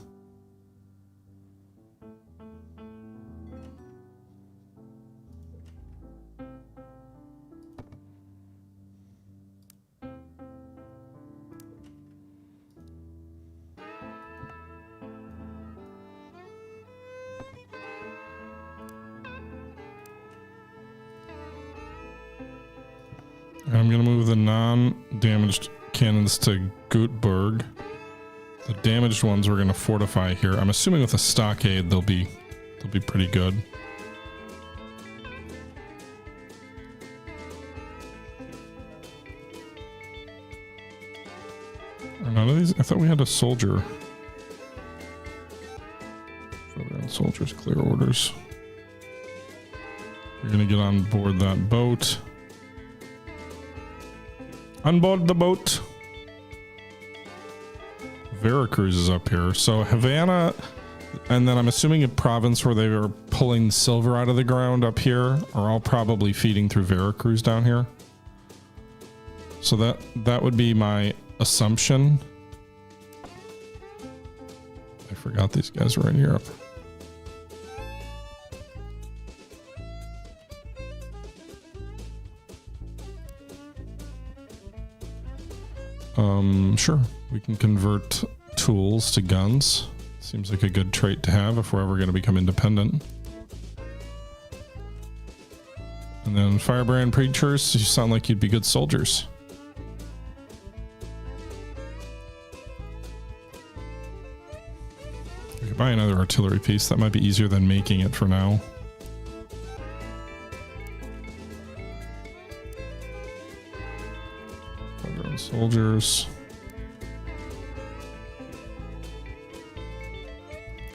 I'm going to move the non-damaged cannons to Göteborg. The damaged ones we're going to fortify here. I'm assuming with a stockade they'll be pretty good. Are none of these? I thought we had a soldier. Further soldiers, clear orders. You're going to get on board that boat. On board the boat. Veracruz is up here. So Havana, and then I'm assuming a province where they are pulling silver out of the ground up here are all probably feeding through Veracruz down here. So that would be my assumption. I forgot these guys were in Europe. Sure. We can convert tools to guns. Seems like a good trait to have if we're ever going to become independent. And then firebrand preachers, you sound like you'd be good soldiers. We could buy another artillery piece. That might be easier than making it for now. Soldiers.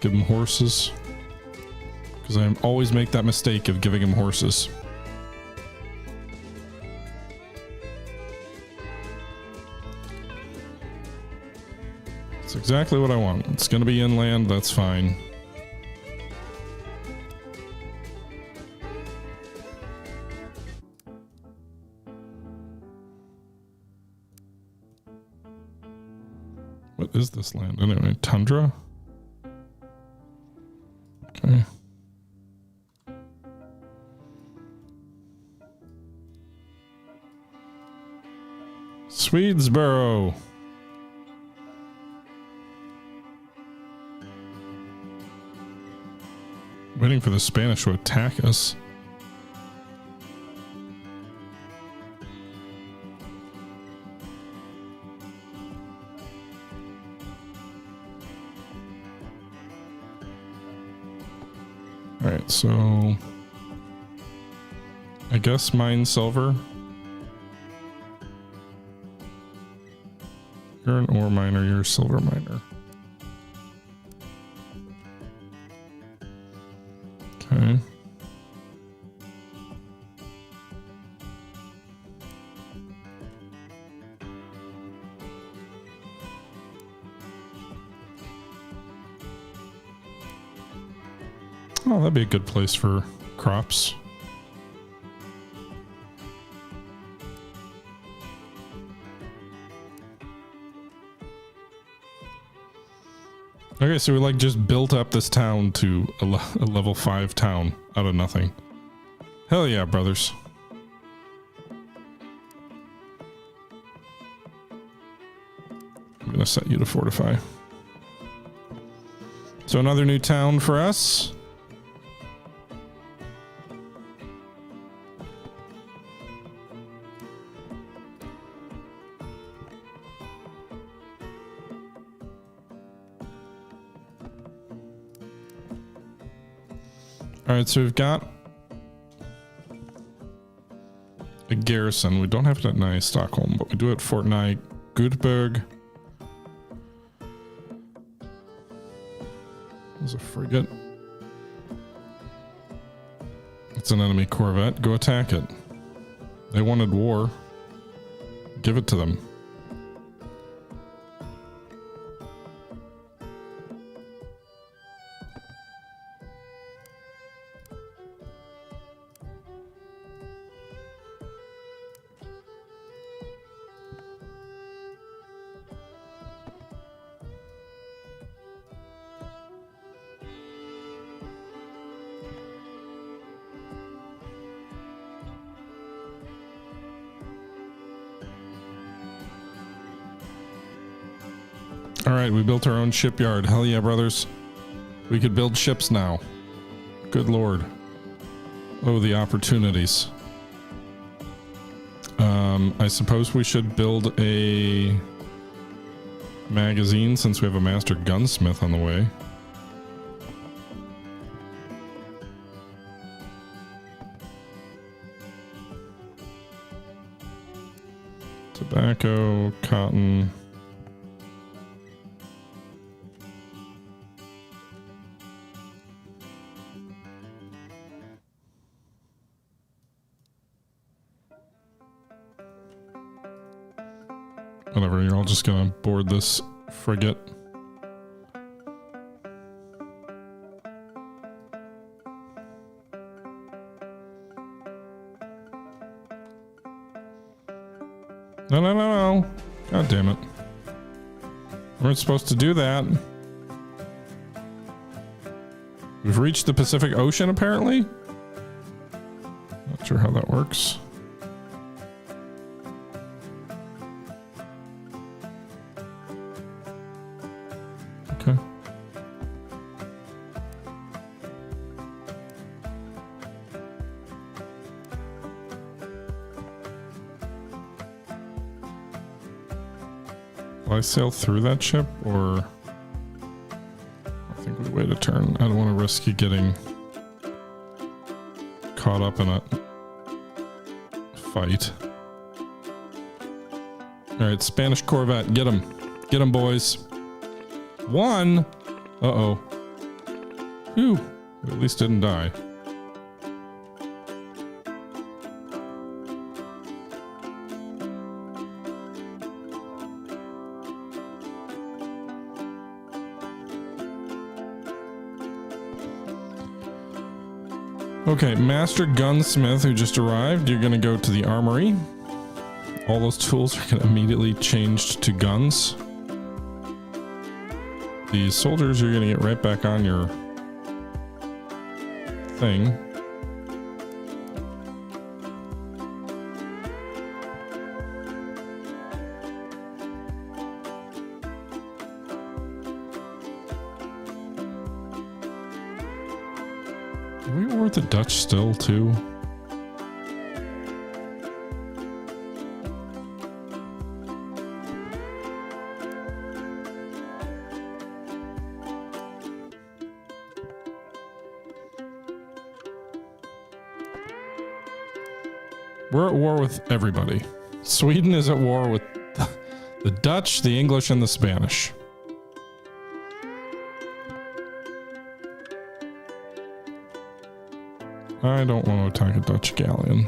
Give them horses. Because I always make that mistake of giving them horses. It's exactly what I want. It's going to be inland, that's fine. What is this land anyway? Tundra? Okay. Swedesboro. Waiting for the Spanish to attack us. Alright, so I guess mine silver. You're an ore miner, you're a silver miner. Okay. Oh, that'd be a good place for crops. Okay, so we like just built up this town to a level 5 town out of nothing. Hell yeah, brothers. I'm gonna set you to fortify. So another new town for us. All right, so we've got a garrison. We don't have it at Nye Stockholm, but we do at Fort Nye Gutberg. There's a frigate. It's an enemy corvette. Go attack it. They wanted war. Give it to them. Alright, we built our own shipyard. Hell yeah, brothers. We could build ships now. Good lord. Oh, the opportunities. I suppose we should build a magazine since we have a master gunsmith on the way. Tobacco, cotton. Whatever, you're all just gonna board this frigate. No, no, no, no. God damn it. We weren't supposed to do that. We've reached the Pacific Ocean, apparently. Not sure how that works. Okay. Will I sail through that ship, or I think we wait a turn. I don't want to risk you getting caught up in a fight. All right, Spanish corvette, get him. Get him, boys. One. Uh-oh. Whew. We at least didn't die. Okay, Master Gunsmith who just arrived, you're gonna go to the armory. All those tools are gonna immediately change to guns. These soldiers, you're gonna get right back on your thing. Are we war with the Dutch still, too? We're at war with everybody. Sweden is at war with the Dutch, the English, and the Spanish. I don't want to attack a Dutch galleon.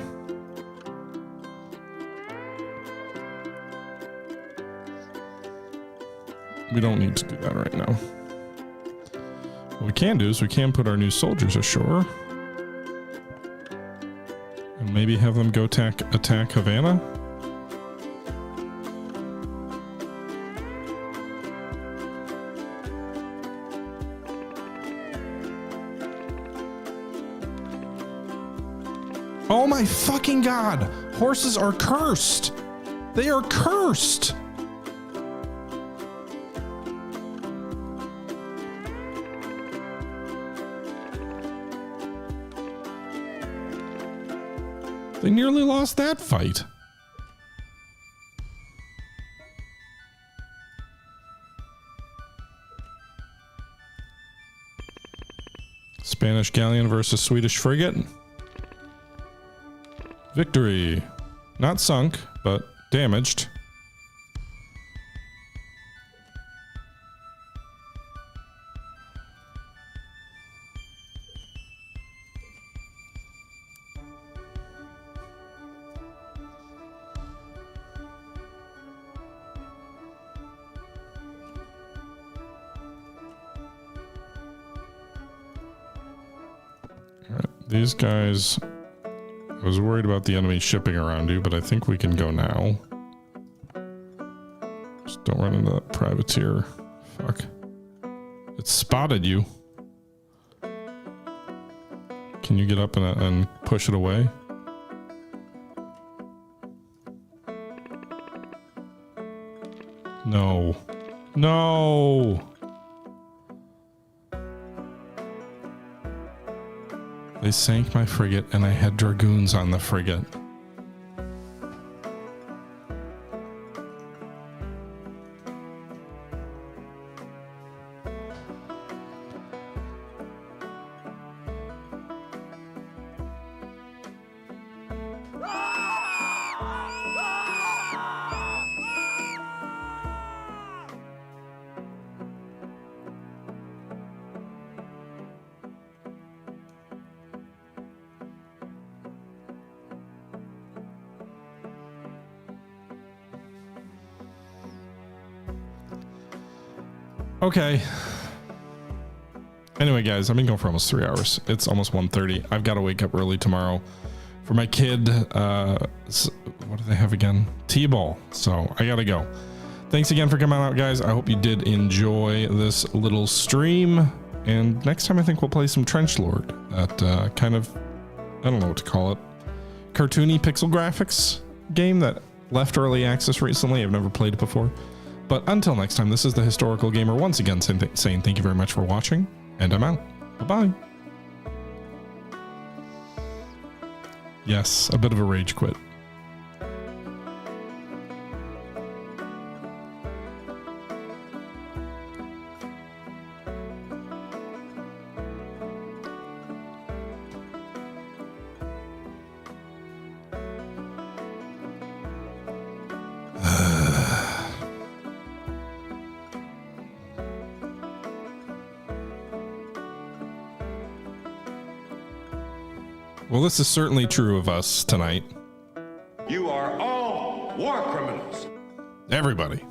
We don't need to do that right now. What we can do is we can put our new soldiers ashore. And maybe have them go attack Havana. Oh my fucking god! Horses are cursed! They are cursed! They nearly lost that fight. Spanish galleon versus Swedish frigate. Victory. Not sunk, but damaged. These guys, I was worried about the enemy shipping around you, but I think we can go now. Just don't run into that privateer. Fuck. It spotted you. Can you get up and push it away? No. No! They sank my frigate and I had dragoons on the frigate. Okay. Anyway, guys, I've been going for almost 3 hours. It's almost 1:30. I've got to wake up early tomorrow for my kid. What do they have again? T-ball. So I got to go. Thanks again for coming out, guys. I hope you did enjoy this little stream. And next time, I think we'll play some Trench Lord. That kind of, I don't know what to call it, cartoony pixel graphics game that left early access recently. I've never played it before. But until next time, this is the Historical Gamer once again saying thank you very much for watching, and I'm out. Bye-bye. Yes, a bit of a rage quit. Well, this is certainly true of us tonight. You are all war criminals. Everybody.